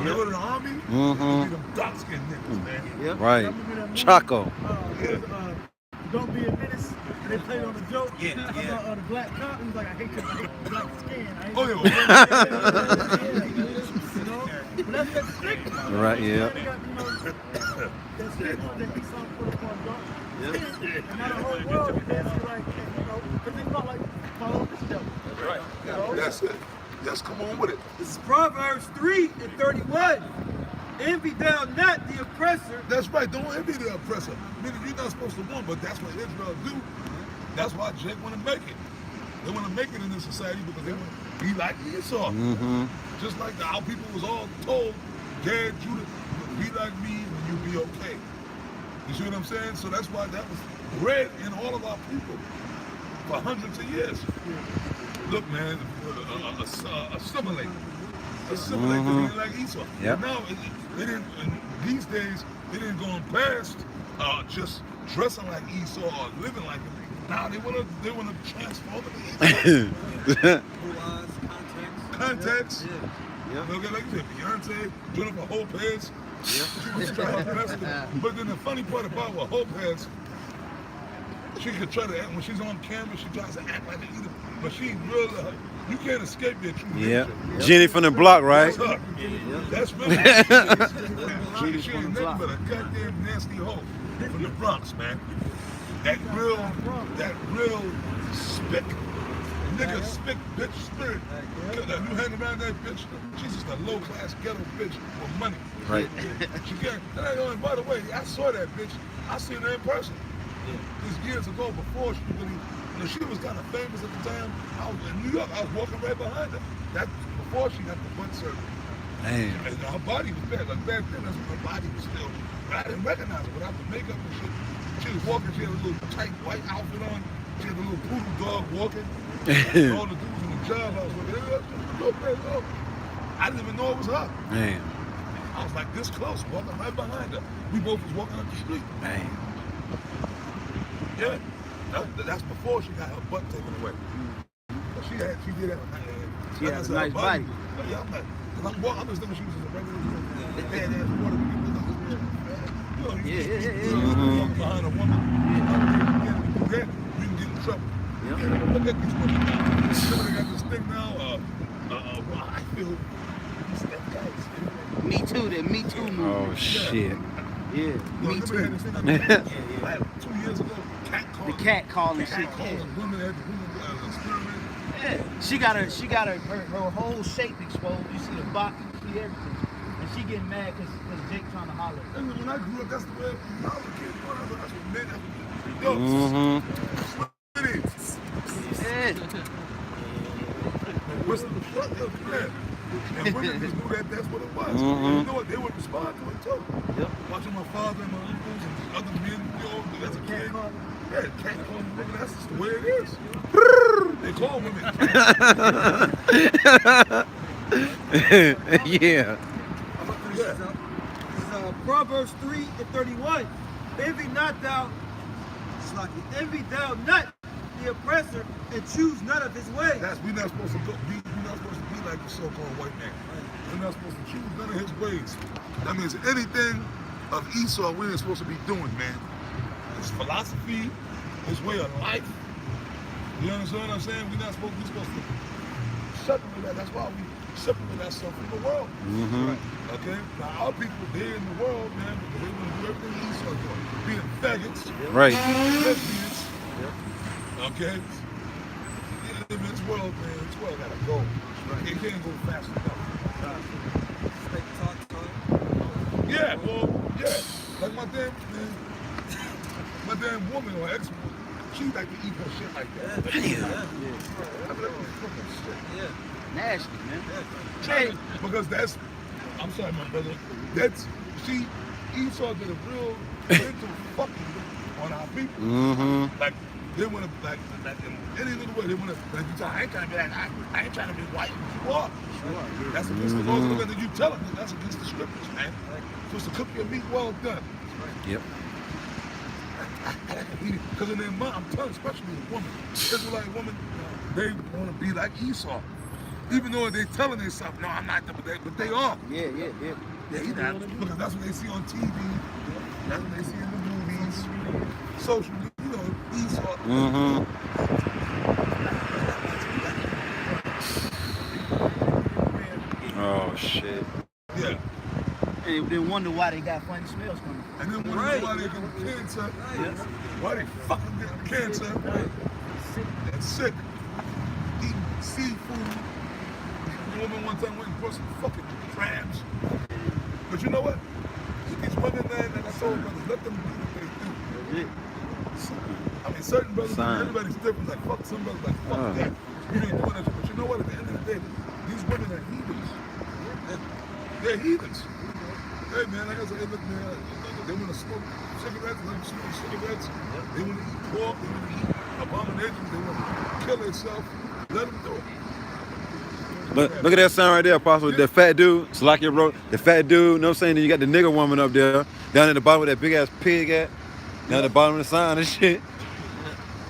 they go to the army, they be them dark-skinned niggas, man. Yep. Right. Chaco. Don't be a menace. And they played on the joke. The black cop, he was like, I hate your black skin. Oh, yeah. You know? But that's that stigma. Right. Yeah. That stigma that he saw put upon dark skin. And now the whole world is like, because they felt like follow this devil. Right. You know? That's it. Just come on with it. This is Proverbs 3:31. Envy thou not the oppressor. That's right. Don't envy the oppressor. Meaning you're not supposed to want, but that's what Israel do. That's why Jake want to make it. They want to make it in this society because they want to be like Esau. Just like our people was all told, Gad, Judah, be like me and you'll be okay. You see what I'm saying? So that's why that was bred in all of our people for hundreds of years. Look, man, assimilate. Assimilate to be like Esau. Yep. Now, they didn't, these days, they didn't go past just dressing like Esau or living like him. Now they wanna transform it to Esau. Contacts. Yeah. Look at like you said, Beyonce, Jennifer Lopez. She was trying her best. But then the funny part about what Hope has, she could try to act when she's on camera. She tries to act like an either, but she really, you can't escape your true nature. Jenny from the block, right? That's her. That's really she ain't nothing but a goddamn nasty hoe from the Bronx, man. That real spick. Nigga spick bitch spirit. You hang around that bitch, she's just a low class ghetto bitch with money. Right. She can't, and by the way, I saw that bitch. I seen her in person. This years ago before she really, she was kind of famous at the time. I was in New York, I was walking right behind her. That before she got the butt surgery. Damn. And her body was bad. Like back then, that's when her body was still. But I didn't recognize her without the makeup and shit. She was walking, she had a little tight white outfit on. She had a little poodle dog walking. All the dudes in the job, I was like, I didn't even know it was her. Man. I was like this close, walking right behind her. We both was walking up the street. Man. Yeah. That's before she got her butt taken away. But she did have She had a nice body. Yeah, I'm just thinking she was just a regular badass water. Behind a woman. You can get in trouble. Look at these women. They got this thing now. I feel guys. Me too. The Me Too movement. Oh shit. Yeah. Me Too. Too. 2 years ago, The cat calling shit. Women had the women experiment. Yeah. She got her whole shape exposed. You see the box, you see everything. And she getting mad because Jake trying to holler. And when I grew up, that's the way I was a kid. That's what men have to do. Yeah. What's the fuck up there? And women just knew that's what it was. And you know what? They would respond to it too. Yep. Watching my father and my uncles and other men, as a kid. Yeah, cat calling women, that's just the way it is. They call women Yeah. This is Proverbs 3:31. Envy not thou, envy thou not the oppressor, and choose none of his ways. we're not supposed to be like the so-called white man. We're not supposed to choose none of his ways. That means anything of Esau we ain't supposed to be doing, man. His philosophy, his way of life. You understand what I'm saying? We're supposed to separate that. That's why we separate ourselves from the world. Right? Okay? Now our people, they in the world, man, because they want to do everything Esau doing. Being faggots. Right. Lesbians. Okay? Yeah, in this world, man, this world gotta go. Right. It can't go fast enough. Yeah, well, yeah. Like my damn woman or ex-woman, she like to eat her shit like that. I'm like, fucking shit. Nasty, man. Hey. Because I'm sorry, my brother. Esau did a real mental fucking on our people. Like, they want to, like in any little way, they want to, like, I ain't trying to be like, I ain't trying to be white. You are. Sure. That's against the laws of the land that you tell them. That's against the scriptures, man. You're supposed to cook your meat well done. Yep. Because in their mind, I'm telling, especially a woman, Israelite woman, they want to be like Esau. Even though they're telling themselves, no, I'm not, but they are. Yeah. Because that's what they see on TV. That's what they see in the movies, social media, Esau. Oh shit. Yeah. And they wonder why they got funny smells coming. And then wonder why they get cancer. Why they fucking get cancer. And sick. Eating seafood. The woman one time went and brought some fucking crabs. But you know what? These women, man, like I told brothers, let them do what they do. I mean, certain brothers, everybody's different. Like, fuck some brothers, like, fuck that. You ain't doing that. But you know what? At the end of the day, these women are heathens. They're heathens. Hey, man, like I said, hey, look, man, they want to smoke cigarettes, let them smoke cigarettes. They want to eat pork, they want to eat abominations, they want to kill themselves. Let them do it. Look at that sign right there, Apostle. The fat dude, Salakia wrote, the fat dude, you know what I'm saying? Then you got the nigger woman up there, down at the bottom where that big ass pig at, down at the bottom of the sign and shit.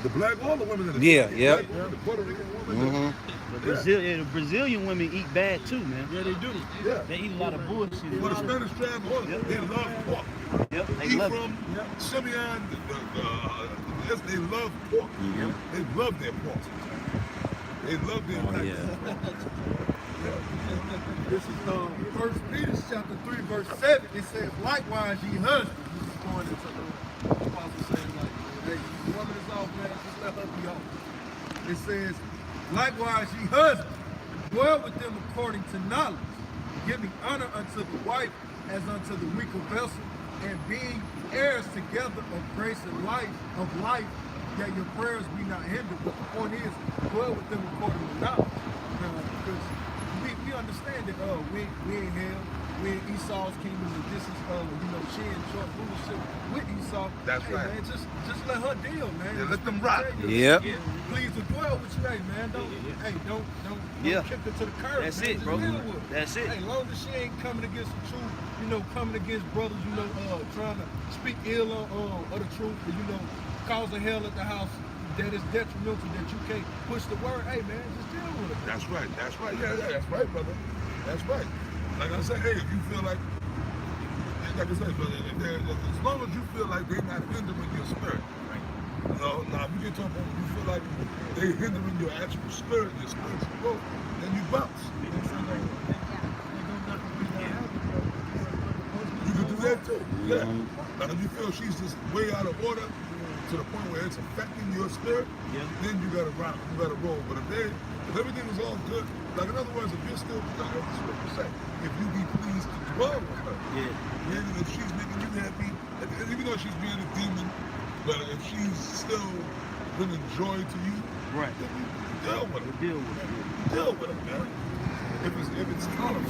The black all the women in the Yeah. The Puerto Rican women. The Brazilian women eat bad too, man. Yeah, they do. Yeah. They eat a lot of bullshit. For the Spanish tribe, they love pork. Yep, they love it. Simeon, they love pork. They love their pork. They love their pork. This is 1 Peter chapter 3, verse 7. It says, likewise, ye husbands. This is going into the apostle saying, like, hey, the woman is off, man, just let her be off. It says, likewise, ye husbands, dwell with them according to knowledge, giving honor unto the wife as unto the weaker vessel, and being heirs together of grace and life, that your prayers be not hindered. But the point is, dwell with them according to knowledge. Because we understand that we ain't hell, we in Esau's kingdom, and this is she in short rulership with Esau. That's right. Man, just let her deal, man. Yeah, let them rock. Yep. Please to dwell with you, hey man. Don't kick her to the curb. That's man. it, Just bro. deal with her. That's it. Hey, long as she ain't coming against the truth, coming against brothers, trying to speak ill of the truth, and cause a hell at the house that is detrimental, that you can't push the word, hey man, just deal with it. That's right. Yeah, that's right, brother. That's right. Like I said, hey, if you feel like I said, brother, as long as you feel like they're not hindering your spirit, right? You know, now if you get to a point where you feel like they're hindering your actual spirit, your spiritual growth, then you bounce. You can do that too. Yeah. Now if you feel she's just way out of order to the point where it's affecting your spirit, then you gotta rock, you gotta roll. But if everything is all good, like in other words, if you're still, like this is what you say, if you be pleased to dwell with her, then if she's making you happy, even though she's being a demon, but if she's still bringing joy to you, Right. then you deal with her. Deal with it. Deal with her, man. If it's tolerable.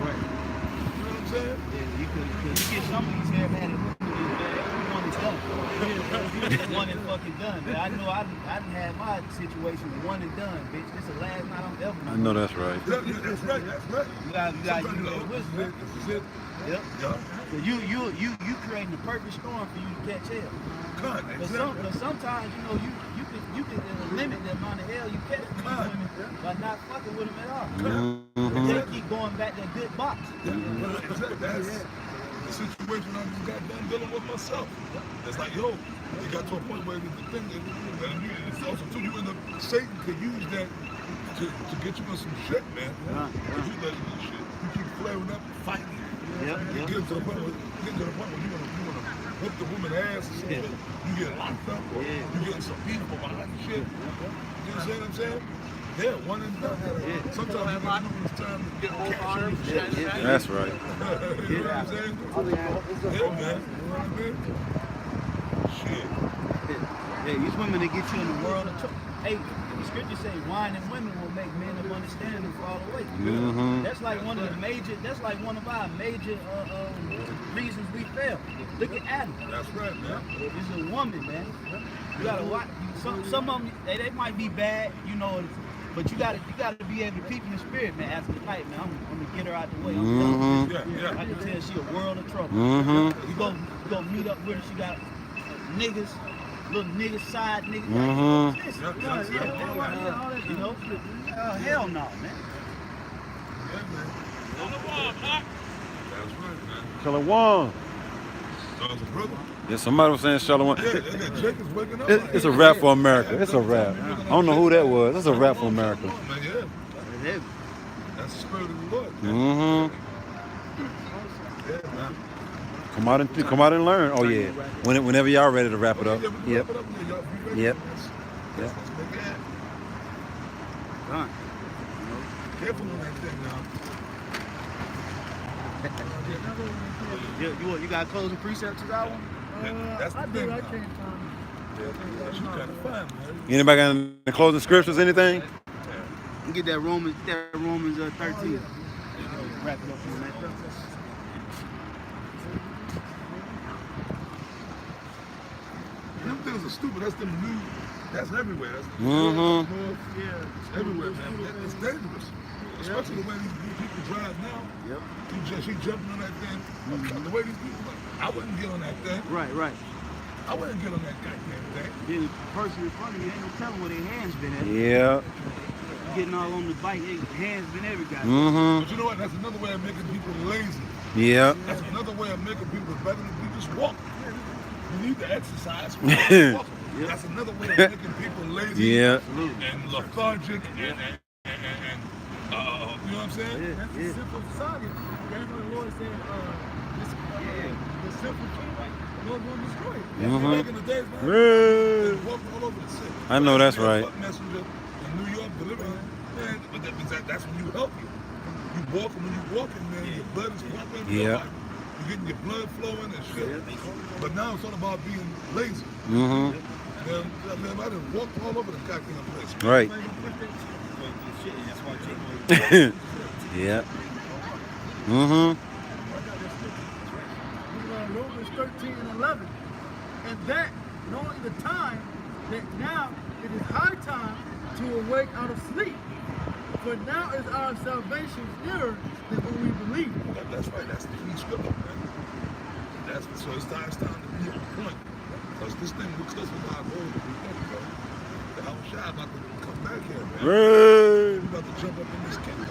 Right. You know what I'm saying? Yeah, you get some of these hair-hatted one and done. One and fucking done. But I know I done had my situation one and done, bitch. This is the last night I'm ever I know that's right. Yeah, that's right. That's right. You gotta Sometimes use you that go, wisdom. this is it. Yep. Yeah. So you creating the perfect storm for you to catch hell. God, But sometimes you can limit the amount of hell you catch from these women by not fucking with them at all. They keep going back that good box. That's the situation I just got done dealing with myself. It's like, yo, it got to a point where the thing, it's also too, you end up, Satan could use that to get you in some shit, man. You let it do shit. You keep flaring up, fighting. You get to the point where you wanna whip the woman's ass or something. You get locked up, or you getting some people behind the shit. You know what I'm saying? Yeah, one and done. Sometimes you got it's time to get captured. That's right. You know what I'm saying? Yeah, man. You know what I mean? Shit. Yeah, these women that get you in the world of trouble. Hey, the scriptures say wine and women will make men of understanding fall away. That's like one of our major reasons we fail. Look at Adam. That's right, man. It's a woman, man. You gotta watch. Some of them, they might be bad, you know, but you gotta be able to peep in the spirit, man. After the night, man, I'm gonna get her out the way. I'm done. I can tell she a world of trouble. You go meet up with her. She got niggas. Little niggas, side niggas. You know? Hell no, man. Yeah, man. That's right, man. Shalom. It's a brother. Yeah, somebody was saying Shalom. Yeah, that Jake is waking up. It's a rap for America. It's a rap. I don't know who that was. It's a rap for America. Man, yeah. That's the spirit of the Lord. Yeah, man. Come out and learn. Oh yeah. Whenever y'all ready to wrap it up. Yep. Yep. Let's make it happen. Done. Careful on that thing now. You got closing precepts to that one? That's the I thing do. I now. can't find That's what you gotta find, man. Anybody got any closing scriptures? Anything? You get that Romans 13. Wrap it up on that. Them things are stupid. That's them new. That's everywhere. That's everywhere, man. It's dangerous. Especially the way these people drive now. She jumping on that thing. The way these people, I wouldn't get on that thing. Right. I wouldn't get on that goddamn thing. Then the person in front of you ain't no telling where their hands been at. Yeah. Getting all on the bike, their hands been every guy. But you know what? That's another way of making people lazy. Yeah. That's another way of making people better than you just walk. You need to exercise. Walk. That's another way of making people lazy and lethargic and you know what I'm saying? That's the simple society. That's what the Lord said. The simple king, the Lord will destroy it. Back in the days, man, they walked all over the city. I know that's right. Messenger in New York delivering, man, but that's when you help you. When you walking, man, your blood is pumping. Yeah. You're getting your blood flowing and shit. But now it's all about being lazy. Man, I done walked all over the goddamn place. Right. Yeah. Romans 13 and 11. And that, knowing the time, that now it is high time to awake out of sleep. For now is our salvation nearer than when we believe. That's right. That's the key scripture, man. So it's time to be on point. Because this thing looks us man. Right. We about to jump up in this kingdom.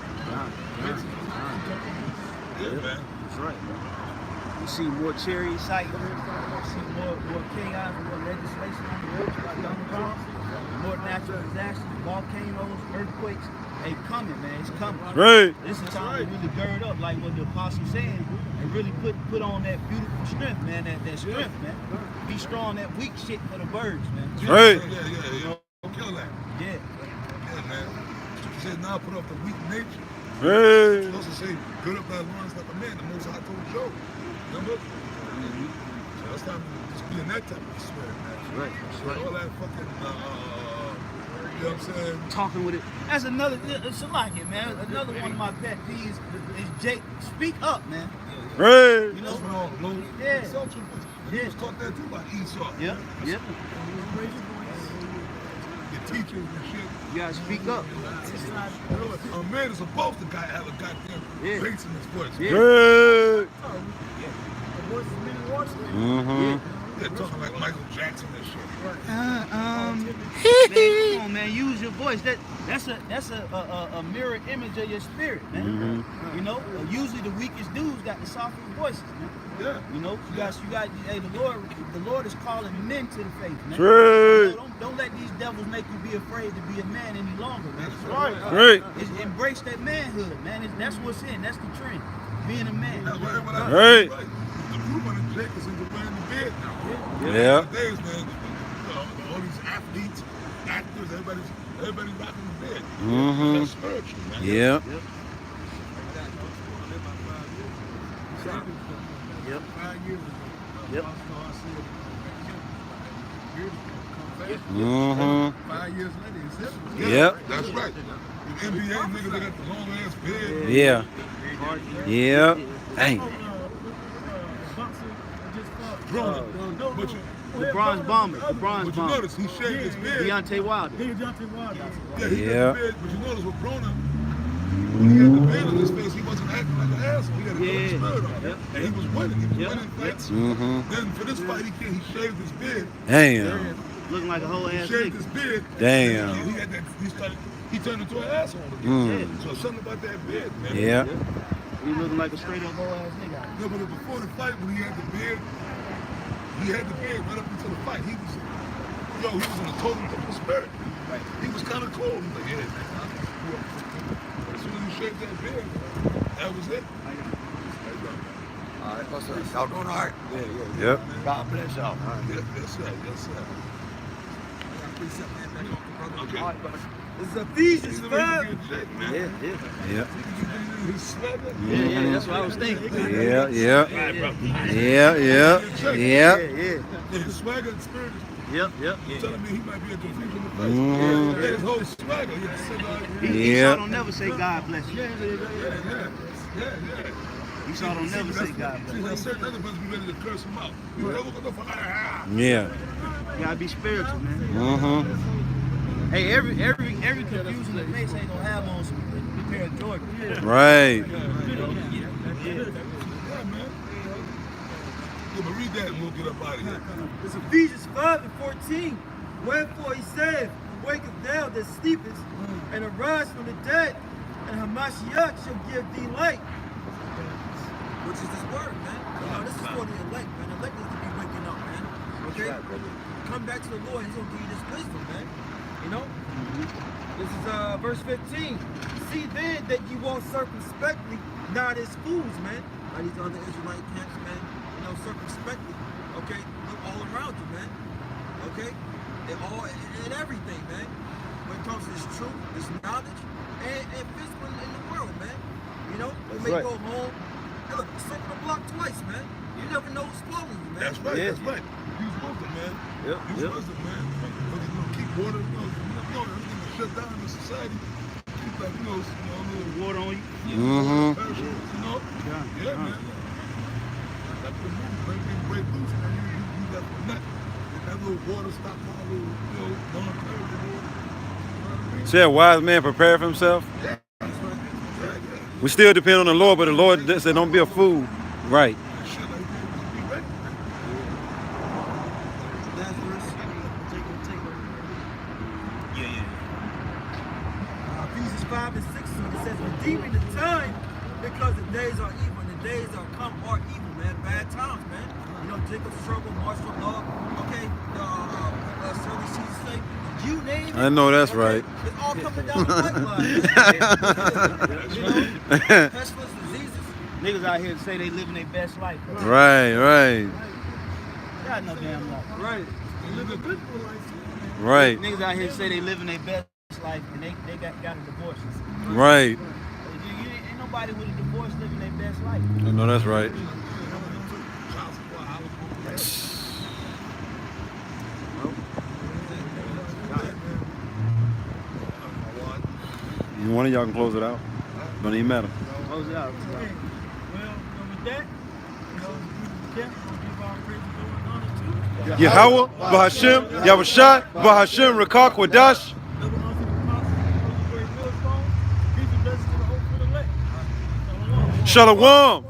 Yeah, man. That's right. You see more chariots sighting, you see more chaos, more legislation on the roads like Donald Trump, more natural disasters, volcanoes, earthquakes. They coming, man. It's coming. Right. This is time to really gird up, like what the apostle saying, and really put on that beautiful strength, man. That strength, man. Be strong, that weak shit for the birds, man. Right. Yeah. Don't kill that. Yeah. Yeah, man. Scripture says now put off the weak nature. Right. It also say, gird up thy loins like a man. The Most High told Job. Remember? So it's time to just be in that type of spirit, man. That's right. All that fucking, you know what I'm saying? Talking with it. That's another, it's like it, man. Another one of my pet peeves is Jake. Speak up, man. Right. You know? That's what all low. Yeah. He was taught that too by Esau. Yep. Your teachers and shit. You gotta speak up. A man is supposed to have a goddamn bass in his voice. Right. They're talking like Michael Jackson and shit. Man, come on, man. Use your voice. That's a mirror image of your spirit, man. You know, usually the weakest dudes got the softest voices, man. Yeah. You know, you got. Hey, the Lord is calling men to the faith, man. Right. You know, don't let these devils make you be afraid to be a man any longer, man. That's right. Right. Embrace that manhood, man. That's what's in. That's the trend. Being a man. That's Right. The group on the Jake is into wearing the beard now. Yeah. Nowadays, man, all these athletes, actors, everybody's rocking the beard. That's spiritual, man. Yeah. Yep. 5 years ago. Yep. Mm-hmm. 5 years later, it's him. Yep. That's right. The NBA niggas, they got the long ass beard. Yeah. Yeah. Dang. But you, The bronze bomber. but you notice he shaved his beard. Deontay Wilder. Deontay Wilder. Yeah, he Yeah. got the beard. But you notice with Broner, when he had the beard on his face, he wasn't acting like an asshole. He had a good spirit on him. And he was winning. He was winning fights. Then for this fight, he shaved his beard. Damn. Looking like a whole He ass shaved nigga. his beard. Damn. He turned into an asshole again. So something about that beard, man. Yeah. He looking like a straight up whole ass nigga. No, but before the fight, when he had the beard right up until the fight. He was in a total different spirit. He was kind of cool. He was like, yeah, man. As soon as he shaved that beard, that was it. All right, what's up? Y'all doing all right? Yep. God bless y'all. Yes, sir. Okay. It's Ephesians He's a 5. really good chick, man. Yeah. He's slugger. Yeah, that's what I was thinking. Yeah. His swagger and spirit is Yep. telling me he might be a confusion in the face. His whole swagger, Esau don't never say God bless you. Yeah. Esau don't never say God bless See, you. now certain other brothers be ready to curse him out. You know, Yeah. You gotta be spiritual, man. Hey, every confusion that face ain't gonna have on some pair of Jordans. Right. Yeah, man. Yeah, but read that and we'll get up out of here. It's Ephesians 5:14. Wherefore he said, Waketh thou that sleepest, and arise from the dead, and Hamashiach shall give thee light. Which is this word, man. You know, this is for the elect, man. The elect is to be waking up, man. Okay? Come back to the Lord, he's gonna give you this wisdom, man. You know? This is verse 15. See then that you walk circumspectly, not as fools, man. Like these other Israelite camps, man. You know, circumspectly. Okay? Look all around you, man. Okay? They're all in everything, man. When it comes to this truth, this knowledge, and physical in the world, man. You know? You may go home. Hey, look, circle the block twice, man. You never know who's following you, man. That's right. Use wisdom, man. Use wisdom, man. Keep water, everything is shut down in the society. Keep like, a little Water on you. parachute, Yeah, man. That's the move, man. You break loose, man. You got the nut. That little water stop all little, non-parachute. See a wise man prepare for himself? We still depend on the Lord, but the Lord said don't be a fool. Right. redeeming the time because the days are evil, and the days are evil, man. Bad times, man. You know, Jacob's trouble, martial law. Okay, Shirley Caesar say, you name it. I know that's okay? right. It's all coming down the pipeline. You know, pestilence, diseases. Niggas out here say they living their best life. Bro. Right, right, God no damn life. Right. You live a good life. right, Niggas out here say they living their best life and they got a divorce. right. Ain't nobody with a divorce living their best life. I know that's right. You one of y'all can close it out. Don't even matter. Close it out. Well, with that, you know, we can't give our praise and glory and honor to Yahweh, Bahashim, Yahushai, Bahashim, Rakak, Wadash. Double honor to the apostles, the great millstone. Peace and blessings to the hope for the elect. Shalom. Shalom.